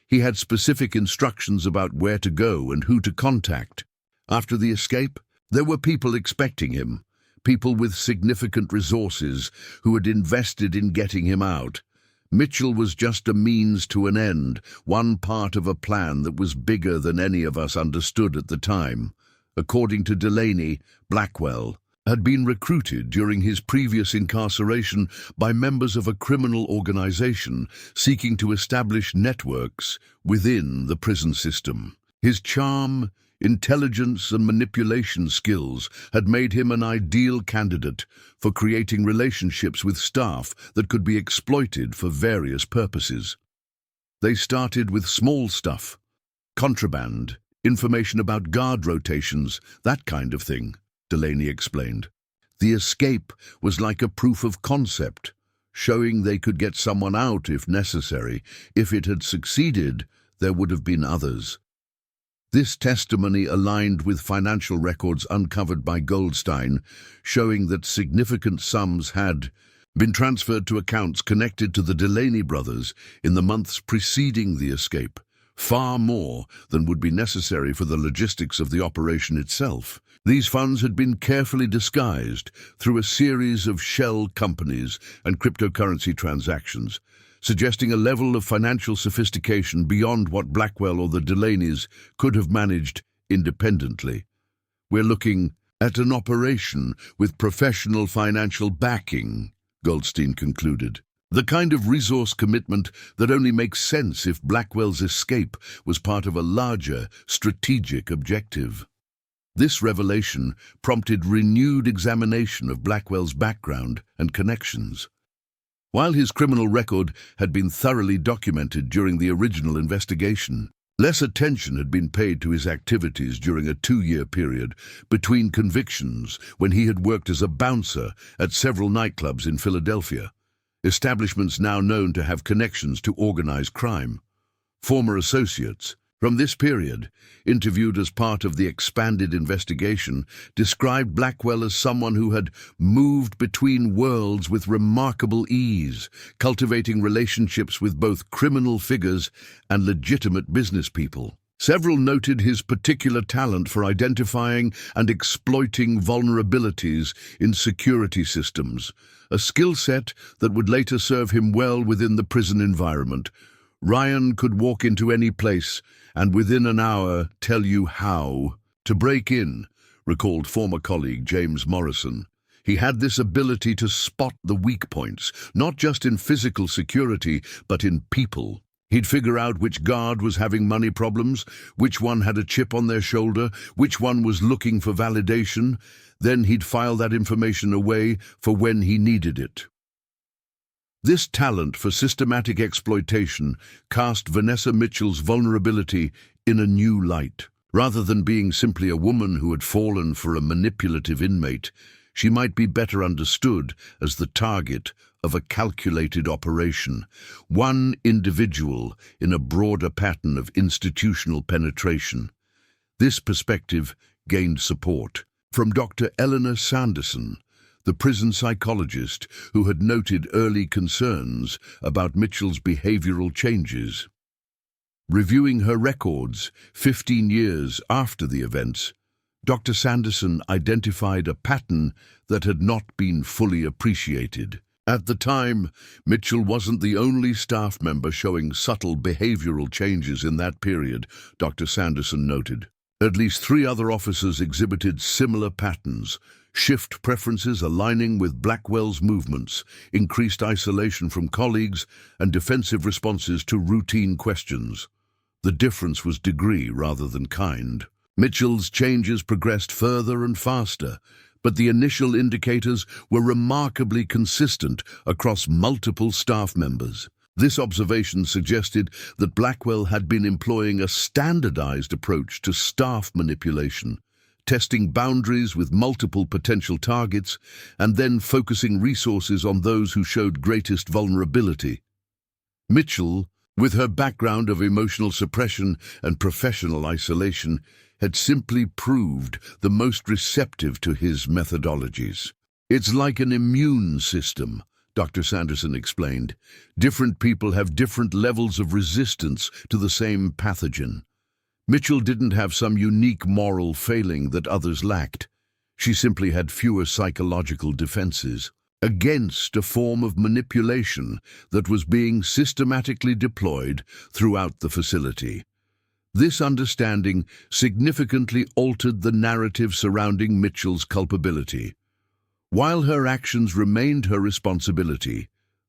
He had specific instructions about where to go and who to contact. After the escape, there were people expecting him, people with significant resources who had invested in getting him out. Mitchell was just a means to an end, one part of a plan that was bigger than any of us understood at the time. According to Delaney, Blackwell had been recruited during his previous incarceration by members of a criminal organization seeking to establish networks within the prison system. His charm, intelligence, and manipulation skills had made him an ideal candidate for creating relationships with staff that could be exploited for various purposes. They started with small stuff, contraband, information about guard rotations, that kind of thing, Delaney explained. The escape was like a proof of concept, showing they could get someone out if necessary. If it had succeeded, there would have been others. This testimony aligned with financial records uncovered by Goldstein, showing that significant sums had been transferred to accounts connected to the Delaney brothers in the months preceding the escape, far more than would be necessary for the logistics of the operation itself. These funds had been carefully disguised through a series of shell companies and cryptocurrency transactions, suggesting a level of financial sophistication beyond what Blackwell or the Delaneys could have managed independently. We're looking at an operation with professional financial backing, Goldstein concluded. The kind of resource commitment that only makes sense if Blackwell's escape was part of a larger strategic objective. This revelation prompted renewed examination of Blackwell's background and connections. While his criminal record had been thoroughly documented during the original investigation, less attention had been paid to his activities during a 2-year period between convictions when he had worked as a bouncer at several nightclubs in Philadelphia, establishments now known to have connections to organized crime. Former associates from this period, interviewed as part of the expanded investigation, described Blackwell as someone who had moved between worlds with remarkable ease, cultivating relationships with both criminal figures and legitimate business people. Several noted his particular talent for identifying and exploiting vulnerabilities in security systems, a skill set that would later serve him well within the prison environment. Ryan could walk into any place and within an hour tell you how to break in, recalled former colleague James Morrison. He had this ability to spot the weak points, not just in physical security, but in people. He'd figure out which guard was having money problems, which one had a chip on their shoulder, which one was looking for validation. Then he'd file that information away for when he needed it. This talent for systematic exploitation cast Vanessa Mitchell's vulnerability in a new light. Rather than being simply a woman who had fallen for a manipulative inmate, she might be better understood as the target of a calculated operation, one individual in a broader pattern of institutional penetration. This perspective gained support from Dr. Eleanor Sanderson, the prison psychologist who had noted early concerns about Mitchell's behavioral changes. Reviewing her records 15 years after the events, Dr. Sanderson identified a pattern that had not been fully appreciated. At the time, Mitchell wasn't the only staff member showing subtle behavioral changes in that period, Dr. Sanderson noted. At least 3 other officers exhibited similar patterns: shift preferences aligning with Blackwell's movements, increased isolation from colleagues, and defensive responses to routine questions. The difference was degree rather than kind. Mitchell's changes progressed further and faster, but the initial indicators were remarkably consistent across multiple staff members. This observation suggested that Blackwell had been employing a standardized approach to staff manipulation, testing boundaries with multiple potential targets and then focusing resources on those who showed greatest vulnerability. Mitchell, with her background of emotional suppression and professional isolation, had simply proved the most receptive to his methodologies. "It's like an immune system," Dr. Sanderson explained. "Different people have different levels of resistance to the same pathogen." Mitchell didn't have some unique moral failing that others lacked. She simply had fewer psychological defenses against a form of manipulation that was being systematically deployed throughout the facility. This understanding significantly altered the narrative surrounding Mitchell's culpability. While her actions remained her responsibility,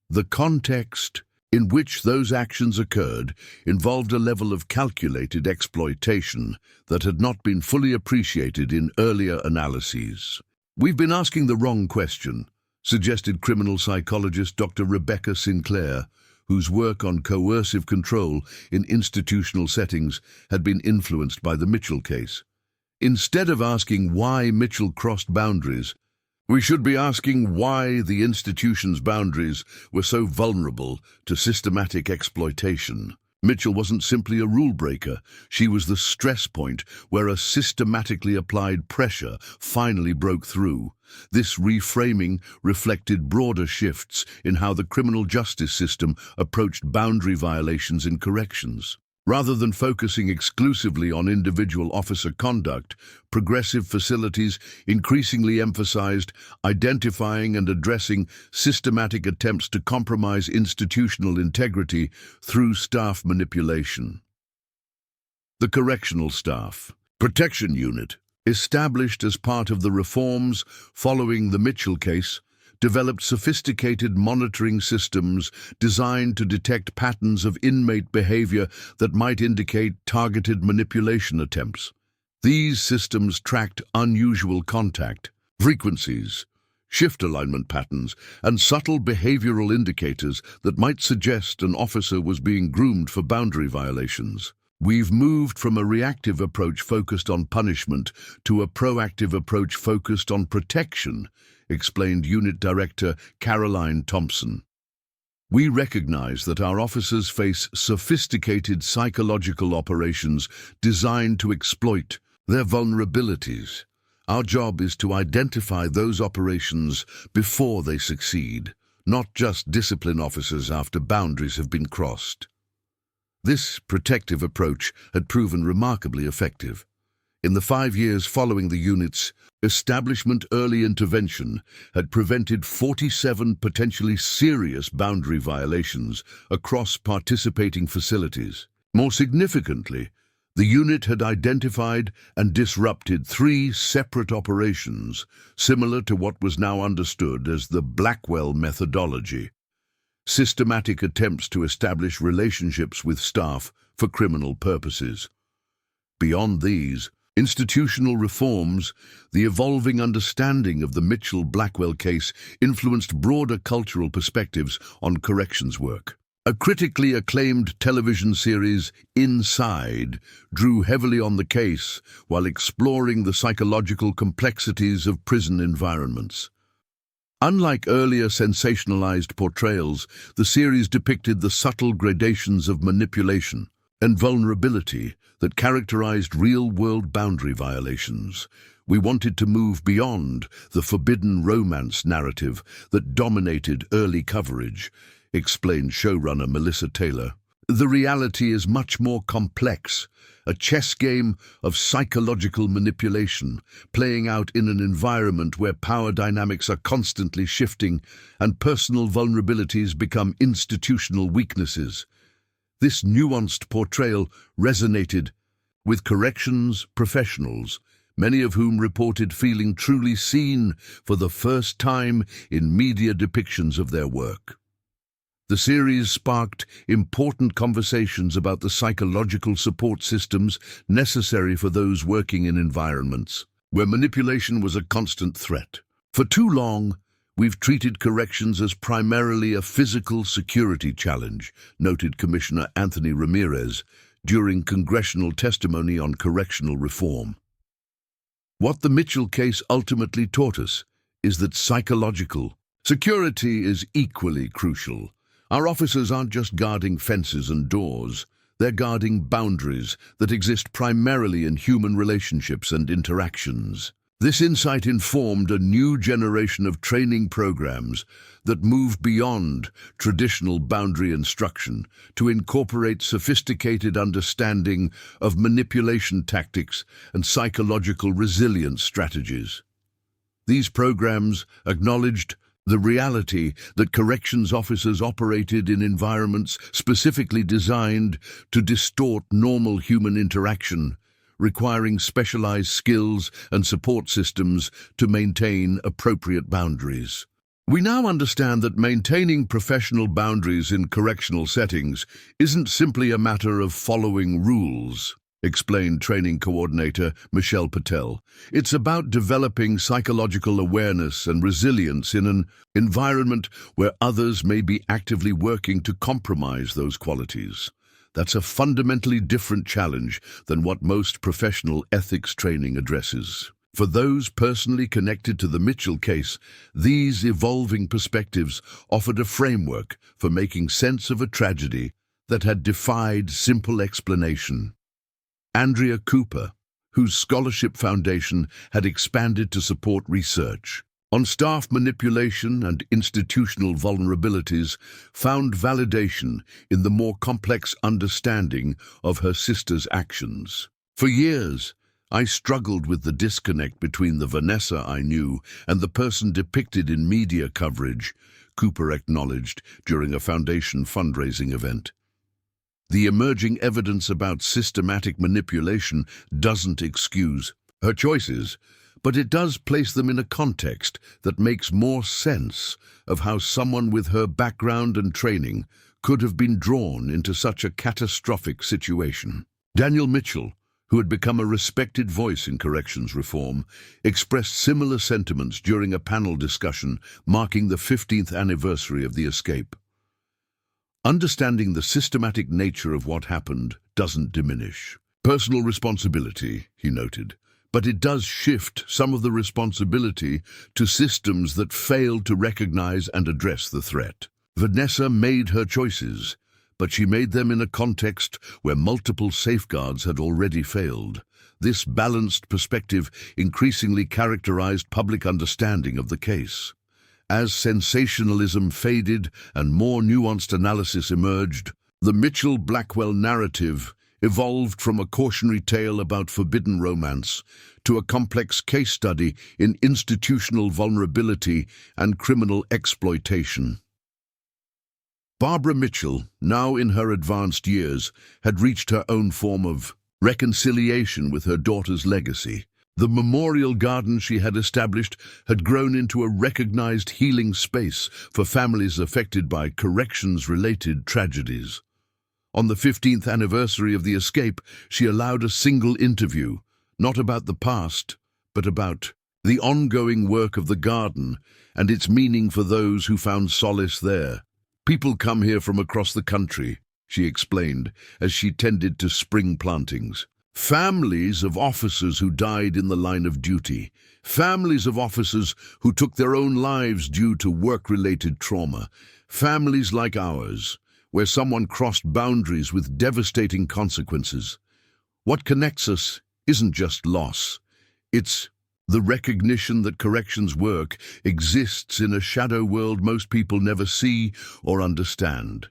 the context in which those actions occurred involved a level of calculated exploitation that had not been fully appreciated in earlier analyses. "We've been asking the wrong question," suggested criminal psychologist Dr. Rebecca Sinclair, whose work on coercive control in institutional settings had been influenced by the Mitchell case. "Instead of asking why Mitchell crossed boundaries, we should be asking why the institution's boundaries were so vulnerable to systematic exploitation." Mitchell wasn't simply a rule breaker, she was the stress point where a systematically applied pressure finally broke through. This reframing reflected broader shifts in how the criminal justice system approached boundary violations in corrections. Rather than focusing exclusively on individual officer conduct, progressive facilities increasingly emphasized identifying and addressing systematic attempts to compromise institutional integrity through staff manipulation. The Correctional Staff Protection Unit, established as part of the reforms following the Mitchell case, developed sophisticated monitoring systems designed to detect patterns of inmate behavior that might indicate targeted manipulation attempts. These systems tracked unusual contact, frequencies, shift alignment patterns, and subtle behavioral indicators that might suggest an officer was being groomed for boundary violations. "We've moved from a reactive approach focused on punishment to a proactive approach focused on protection," explained Unit Director Caroline Thompson. "We recognize that our officers face sophisticated psychological operations designed to exploit their vulnerabilities. Our job is to identify those operations before they succeed, not just discipline officers after boundaries have been crossed." This protective approach had proven remarkably effective. In the 5 years following the unit's establishment, early intervention had prevented 47 potentially serious boundary violations across participating facilities. More significantly, the unit had identified and disrupted 3 separate operations, similar to what was now understood as the Blackwell methodology: systematic attempts to establish relationships with staff for criminal purposes. Beyond these, institutional reforms, the evolving understanding of the Mitchell-Blackwell case influenced broader cultural perspectives on corrections work. A critically acclaimed television series, Inside, drew heavily on the case while exploring the psychological complexities of prison environments. Unlike earlier sensationalized portrayals, the series depicted the subtle gradations of manipulation and vulnerability that characterized real-world boundary violations. "We wanted to move beyond the forbidden romance narrative that dominated early coverage," explained showrunner Melissa Taylor. "The reality is much more complex, a chess game of psychological manipulation, playing out in an environment where power dynamics are constantly shifting and personal vulnerabilities become institutional weaknesses." This nuanced portrayal resonated with corrections professionals, many of whom reported feeling truly seen for the first time in media depictions of their work. The series sparked important conversations about the psychological support systems necessary for those working in environments where manipulation was a constant threat. For too long, "We've treated corrections as primarily a physical security challenge," noted Commissioner Anthony Ramirez during congressional testimony on correctional reform. What the Mitchell case ultimately taught us is that psychological security is equally crucial. Our officers aren't just guarding fences and doors, they're guarding boundaries that exist primarily in human relationships and interactions. This insight informed a new generation of training programs that moved beyond traditional boundary instruction to incorporate sophisticated understanding of manipulation tactics and psychological resilience strategies. These programs acknowledged the reality that corrections officers operated in environments specifically designed to distort normal human interaction, requiring specialized skills and support systems to maintain appropriate boundaries. We now understand that maintaining professional boundaries in correctional settings isn't simply a matter of following rules, explained training coordinator Michelle Patel. It's about developing psychological awareness and resilience in an environment where others may be actively working to compromise those qualities. That's a fundamentally different challenge than what most professional ethics training addresses. For those personally connected to the Mitchell case, these evolving perspectives offered a framework for making sense of a tragedy that had defied simple explanation. Andrea Cooper, whose scholarship foundation had expanded to support research on staff manipulation and institutional vulnerabilities, found validation in the more complex understanding of her sister's actions. For years, I struggled with the disconnect between the Vanessa I knew and the person depicted in media coverage, Cooper acknowledged during a foundation fundraising event. The emerging evidence about systematic manipulation doesn't excuse her choices, but it does place them in a context that makes more sense of how someone with her background and training could have been drawn into such a catastrophic situation. Daniel Mitchell, who had become a respected voice in corrections reform, expressed similar sentiments during a panel discussion marking the 15th anniversary of the escape. Understanding the systematic nature of what happened doesn't diminish personal responsibility, he noted, but it does shift some of the responsibility to systems that failed to recognize and address the threat. Vanessa made her choices, but she made them in a context where multiple safeguards had already failed. This balanced perspective increasingly characterized public understanding of the case. As sensationalism faded and more nuanced analysis emerged, the Mitchell-Blackwell narrative evolved from a cautionary tale about forbidden romance to a complex case study in institutional vulnerability and criminal exploitation. Barbara Mitchell, now in her advanced years, had reached her own form of reconciliation with her daughter's legacy. The memorial garden she had established had grown into a recognized healing space for families affected by corrections-related tragedies. On the 15th anniversary of the escape, she allowed a single interview, not about the past, but about the ongoing work of the garden and its meaning for those who found solace there. "People come here from across the country," she explained as she tended to spring plantings. "Families of officers who died in the line of duty, families of officers who took their own lives due to work-related trauma, families like ours, where someone crossed boundaries with devastating consequences. What connects us isn't just loss, it's the recognition that corrections work exists in a shadow world most people never see or understand."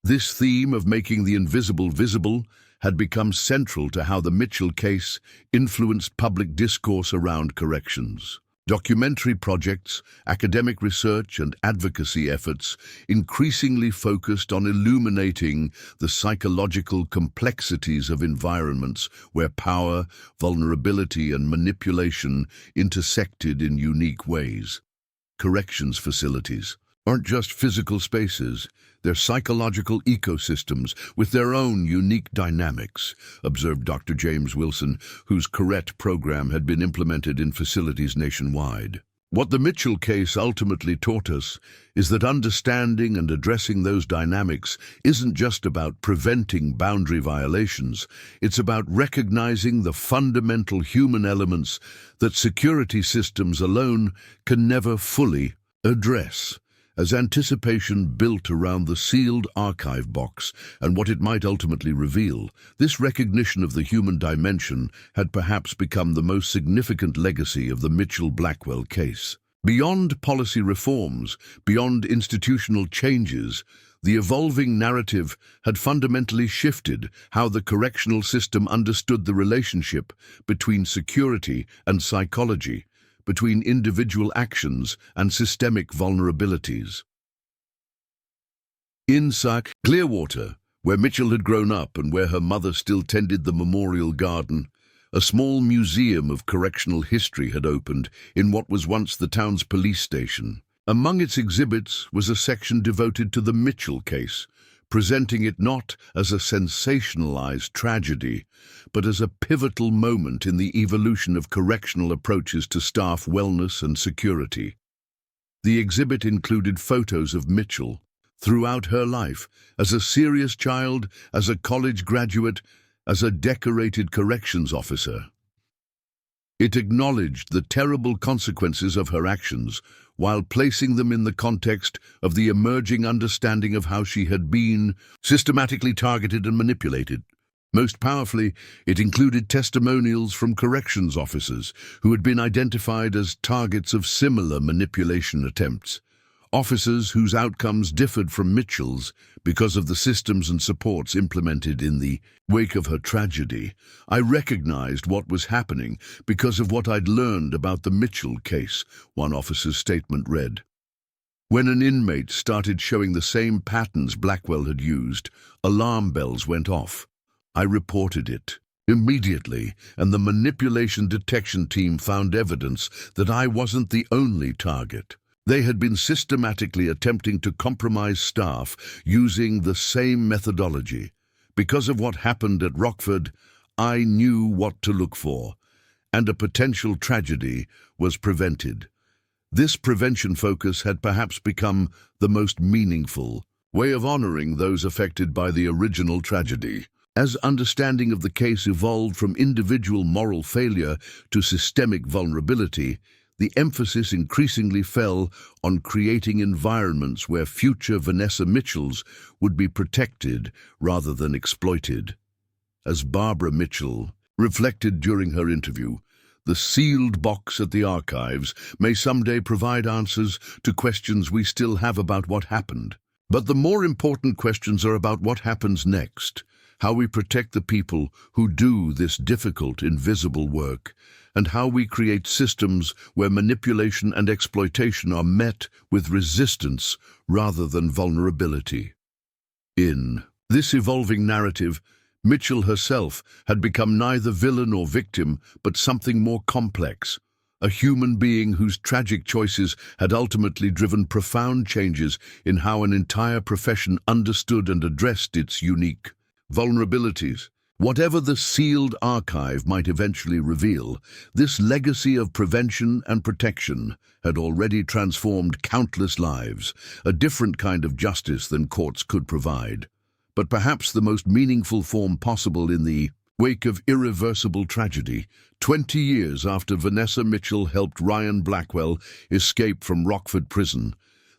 This theme of making the invisible visible had become central to how the Mitchell case influenced public discourse around corrections. Documentary projects, academic research, and advocacy efforts increasingly focused on illuminating the psychological complexities of environments where power, vulnerability, and manipulation intersected in unique ways. Corrections facilities aren't just physical spaces, they're psychological ecosystems with their own unique dynamics, observed Dr. James Wilson, whose Correct program had been implemented in facilities nationwide. What the Mitchell case ultimately taught us is that understanding and addressing those dynamics isn't just about preventing boundary violations, it's about recognizing the fundamental human elements that security systems alone can never fully address. As anticipation built around the sealed archive box and what it might ultimately reveal, this recognition of the human dimension had perhaps become the most significant legacy of the Mitchell-Blackwell case. Beyond policy reforms, beyond institutional changes, the evolving narrative had fundamentally shifted how the correctional system understood the relationship between security and psychology, between individual actions and systemic vulnerabilities. In Clearwater, where Mitchell had grown up and where her mother still tended the memorial garden, a small museum of correctional history had opened in what was once the town's police station. Among its exhibits was a section devoted to the Mitchell case, presenting it not as a sensationalized tragedy, but as a pivotal moment in the evolution of correctional approaches to staff wellness and security. The exhibit included photos of Mitchell throughout her life, as a serious child, as a college graduate, as a decorated corrections officer. It acknowledged the terrible consequences of her actions, while placing them in the context of the emerging understanding of how she had been systematically targeted and manipulated. Most powerfully, it included testimonials from corrections officers who had been identified as targets of similar manipulation attempts. Officers whose outcomes differed from Mitchell's because of the systems and supports implemented in the wake of her tragedy. I recognized what was happening because of what I'd learned about the Mitchell case, one officer's statement read. When an inmate started showing the same patterns Blackwell had used, alarm bells went off. I reported it immediately, and the manipulation detection team found evidence that I wasn't the only target. They had been systematically attempting to compromise staff using the same methodology. Because of what happened at Rockford, I knew what to look for, and a potential tragedy was prevented. This prevention focus had perhaps become the most meaningful way of honoring those affected by the original tragedy. As understanding of the case evolved from individual moral failure to systemic vulnerability, the emphasis increasingly fell on creating environments where future Vanessa Mitchells would be protected rather than exploited. As Barbara Mitchell reflected during her interview, the sealed box at the archives may someday provide answers to questions we still have about what happened. But the more important questions are about what happens next, how we protect the people who do this difficult, invisible work, and how we create systems where manipulation and exploitation are met with resistance rather than vulnerability. In this evolving narrative, Mitchell herself had become neither villain nor victim, but something more complex, a human being whose tragic choices had ultimately driven profound changes in how an entire profession understood and addressed its unique vulnerabilities. Whatever the sealed archive might eventually reveal, this legacy of prevention and protection had already transformed countless lives, a different kind of justice than courts could provide. But perhaps the most meaningful form possible in the wake of irreversible tragedy, 20 years after Vanessa Mitchell helped Ryan Blackwell escape from Rockford Prison,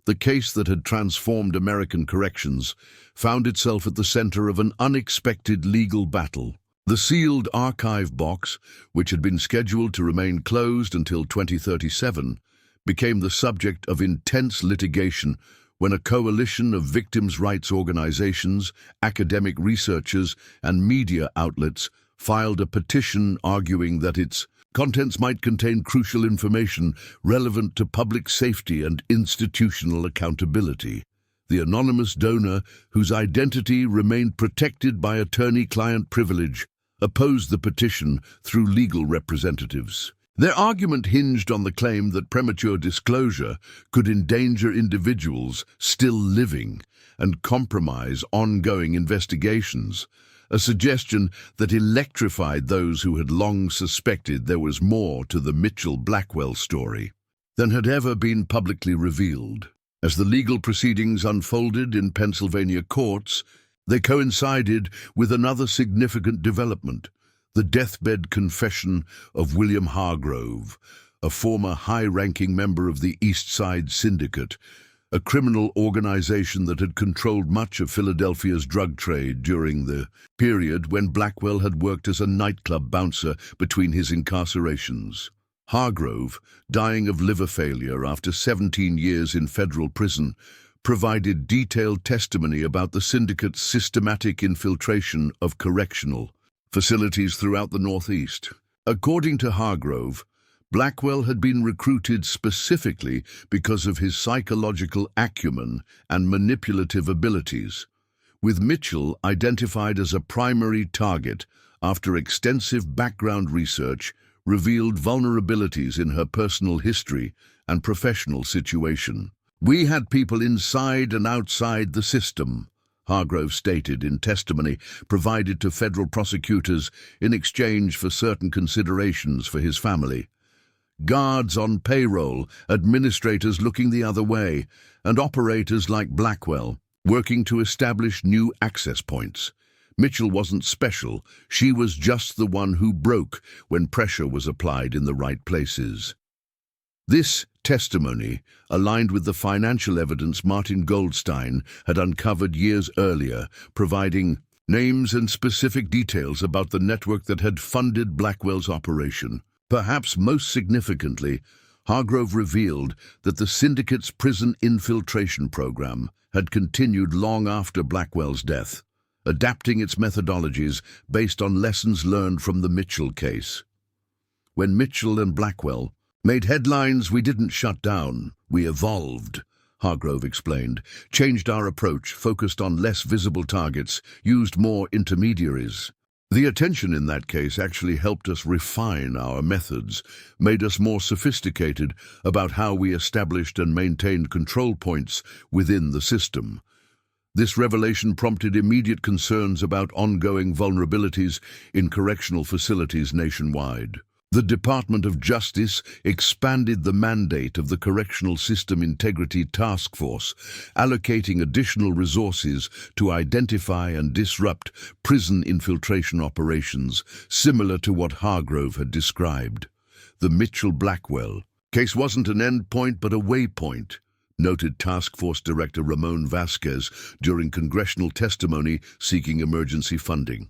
the case that had transformed American corrections found itself at the center of an unexpected legal battle. The sealed archive box, which had been scheduled to remain closed until 2037, became the subject of intense litigation when a coalition of victims' rights organizations, academic researchers, and media outlets filed a petition arguing that its contents might contain crucial information relevant to public safety and institutional accountability. The anonymous donor, whose identity remained protected by attorney-client privilege, opposed the petition through legal representatives. Their argument hinged on the claim that premature disclosure could endanger individuals still living and compromise ongoing investigations, a suggestion that electrified those who had long suspected there was more to the Mitchell-Blackwell story. than had ever been publicly revealed. As the legal proceedings unfolded in Pennsylvania courts, they coincided with another significant development: the deathbed confession of William Hargrove, a former high-ranking member of the East Side Syndicate, a criminal organization that had controlled much of Philadelphia's drug trade during the period when Blackwell had worked as a nightclub bouncer between his incarcerations. Hargrove, dying of liver failure after 17 years in federal prison, provided detailed testimony about the syndicate's systematic infiltration of correctional facilities throughout the Northeast. According to Hargrove, Blackwell had been recruited specifically because of his psychological acumen and manipulative abilities, with Mitchell identified as a primary target after extensive background research revealed vulnerabilities in her personal history and professional situation. "We had people inside and outside the system," Hargrove stated in testimony provided to federal prosecutors in exchange for certain considerations for his family. Guards on payroll, administrators looking the other way, and operators like Blackwell working to establish new access points. Mitchell wasn't special, she was just the one who broke when pressure was applied in the right places. This testimony aligned with the financial evidence Martin Goldstein had uncovered years earlier, providing names and specific details about the network that had funded Blackwell's operation. Perhaps most significantly, Hargrove revealed that the syndicate's prison infiltration program had continued long after Blackwell's death, adapting its methodologies based on lessons learned from the Mitchell case. "When Mitchell and Blackwell made headlines, we didn't shut down, we evolved," Hargrove explained, "changed our approach, focused on less visible targets, used more intermediaries. The attention in that case actually helped us refine our methods, made us more sophisticated about how we established and maintained control points within the system." This revelation prompted immediate concerns about ongoing vulnerabilities in correctional facilities nationwide. The Department of Justice expanded the mandate of the Correctional System Integrity Task Force, allocating additional resources to identify and disrupt prison infiltration operations, similar to what Hargrove had described. The Mitchell-Blackwell case wasn't an endpoint but a waypoint, noted Task Force Director Ramon Vasquez during congressional testimony seeking emergency funding.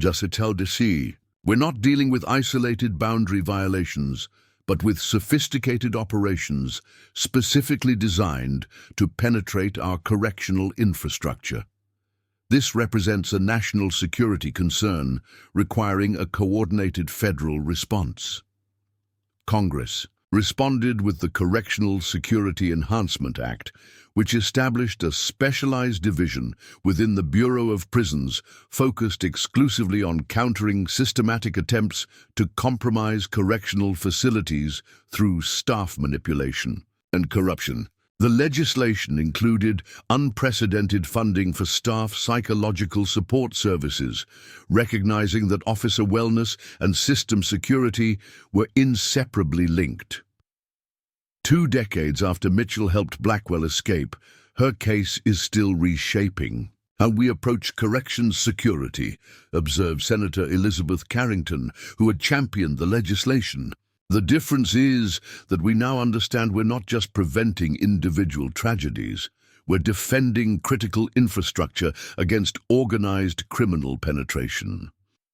Jacitel Desi, "We're not dealing with isolated boundary violations, but with sophisticated operations specifically designed to penetrate our correctional infrastructure. This represents a national security concern requiring a coordinated federal response." Congress responded with the Correctional Security Enhancement Act, which established a specialized division within the Bureau of Prisons focused exclusively on countering systematic attempts to compromise correctional facilities through staff manipulation and corruption. The legislation included unprecedented funding for staff psychological support services, recognizing that officer wellness and system security were inseparably linked. 2 decades after Mitchell helped Blackwell escape, her case is still reshaping how we approach corrections security, observed Senator Elizabeth Carrington, who had championed the legislation. "The difference is that we now understand we're not just preventing individual tragedies, we're defending critical infrastructure against organized criminal penetration."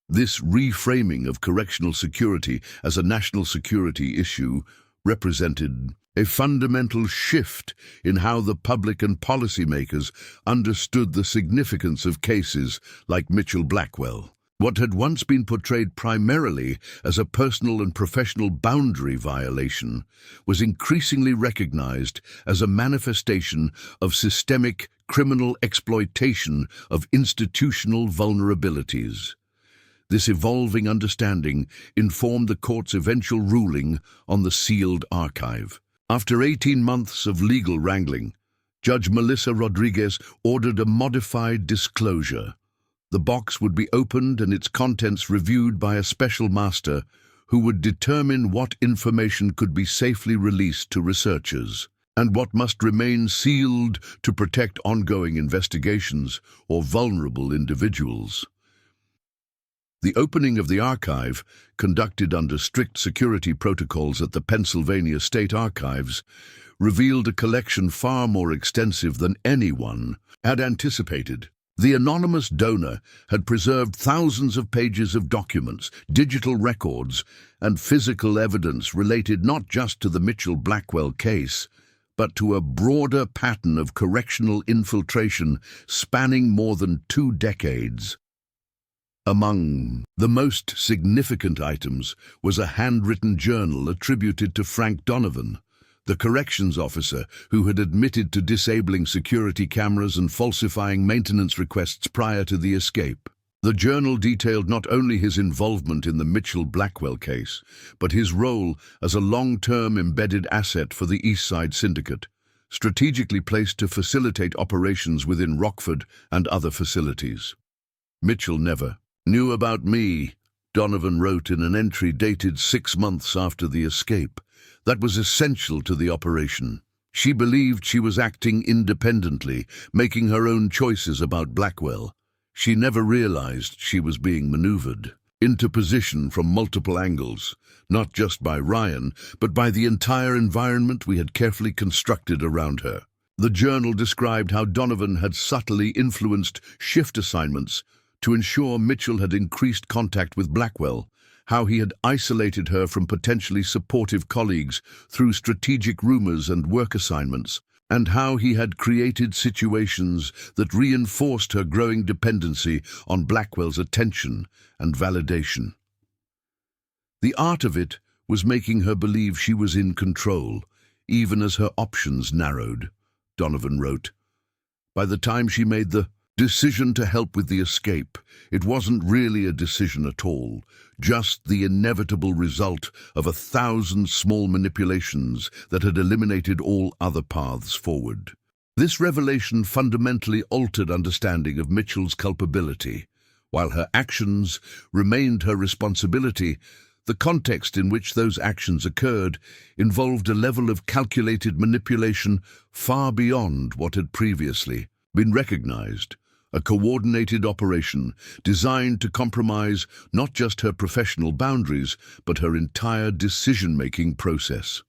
This reframing of correctional security as a national security issue represented a fundamental shift in how the public and policymakers understood the significance of cases like Mitchell-Blackwell. What had once been portrayed primarily as a personal and professional boundary violation was increasingly recognized as a manifestation of systemic criminal exploitation of institutional vulnerabilities. This evolving understanding informed the court's eventual ruling on the sealed archive. After 18 months of legal wrangling, Judge Melissa Rodriguez ordered a modified disclosure. The box would be opened and its contents reviewed by a special master who would determine what information could be safely released to researchers and what must remain sealed to protect ongoing investigations or vulnerable individuals. The opening of the archive, conducted under strict security protocols at the Pennsylvania State Archives, revealed a collection far more extensive than anyone had anticipated. The anonymous donor had preserved thousands of pages of documents, digital records, and physical evidence related not just to the Mitchell-Blackwell case, but to a broader pattern of correctional infiltration spanning more than 2 decades. Among the most significant items was a handwritten journal attributed to Frank Donovan, the corrections officer who had admitted to disabling security cameras and falsifying maintenance requests prior to the escape. The journal detailed not only his involvement in the Mitchell-Blackwell case, but his role as a long-term embedded asset for the East Side Syndicate, strategically placed to facilitate operations within Rockford and other facilities. "Mitchell never knew about me," Donovan wrote in an entry dated 6 months after the escape. "That was essential to the operation. She believed she was acting independently, making her own choices about Blackwell. She never realized she was being maneuvered into position from multiple angles, not just by Ryan, but by the entire environment we had carefully constructed around her." The journal described how Donovan had subtly influenced shift assignments to ensure Mitchell had increased contact with Blackwell, how he had isolated her from potentially supportive colleagues through strategic rumors and work assignments, and how he had created situations that reinforced her growing dependency on Blackwell's attention and validation. The art of it was making her believe she was in control, even as her options narrowed, Donovan wrote. By the time she made the decision to help with the escape, it wasn't really a decision at all, just the inevitable result of 1,000 small manipulations that had eliminated all other paths forward. This revelation fundamentally altered understanding of Mitchell's culpability. While her actions remained her responsibility, the context in which those actions occurred involved a level of calculated manipulation far beyond what had previously been recognized. A coordinated operation designed to compromise not just her professional boundaries, but her entire decision-making process.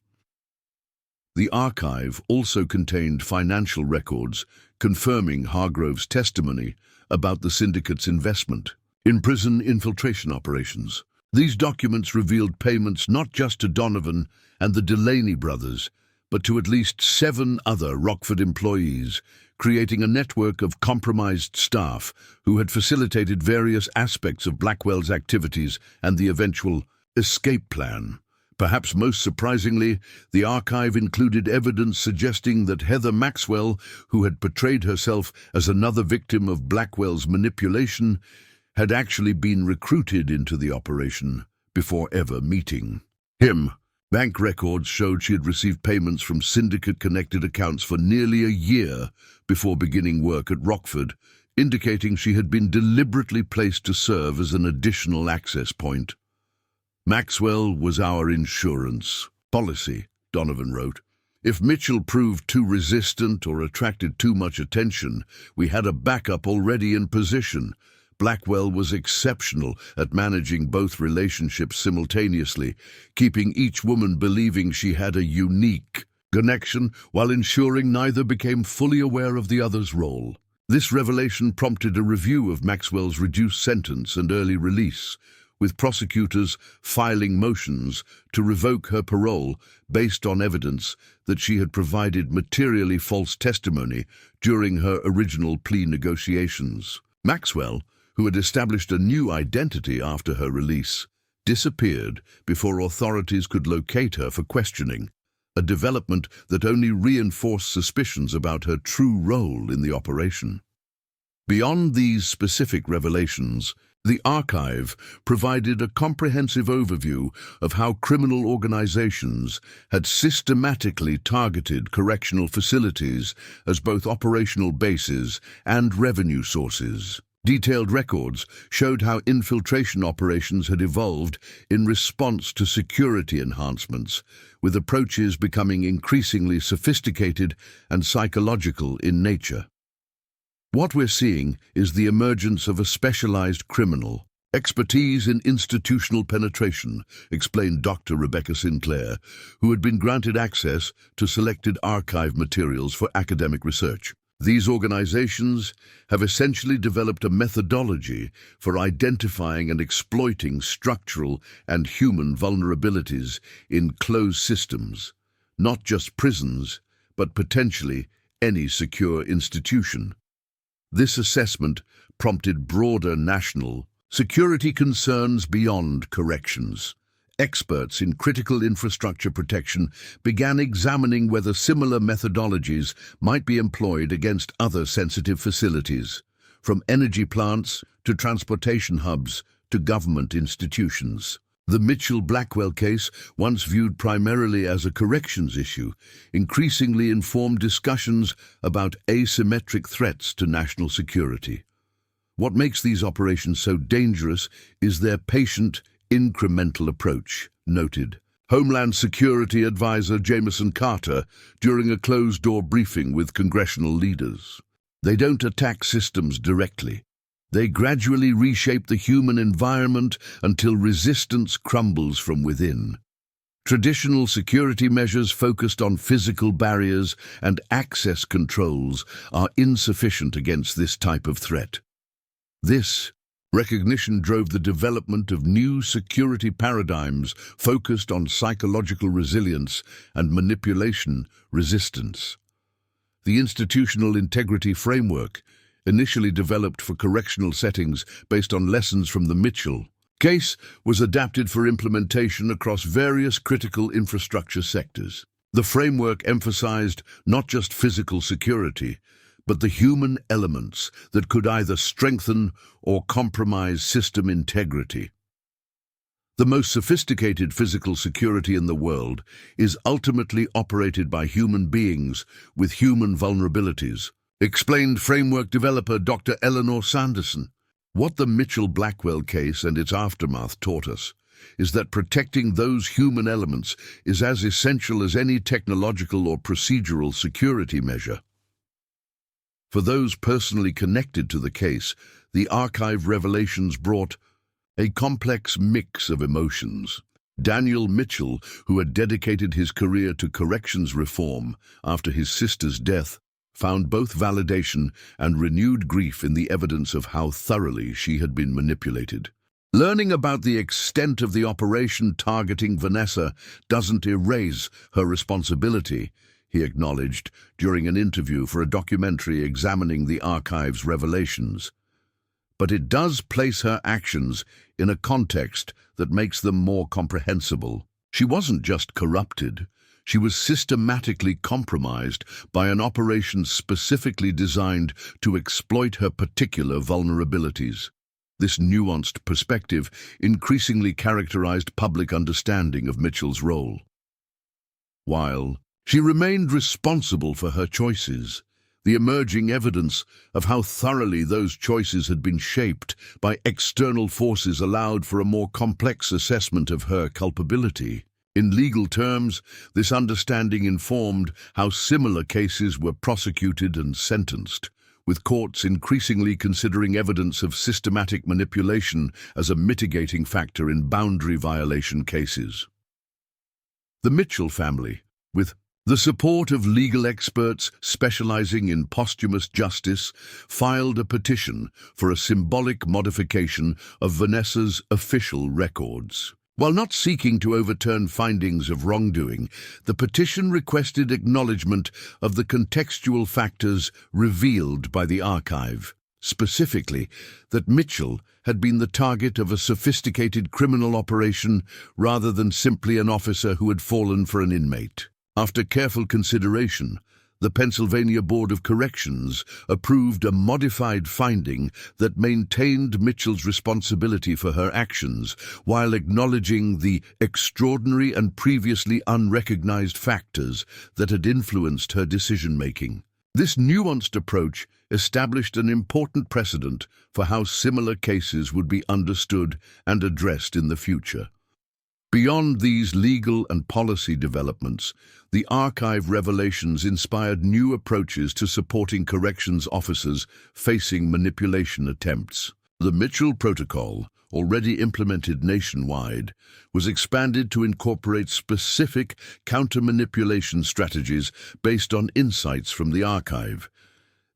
The archive also contained financial records confirming Hargrove's testimony about the syndicate's investment in prison infiltration operations. These documents revealed payments not just to Donovan and the Delaney brothers, but to at least 7 other Rockford employees, creating a network of compromised staff who had facilitated various aspects of Blackwell's activities and the eventual escape plan. Perhaps most surprisingly, the archive included evidence suggesting that Heather Maxwell, who had portrayed herself as another victim of Blackwell's manipulation, had actually been recruited into the operation before ever meeting him. Bank records showed she had received payments from syndicate-connected accounts for nearly a year before beginning work at Rockford, indicating she had been deliberately placed to serve as an additional access point. "Maxwell was our insurance policy," Donovan wrote. "If Mitchell proved too resistant or attracted too much attention, we had a backup already in position." Blackwell was exceptional at managing both relationships simultaneously, keeping each woman believing she had a unique connection while ensuring neither became fully aware of the other's role. This revelation prompted a review of Maxwell's reduced sentence and early release, with prosecutors filing motions to revoke her parole based on evidence that she had provided materially false testimony during her original plea negotiations. Maxwell, who had established a new identity after her release, disappeared before authorities could locate her for questioning, a development that only reinforced suspicions about her true role in the operation. Beyond these specific revelations, the archive provided a comprehensive overview of how criminal organizations had systematically targeted correctional facilities as both operational bases and revenue sources. Detailed records showed how infiltration operations had evolved in response to security enhancements, with approaches becoming increasingly sophisticated and psychological in nature. What we're seeing is the emergence of a specialized criminal, expertise in institutional penetration, explained Dr. Rebecca Sinclair, who had been granted access to selected archive materials for academic research. These organizations have essentially developed a methodology for identifying and exploiting structural and human vulnerabilities in closed systems, not just prisons, but potentially any secure institution. This assessment prompted broader national security concerns beyond corrections. Experts in critical infrastructure protection began examining whether similar methodologies might be employed against other sensitive facilities, from energy plants to transportation hubs to government institutions. The Mitchell-Blackwell case, once viewed primarily as a corrections issue, increasingly informed discussions about asymmetric threats to national security. What makes these operations so dangerous is their patient, incremental approach, noted Homeland Security Advisor Jameson Carter during a closed-door briefing with congressional leaders. They don't attack systems directly. They gradually reshape the human environment until resistance crumbles from within. Traditional security measures focused on physical barriers and access controls are insufficient against this type of threat. This recognition drove the development of new security paradigms focused on psychological resilience and manipulation resistance. The institutional integrity framework, initially developed for correctional settings based on lessons from the Mitchell case, was adapted for implementation across various critical infrastructure sectors. The framework emphasized not just physical security, but the human elements that could either strengthen or compromise system integrity. The most sophisticated physical security in the world is ultimately operated by human beings with human vulnerabilities, explained framework developer Dr. Eleanor Sanderson. What the Mitchell-Blackwell case and its aftermath taught us is that protecting those human elements is as essential as any technological or procedural security measure. For those personally connected to the case, the archive revelations brought a complex mix of emotions. Daniel Mitchell, who had dedicated his career to corrections reform after his sister's death, found both validation and renewed grief in the evidence of how thoroughly she had been manipulated. Learning about the extent of the operation targeting Vanessa doesn't erase her responsibility, he acknowledged during an interview for a documentary examining the archive's revelations. But it does place her actions in a context that makes them more comprehensible. She wasn't just corrupted. She was systematically compromised by an operation specifically designed to exploit her particular vulnerabilities. This nuanced perspective increasingly characterized public understanding of Mitchell's role. While she remained responsible for her choices, the emerging evidence of how thoroughly those choices had been shaped by external forces allowed for a more complex assessment of her culpability. In legal terms, this understanding informed how similar cases were prosecuted and sentenced, with courts increasingly considering evidence of systematic manipulation as a mitigating factor in boundary violation cases. The Mitchell family, with the support of legal experts specializing in posthumous justice, filed a petition for a symbolic modification of Vanessa's official records. While not seeking to overturn findings of wrongdoing, the petition requested acknowledgement of the contextual factors revealed by the archive, specifically that Mitchell had been the target of a sophisticated criminal operation rather than simply an officer who had fallen for an inmate. After careful consideration, the Pennsylvania Board of Corrections approved a modified finding that maintained Mitchell's responsibility for her actions while acknowledging the extraordinary and previously unrecognized factors that had influenced her decision-making. This nuanced approach established an important precedent for how similar cases would be understood and addressed in the future. Beyond these legal and policy developments, the archive revelations inspired new approaches to supporting corrections officers facing manipulation attempts. The Mitchell Protocol, already implemented nationwide, was expanded to incorporate specific counter-manipulation strategies based on insights from the archive.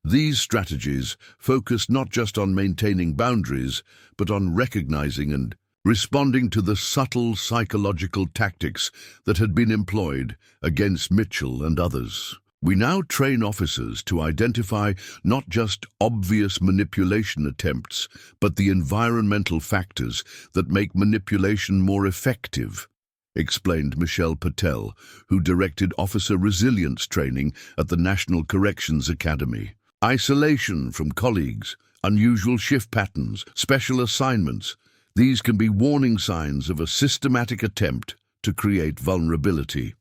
These strategies focused not just on maintaining boundaries, but on recognizing and responding to the subtle psychological tactics that had been employed against Mitchell and others. We now train officers to identify not just obvious manipulation attempts, but the environmental factors that make manipulation more effective, explained Michelle Patel, who directed officer resilience training at the National Corrections Academy. Isolation from colleagues, unusual shift patterns, special assignments, these can be warning signs of a systematic attempt to create vulnerability.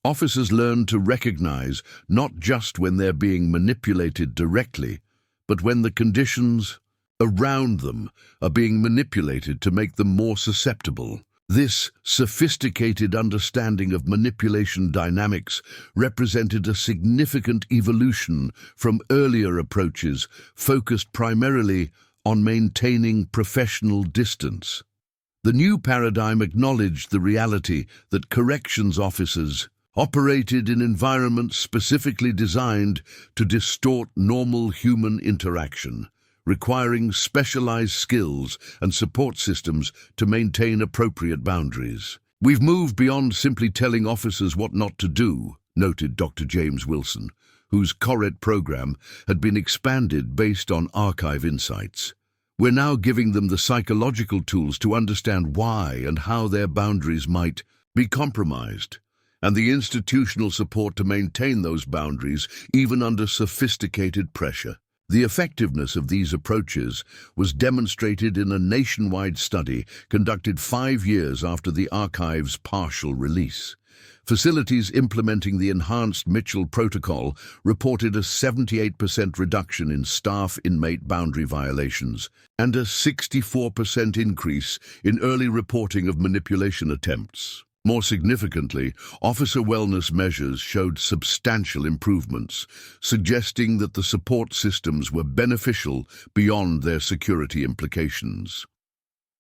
Officers learn to recognize not just when they're being manipulated directly, but when the conditions around them are being manipulated to make them more susceptible. This sophisticated understanding of manipulation dynamics represented a significant evolution from earlier approaches focused primarily on maintaining professional distance. The new paradigm acknowledged the reality that corrections officers operated in environments specifically designed to distort normal human interaction, requiring specialized skills and support systems to maintain appropriate boundaries. "We've moved beyond simply telling officers what not to do," noted Dr. James Wilson, whose CORET program had been expanded based on archive insights. "We're now giving them the psychological tools to understand why and how their boundaries might be compromised, and the institutional support to maintain those boundaries even under sophisticated pressure." The effectiveness of these approaches was demonstrated in a nationwide study conducted 5 years after the archive's partial release. Facilities implementing the enhanced Mitchell Protocol reported a 78% reduction in staff inmate boundary violations and a 64% increase in early reporting of manipulation attempts. More significantly, officer wellness measures showed substantial improvements, suggesting that the support systems were beneficial beyond their security implications.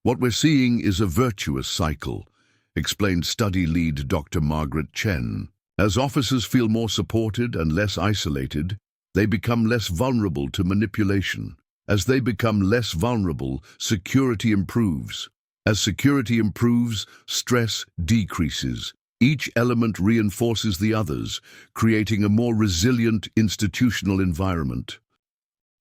"What we're seeing is a virtuous cycle," explained study lead Dr. Margaret Chen. "As officers feel more supported and less isolated, they become less vulnerable to manipulation. As they become less vulnerable, security improves. As security improves, stress decreases. Each element reinforces the others, creating a more resilient institutional environment."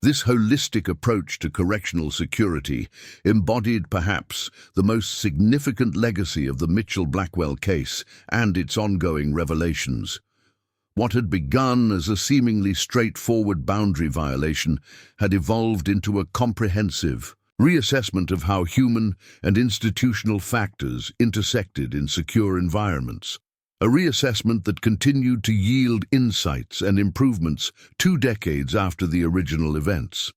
This holistic approach to correctional security embodied perhaps the most significant legacy of the Mitchell-Blackwell case and its ongoing revelations. What had begun as a seemingly straightforward boundary violation had evolved into a comprehensive reassessment of how human and institutional factors intersected in secure environments. A reassessment that continued to yield insights and improvements 2 decades after the original events.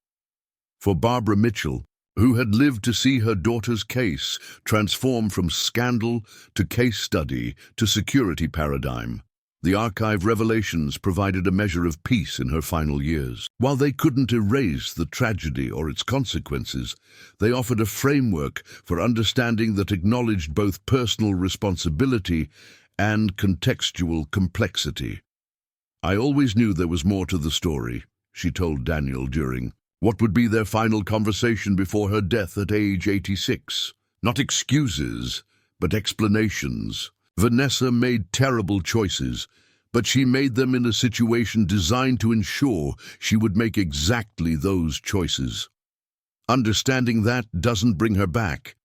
For Barbara Mitchell, who had lived to see her daughter's case transform from scandal to case study to security paradigm, the archive revelations provided a measure of peace in her final years. While they couldn't erase the tragedy or its consequences, they offered a framework for understanding that acknowledged both personal responsibility and contextual complexity. "I always knew there was more to the story," she told Daniel during what would be their final conversation before her death at age 86. "Not excuses, but explanations. Vanessa made terrible choices, but she made them in a situation designed to ensure she would make exactly those choices. Understanding that doesn't bring her back,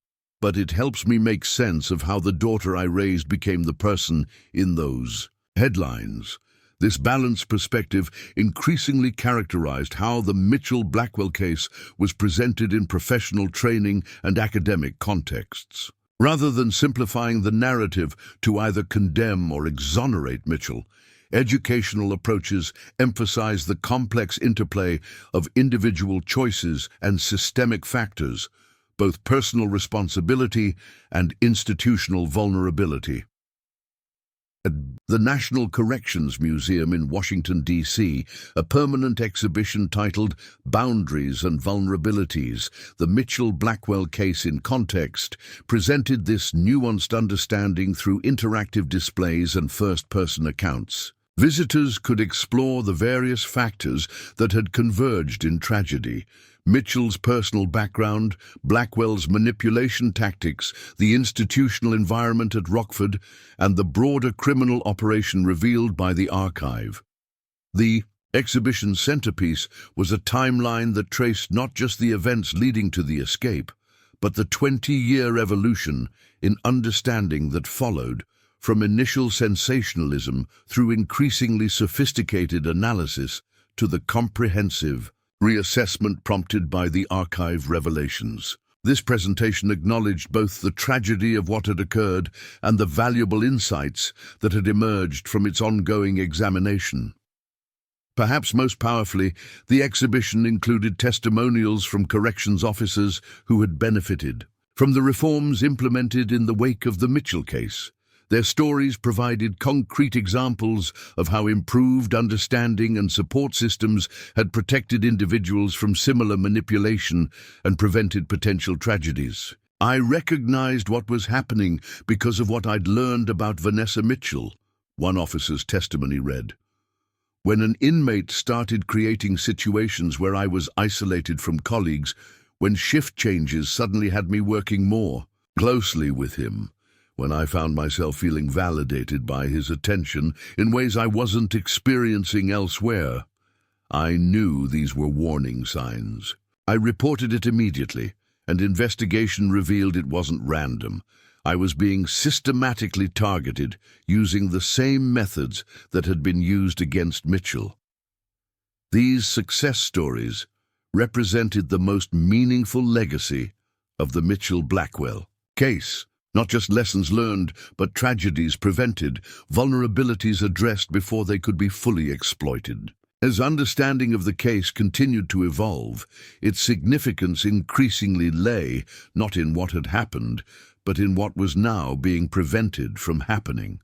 but it helps me make sense of how the daughter I raised became the person in those headlines." This balanced perspective increasingly characterized how the Mitchell-Blackwell case was presented in professional training and academic contexts. Rather than simplifying the narrative to either condemn or exonerate Mitchell, Educational approaches emphasize the complex interplay of individual choices and systemic factors, both personal responsibility and institutional vulnerability. At the National Corrections Museum in Washington, D.C., a permanent exhibition titled Boundaries and Vulnerabilities, the Mitchell-Blackwell Case in Context, presented this nuanced understanding through interactive displays and first-person accounts. Visitors could explore the various factors that had converged in tragedy: Mitchell's personal background, Blackwell's manipulation tactics, the institutional environment at Rockford, and the broader criminal operation revealed by the archive. The exhibition's centerpiece was a timeline that traced not just the events leading to the escape, but the 20-year evolution in understanding that followed, from initial sensationalism through increasingly sophisticated analysis to the comprehensive reassessment prompted by the archive revelations. This presentation acknowledged both the tragedy of what had occurred and the valuable insights that had emerged from its ongoing examination. Perhaps most powerfully, the exhibition included testimonials from corrections officers who had benefited from the reforms implemented in the wake of the Mitchell case. Their stories provided concrete examples of how improved understanding and support systems had protected individuals from similar manipulation and prevented potential tragedies. I recognized what was happening because of what I'd learned about Vanessa Mitchell, one officer's testimony read. When an inmate started creating situations where I was isolated from colleagues, when shift changes suddenly had me working more closely with him, when I found myself feeling validated by his attention in ways I wasn't experiencing elsewhere, I knew these were warning signs. I reported it immediately, and investigation revealed it wasn't random. I was being systematically targeted using the same methods that had been used against Mitchell. These success stories represented the most meaningful legacy of the Mitchell-Blackwell case. Not just lessons learned, but tragedies prevented, vulnerabilities addressed before they could be fully exploited. As understanding of the case continued to evolve, its significance increasingly lay not in what had happened, but in what was now being prevented from happening.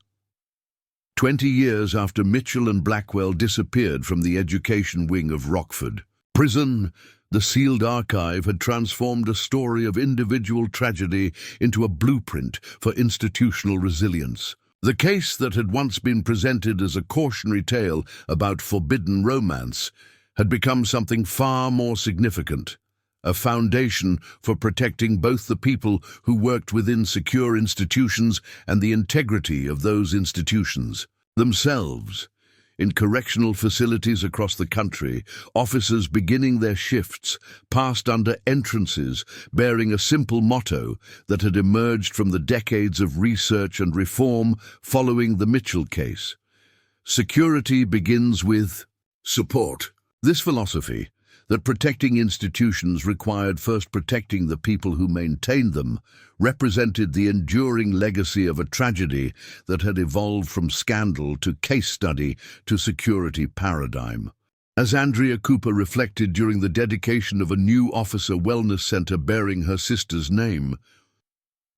20 years after Mitchell and Blackwell disappeared from the education wing of Rockford Prison, the sealed archive had transformed a story of individual tragedy into a blueprint for institutional resilience. The case that had once been presented as a cautionary tale about forbidden romance had become something far more significant, a foundation for protecting both the people who worked within secure institutions and the integrity of those institutions themselves. In correctional facilities across the country, officers beginning their shifts passed under entrances bearing a simple motto that had emerged from the decades of research and reform following the Mitchell case. Security begins with support. This philosophy, that protecting institutions required first protecting the people who maintained them, represented the enduring legacy of a tragedy that had evolved from scandal to case study to security paradigm. As Andrea Cooper reflected during the dedication of a new officer wellness center bearing her sister's name,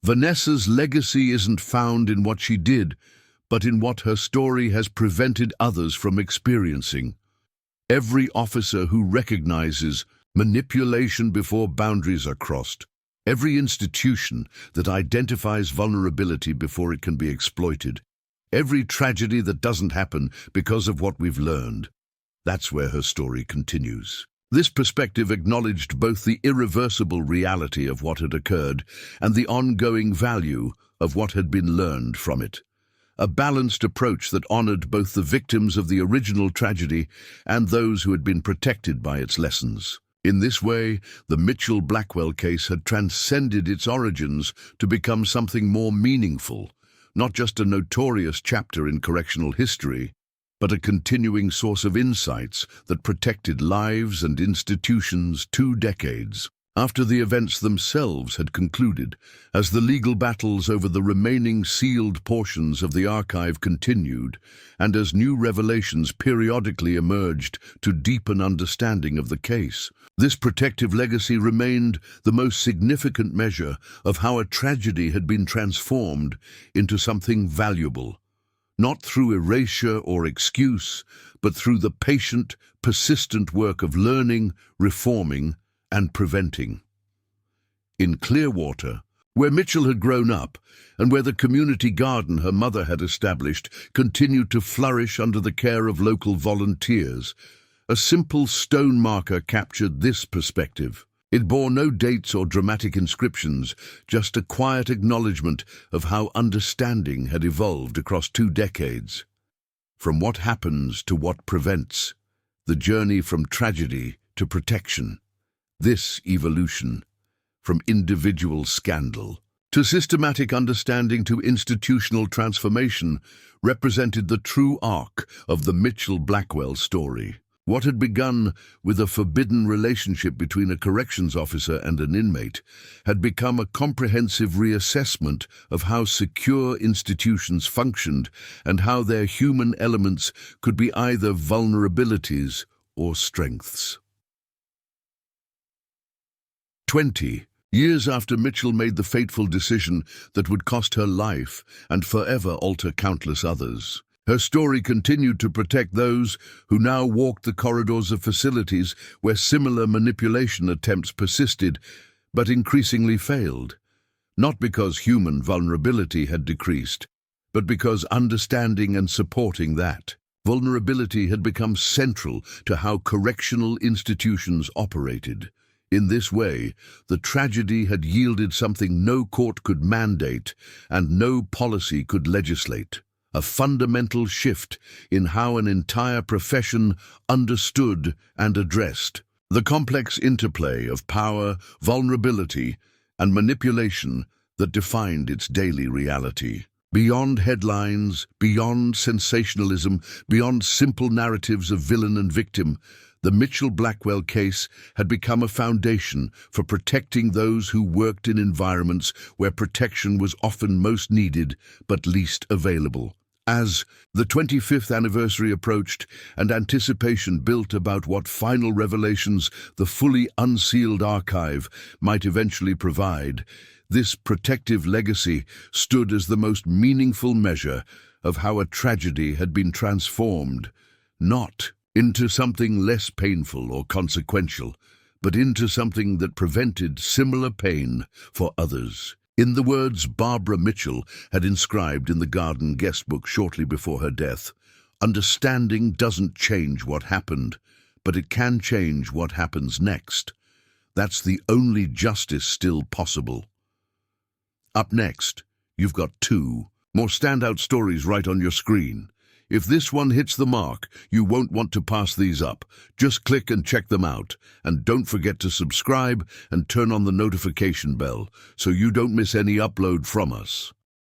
Vanessa's legacy isn't found in what she did, but in what her story has prevented others from experiencing. Every officer who recognizes manipulation before boundaries are crossed, every institution that identifies vulnerability before it can be exploited, every tragedy that doesn't happen because of what we've learned, that's where her story continues. This perspective acknowledged both the irreversible reality of what had occurred and the ongoing value of what had been learned from it. A balanced approach that honored both the victims of the original tragedy and those who had been protected by its lessons. In this way, the Mitchell-Blackwell case had transcended its origins to become something more meaningful, not just a notorious chapter in correctional history, but a continuing source of insights that protected lives and institutions 2 decades After the events themselves had concluded, as the legal battles over the remaining sealed portions of the archive continued, and as new revelations periodically emerged to deepen understanding of the case, this protective legacy remained the most significant measure of how a tragedy had been transformed into something valuable, not through erasure or excuse, but through the patient, persistent work of learning, reforming, and preventing. In Clearwater, where Mitchell had grown up and where the community garden her mother had established continued to flourish under the care of local volunteers, a simple stone marker captured this perspective. It bore no dates or dramatic inscriptions, just a quiet acknowledgement of how understanding had evolved across 2 decades. From what happens to what prevents, the journey from tragedy to protection. This evolution, from individual scandal to systematic understanding to institutional transformation, represented the true arc of the Mitchell-Blackwell story. What had begun with a forbidden relationship between a corrections officer and an inmate had become a comprehensive reassessment of how secure institutions functioned and how their human elements could be either vulnerabilities or strengths. 20 years after Mitchell made the fateful decision that would cost her life and forever alter countless others, her story continued to protect those who now walked the corridors of facilities where similar manipulation attempts persisted, but increasingly failed. Not because human vulnerability had decreased, but because understanding and supporting that vulnerability had become central to how correctional institutions operated. In this way, the tragedy had yielded something no court could mandate and no policy could legislate. A fundamental shift in how an entire profession understood and addressed the complex interplay of power, vulnerability, and manipulation that defined its daily reality. Beyond headlines, beyond sensationalism, beyond simple narratives of villain and victim, the Mitchell-Blackwell case had become a foundation for protecting those who worked in environments where protection was often most needed but least available. As the 25th anniversary approached and anticipation built about what final revelations the fully unsealed archive might eventually provide, this protective legacy stood as the most meaningful measure of how a tragedy had been transformed, not into something less painful or consequential, but into something that prevented similar pain for others. In the words Barbara Mitchell had inscribed in the Garden guestbook shortly before her death, understanding doesn't change what happened, but it can change what happens next. That's the only justice still possible. Up next, you've got 2 more standout stories right on your screen. If this one hits the mark, you won't want to pass these up. Just click and check them out. And don't forget to subscribe and turn on the notification bell so you don't miss any upload from us.